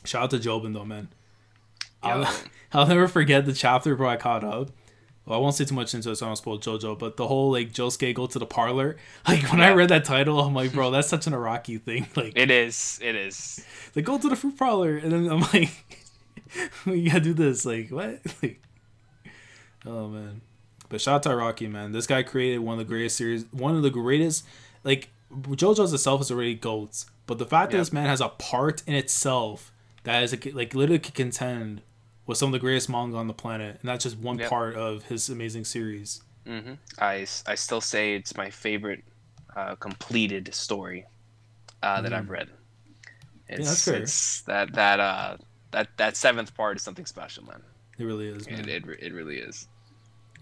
shout out to Jobin though, man. I'll never forget the chapter where I caught up. Well, I won't say too much into it, so I don't spoil JoJo. But the whole like Josuke go to the parlor. Like when I read that title, I'm like, bro, that's such an Iraqi thing. Like it is. Like go to the fruit parlor, and then I'm like, you gotta do this. Like what? Like, oh man. But shout out to Iraqi, man. This guy created one of the greatest series. One of the greatest. Like JoJo's itself is already GOAT, but the fact that this man has a part in itself that is like literally could contend with some of the greatest manga on the planet, and that's just one part of his amazing series. Mm-hmm. I still say it's my favorite completed story that I've read. That's fair. It's that seventh part is something special, man. It really is, man. It really is.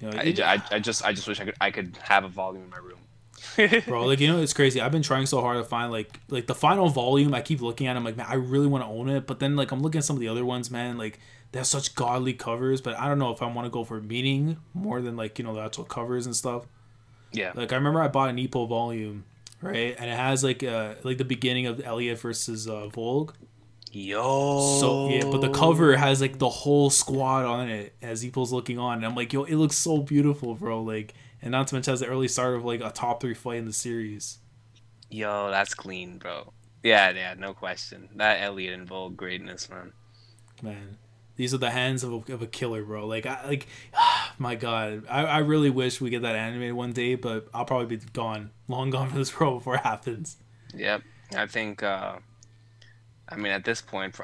You know, I just wish I could have a volume in my room. Bro, like, you know, it's crazy. I've been trying so hard to find like the final volume. I keep looking at it, I'm like, man, I really want to own it, but then like I'm looking at some of the other ones, man, like they have such godly covers, but I don't know if I want to go for meaning more than like, you know, the actual covers and stuff. Yeah. Like I remember I bought an Epo volume, right? And it has like the beginning of Elliot versus Volg. Yo. So yeah, but the cover has like the whole squad on it as Epo's looking on, and I'm like, yo, it looks so beautiful, bro. Like, and not to mention has the early start of like a top 3 fight in the series. Yo, that's clean, bro. Yeah, no question. That Elliot and Volg greatness, man. Man, these are the hands of a killer, bro. Like, my God, I really wish we get that animated one day, but I'll probably be long gone from this world before it happens. Yep, I think. I mean, at this point,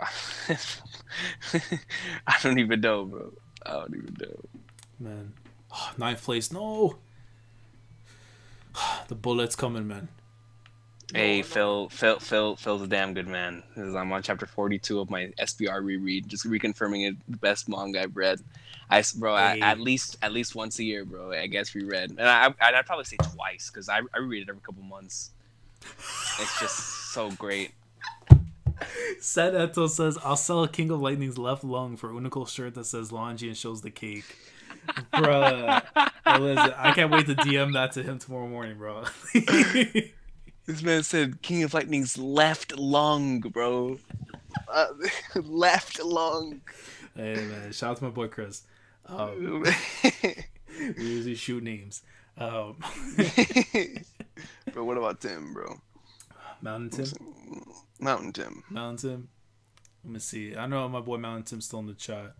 I don't even know, bro. I don't even know. Man, 9th place, no. The bullet's coming, man. Hey, Phil's a damn good man. I'm on chapter 42 of my SBR reread, just reconfirming it the best manga I've read. At least once a year, bro. I guess reread, and I'd probably say twice because I reread it every couple months. It's just so great. Said Eto says, I'll sell a King of Lightning's left lung for Unicle shirt that says Longy and shows the cake. Bruh. Listen, I can't wait to DM that to him tomorrow morning, bro. This man said King of Lightning's left lung, bro. Left lung. Hey, man. Shout out to my boy Chris. We usually shoot names. But what about Tim, bro? Mountain Tim? Mountain Tim. Let me see. I know my boy Mountain Tim's still in the chat.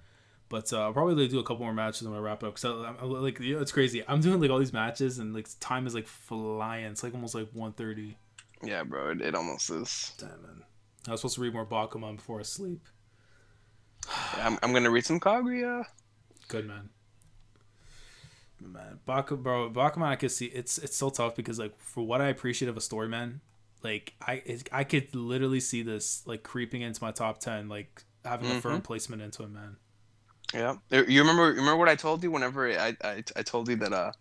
But I'll probably do a couple more matches when I wrap it up. Because like, you know, it's crazy. I'm doing like all these matches and like time is like flying. It's like almost like 1:30. Yeah, bro. It almost is. Damn, man. I was supposed to read more Bakuman before I sleep. Yeah, I'm gonna read some Kaguya. Good, man. Man, Bakuman, I can see it's so tough because like for what I appreciate of a story, man, like I could literally see this like creeping into my top 10, like having a firm placement into it, man. Yeah, you remember what I told you whenever I told you that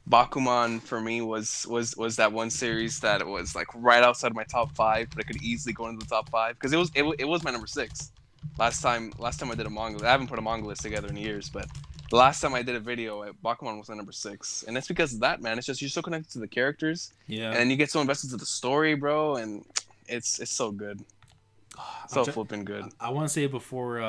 Bakuman for me was that one series that it was like right outside of my top 5, but it could easily go into the top 5 because it was my number 6 last time I did a manga. I haven't put a manga list together in years, but the last time I did a video, Bakuman was my number 6, and it's because of that, man. It's just you're so connected to the characters, yeah, and you get so invested to the story, bro, and it's so good. So flipping good. I want to say it before.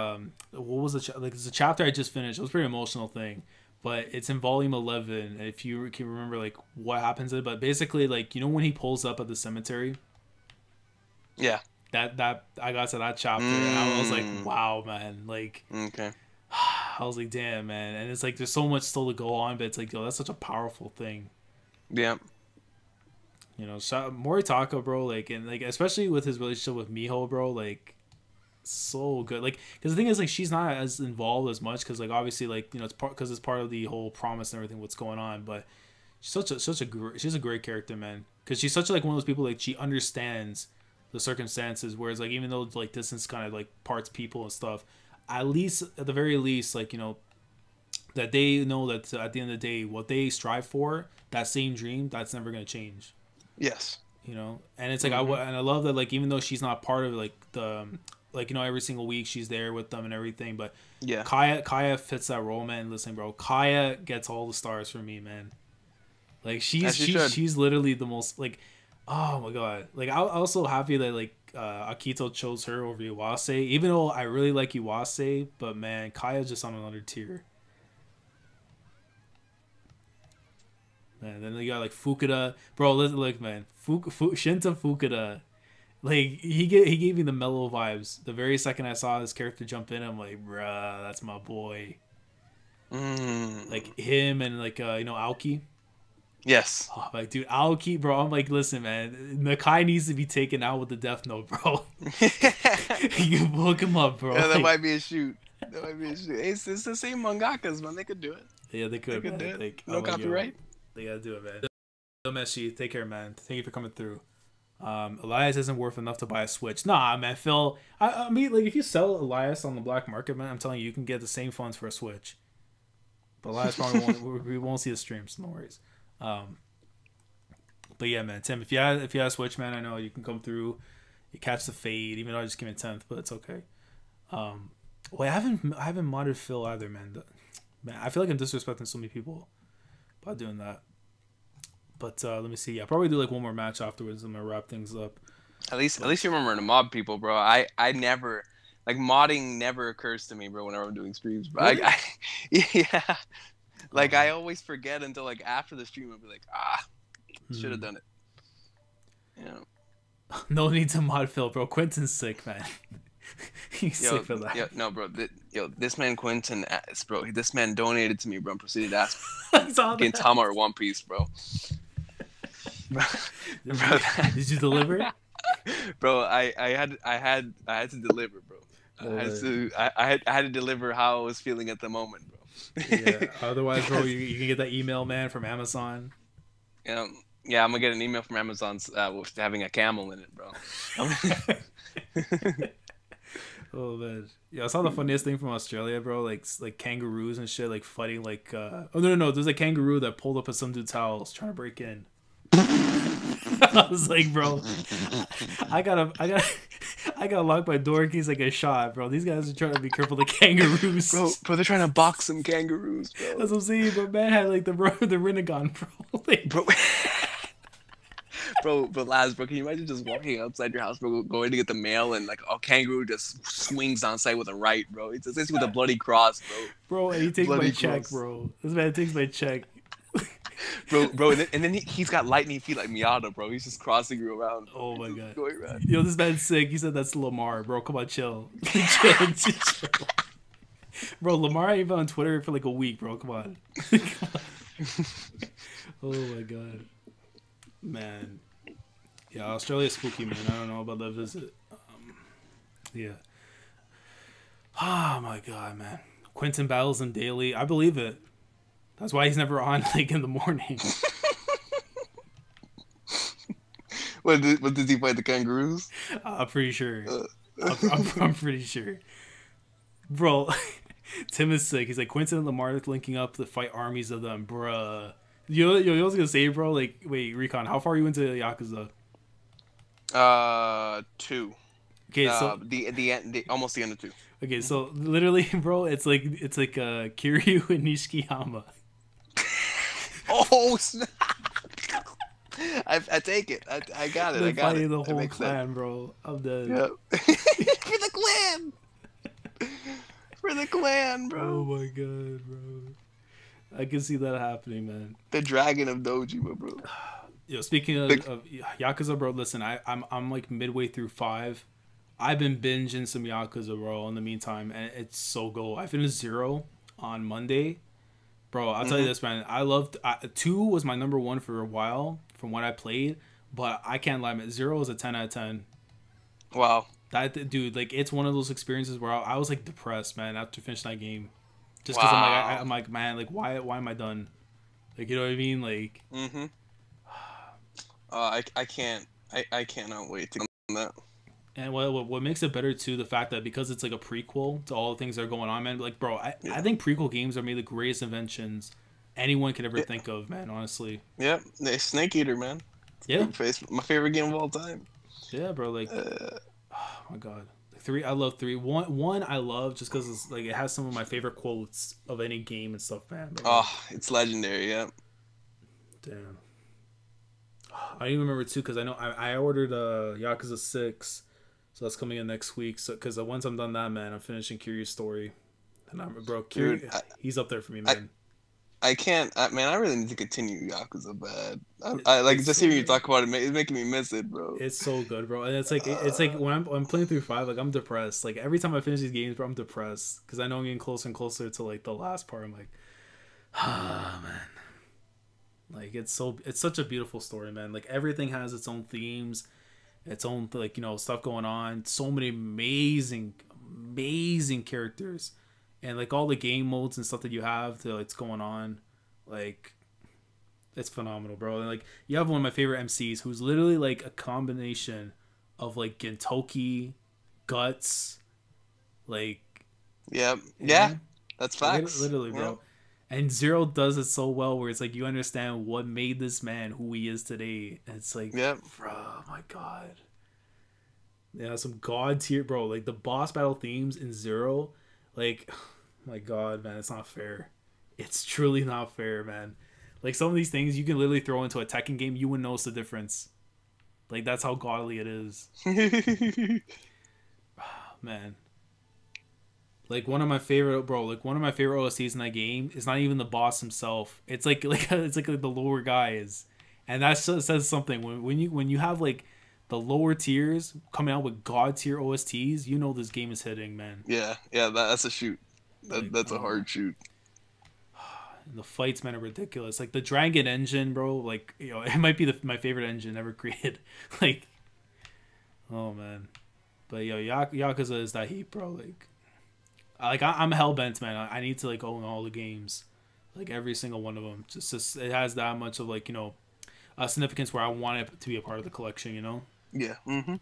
What was it's a chapter I just finished. It was a pretty emotional thing, but it's in volume 11. If you can remember, like what happens in it, but basically, like you know when he pulls up at the cemetery. Yeah. That I got to that chapter and I was like, wow, man. Like, okay. I was like, damn, man. And it's like there's so much still to go on, but it's like, yo, that's such a powerful thing. Yeah. You know, Moritaka, bro, like, and like, especially with his relationship with Miho, bro, like, so good. Like, because the thing is, like, she's not as involved as much, because, like, obviously, like, you know, it's part of the whole promise and everything, what's going on. But she's she's a great character, man, because she's such like one of those people, like, she understands the circumstances, whereas, like, even though like distance kind of like parts people and stuff, at the very least, like, you know, that they know that at the end of the day, what they strive for, that same dream, that's never gonna change. Yes. You know, and it's like I love that, like, even though she's not part of like the like, you know, every single week she's there with them and everything, but yeah, Kaya fits that role, man. Listen, bro, Kaya gets all the stars for me, man. Like she's literally the most, like, oh my god. Like I'm also happy that like Akito chose her over Iwase, even though I really like Iwase, but man, Kaya's just on another tier. Man, then you got like Fukuda, bro. Look, man, Shinta Fukuda, like he gave me the mellow vibes. The very second I saw this character jump in, I'm like, bruh, that's my boy. Like him and like you know, Aoki. Yes. Oh, like, dude, Aoki, bro. I'm like, listen, man, Nakai needs to be taken out with the Death Note, bro. You can hook him up, bro. Yeah, that might be a shoot. No, I mean, it's the same mangakas, man. They could do it. Yeah, they could. They could do it. No like, copyright. They gotta do it, man. So Messi, take care, man. Thank you for coming through. Elias isn't worth enough to buy a Switch. Nah, man, Phil. I mean, like, if you sell Elias on the black market, man, I'm telling you, you can get the same funds for a Switch. But Elias probably won't. We won't see the streams. No worries. But yeah, man, Tim, if you had a Switch, man, I know you can come through. You catch the fade, even though I just came in 10th, but it's okay. Wait, I haven't modded Phil either, man. Man, I feel like I'm disrespecting so many people by doing that. But let me see. I'll probably do like one more match afterwards. I'm gonna wrap things up. At least you remember to mod people, bro. I never, like, modding never occurs to me, bro. Whenever I'm doing streams, bro. Really? Yeah. Like, I always forget until like after the stream. I'll be like, should have done it. You know. No need to mod Phil, bro. Quentin's sick, man. He's sick for that. Yo, no, bro. This man Quentin, bro. This man donated to me, bro. And proceeded to ask Gintama or One Piece, bro. Did you deliver? Bro, I had to deliver, bro. I had to deliver how I was feeling at the moment, bro. Yeah. Otherwise, bro, you can get that email, man, from Amazon. Yeah, I'm gonna get an email from Amazon with having a camel in it, bro. Oh man, yeah, I saw the funniest thing from Australia, bro. Like kangaroos and shit, like fighting like. Oh no, there's a kangaroo that pulled up at some dude's house trying to break in. I was like, bro, I gotta lock my door in case I get shot, bro. These guys are trying to be careful of the kangaroos, bro. They're trying to box some kangaroos, bro. That's what I'm saying. But man had like the Rinnegan, bro. Like, bro, Laz, bro, can you imagine just walking outside your house, bro, going to get the mail, and like a kangaroo just swings on site with a right, bro. It's essentially with a bloody cross, bro. Bro, and he takes my check, bro. This man takes my check. bro, and then he's got lightning feet like Miata, bro. He's just crossing you around. Oh my god. Going around. Yo, this man's sick. He said that's Lamar, bro. Come on, chill. chill. Bro, Lamar ain't been on Twitter for like a week, bro. Come on. Oh my god. Man. Yeah, Australia's spooky, man. I don't know about that visit. Yeah. Oh my god, man. Quentin battles in daily. I believe it. That's why he's never on like in the morning. What did he fight the kangaroos? I'm pretty sure. I'm pretty sure. Bro, Tim is sick. He's like, Quentin and Lamar linking up to fight armies of them, bruh. Yo, I was gonna say, bro, like, wait, Recon, how far are you into Yakuza? 2. Okay, so the almost the end of 2. Okay, so literally, bro, it's like Kiryu and Nishikiyama. Oh snap! I take it. I got it. They're I got fighting it. The whole clan, bro. I'm dead. Yep. For the clan. For the clan, bro. Oh my god, bro. I can see that happening, man. The Dragon of Dojima, bro. Yo, speaking of Yakuza, bro, listen, I'm like midway through 5. I've been binging some Yakuza, bro, in the meantime, and it's so good. I finished 0 on Monday. Bro, I'll tell you this, man. I loved... 2 was my number 1 for a while from what I played, but I can't lie, man. 0 is a 10 out of 10. Wow. That dude, like, it's one of those experiences where I was, like, depressed, man, after finishing that game. Just because I'm like, man, like, why am I done? Like, you know what I mean? Like... Mm-hmm. I cannot wait to get on that. And what makes it better too, the fact that because it's like a prequel to all the things that are going on, man. Like, bro, I think prequel games are maybe the greatest inventions anyone could ever think of, man. Honestly. Yeah, Snake Eater, man. Yeah, my favorite game of all time. Yeah, bro. Like, oh my god, 3. I love 3. 1 I love just because it's like it has some of my favorite quotes of any game and stuff, man. But, it's legendary. Yeah. Damn. I don't even remember 2 because I know I ordered Yakuza 6. So that's coming in next week. So, because once I'm done that, man, I'm finishing Kiryu's story, and Kiryu, he's up there for me, man. I can't, man. I really need to continue Yakuza bad. I like just hearing you talk about it. It's making me miss it, bro. It's so good, bro. And it's like when I'm playing through 5, like I'm depressed. Like every time I finish these games, bro, I'm depressed because I know I'm getting closer and closer to like the last part. I'm like, man. Like it's such a beautiful story, man. Like everything has its own themes. Its own, like, you know, stuff going on. So many amazing characters. and like all the game modes and stuff that you have that's going on, like it's phenomenal, bro. And like you have one of my favorite MCs who's literally like a combination of like Gintoki, Guts, like yeah, that's facts. Literally, bro. And Zero does it so well where it's like you understand what made this man who he is today. And it's like, bro, oh my god. Yeah, some god tier, bro. Like the boss battle themes in Zero, like, oh my god, man, it's not fair. It's truly not fair, man. Like some of these things you can literally throw into a Tekken game, you wouldn't notice the difference. Like that's how godly it is. Man. Like one of my favorite OSTs in that game is not even the boss himself. It's like the lower guys, and that says something. When you have like the lower tiers coming out with god tier OSTs, you know this game is hitting, man. Yeah, that's a shoot. That's a hard shoot. And the fights, man, are ridiculous. Like the Dragon engine, bro. Like it might be my favorite engine ever created. Like, oh man, but Yakuza is that heat, bro. Like I'm hell-bent, man. I need to like own all the games, like every single one of them. Just it has that much of like significance where I want it to be a part of the collection. Yeah. Mm-hmm.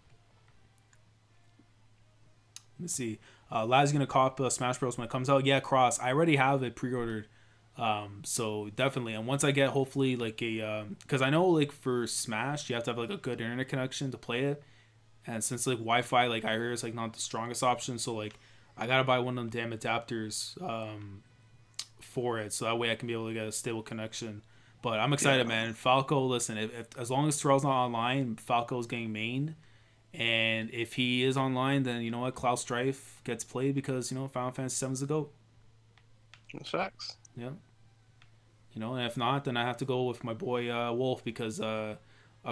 Let's see. Lad's gonna cop Smash Bros when it comes out. Yeah, Cross. I already have it pre-ordered. So definitely. And once I get hopefully like a because I know like for Smash you have to have like a good internet connection to play it, and since like Wi-Fi like I hear is like not the strongest option, so like I gotta buy one of them damn adapters for it, so that way I can be able to get a stable connection. But I'm excited, man. Falco, listen, if as long as Terrell's not online, Falco's getting main, and if he is online, then you know what, Cloud Strife gets played because Final Fantasy VII's the GOAT. That's facts. Yeah. And if not, then I have to go with my boy Wolf because a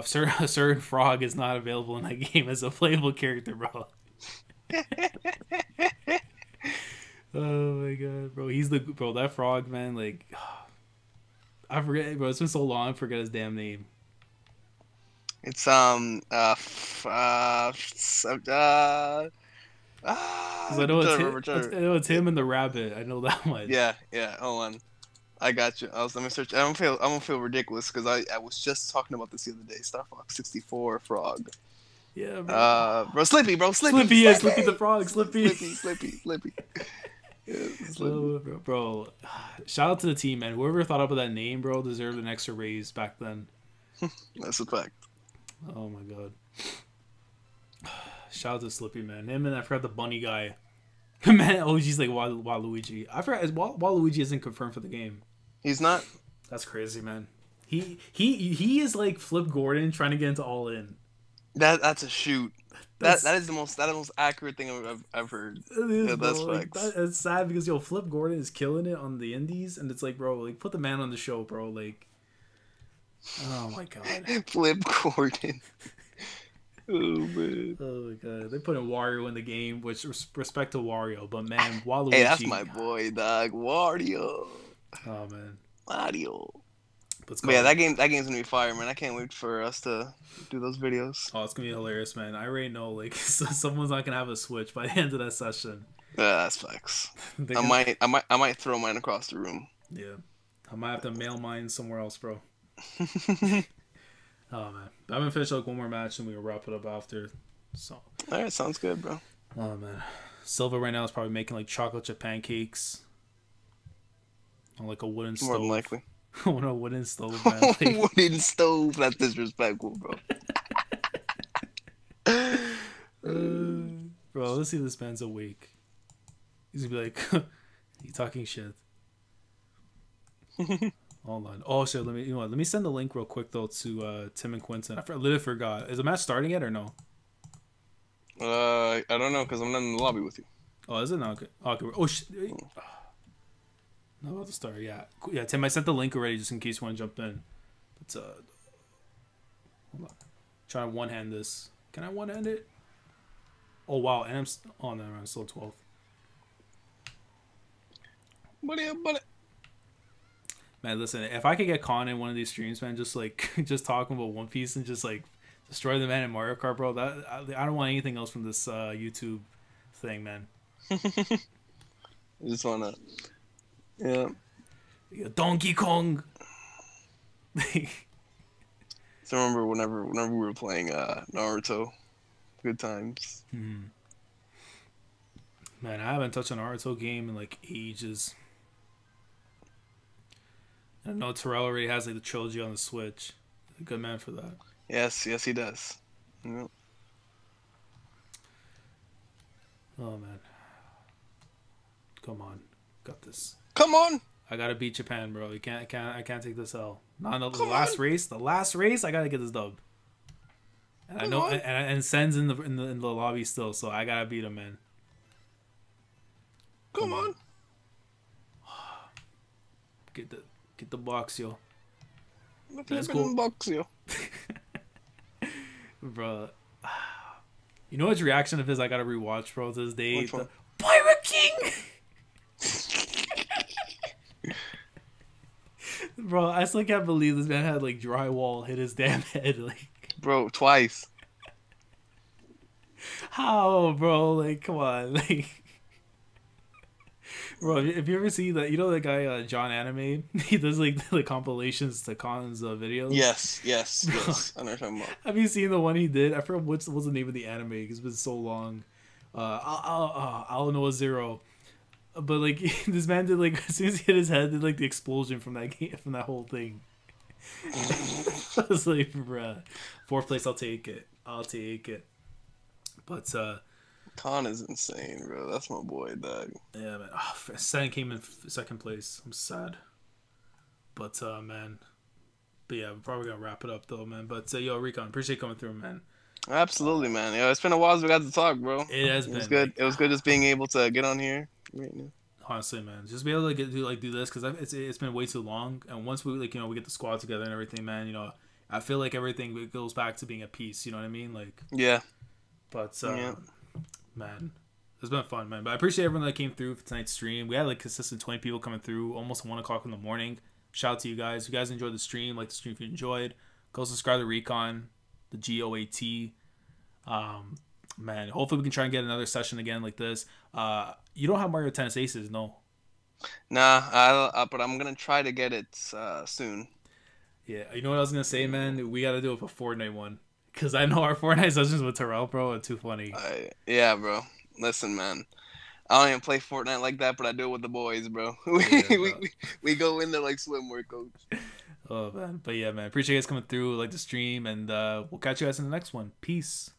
certain frog is not available in that game as a playable character, bro. Oh my god, bro, he's that frog, man. Like I forget, bro, it's been so long I forget his damn name. It's because I know it's him and the rabbit. I know that much. Yeah, hold on, I got you. Let me search. I'm gonna feel ridiculous because I was just talking about this the other day. Star Fox 64 frog. Yeah, bro. Slippy the frog, Slippy. Yeah, bro, shout out to the team, man. Whoever thought up of that name, bro, deserved an extra raise back then. That's a fact. Oh my god. Shout out to Slippy, man. Him and I forgot the bunny guy. Man, OG's like Waluigi. I forgot Waluigi isn't confirmed for the game. He's not. That's crazy, man. He is like Flip Gordon trying to get into All In. That's a shoot. That is the most accurate thing I've heard. It is, that's bro. facts. Like, it's sad because Flip Gordon is killing it on the indies, and it's like, bro, like put the man on the show, bro. Like, oh my god, Flip Gordon. Oh man. Oh my god, they put in Wario in the game, which respect to Wario, but man, Waluigi. Hey, that's my boy, dog. Wario. Oh man, Mario. But yeah, that game's gonna be fire, man. I can't wait for us to do those videos. Oh, it's gonna be hilarious, man. I already know, like, someone's not gonna have a Switch by the end of that session. Yeah, that's facts. I might throw mine across the room. Yeah, I might have to mail mine somewhere else, bro. Oh man, I'm gonna finish like one more match and we'll wrap it up after. So. All right, sounds good, bro. Oh man, Silva right now is probably making like chocolate chip pancakes on like a wooden stove. More than likely. On a wooden stove, man. Like... Wooden stove. That's disrespectful, bro. Bro, let's see if this man's awake. He's gonna be like, "You talking shit?" Hold on. Oh shit. Let me send the link real quick though to Tim and Quentin. I literally forgot. Is the match starting yet or no? I don't know because I'm not in the lobby with you. Oh, is it not? Okay. Oh shit. Not about to start. Yeah. Tim, I sent the link already just in case you want to jump in. But hold on. Trying to one hand this. Can I one hand it? Oh wow. And no, I'm still 12th. Buddy. Man, listen, if I could get Con in one of these streams, man, just talking about One Piece and just like destroy the man in Mario Kart, bro, I don't want anything else from this YouTube thing, man. I just wanna. Yeah. Donkey Kong. So remember whenever we were playing Naruto, good times. Man, I haven't touched an Naruto game in like ages. I know Terrell already has like the trilogy on the Switch. He's a good man for that. Yes, he does. Yep. Oh man, come on, got this. Come on. I gotta beat Japan, bro. I can't take this L. Not in the last race. The last race, I gotta get this dub. And I know, and Sen's in the lobby still, so I gotta beat him, man. Come on. Get the box, yo. Let's go box, yo. Bro, you know his reaction of his I gotta rewatch, bro, to this day. Which one? Pirate King. Bro, I still can't believe this man had like drywall hit his damn head, like. Bro, twice. How, bro? Like, come on, like. Bro, if you ever see that, you know that guy John Anime, he does like compilations to Khan's videos. Yes. I know what you're talking about. Have you seen the one he did? I forgot what's the name of the anime because it's been so long. I'll know a zero. But like this man did like as soon as he hit his head, did like the explosion from that game, from that whole thing. I was like, bruh, 4th place, I'll take it. But Khan is insane, bro. That's my boy, dog. Yeah, man. Oh, Sen came in 2nd place. I'm sad. But man. But yeah, we're probably gonna wrap it up though, man. But yo, Recon, appreciate you coming through, man. Absolutely, man. Yo, it's been a while since we got to talk, bro. It has been. It was good. Like, it was good just being able to get on here right now. Honestly, man, just be able to do this because it's been way too long. And once we we get the squad together and everything, man, I feel like everything goes back to being a piece. You know what I mean? Like, yeah. But man, it's been fun, man. But I appreciate everyone that came through for tonight's stream. We had like consistent 20 people coming through, almost 1 o'clock in the morning. Shout out to you guys. If you guys enjoyed the stream, like the stream if you enjoyed, go subscribe to Recon, the GOAT. Man, hopefully we can try and get another session again like this. You don't have Mario Tennis Aces, no? Nah, but I'm gonna try to get it soon. Yeah, you know what I was gonna say, man? We gotta do it for Fortnite one. Cause I know our Fortnite sessions with Terrell, bro, are too funny. Yeah, bro. Listen, man. I don't even play Fortnite like that, but I do it with the boys, bro. We go in there like swimwear, coach. Oh man, but yeah, man. Appreciate you guys coming through, like the stream, and we'll catch you guys in the next one. Peace.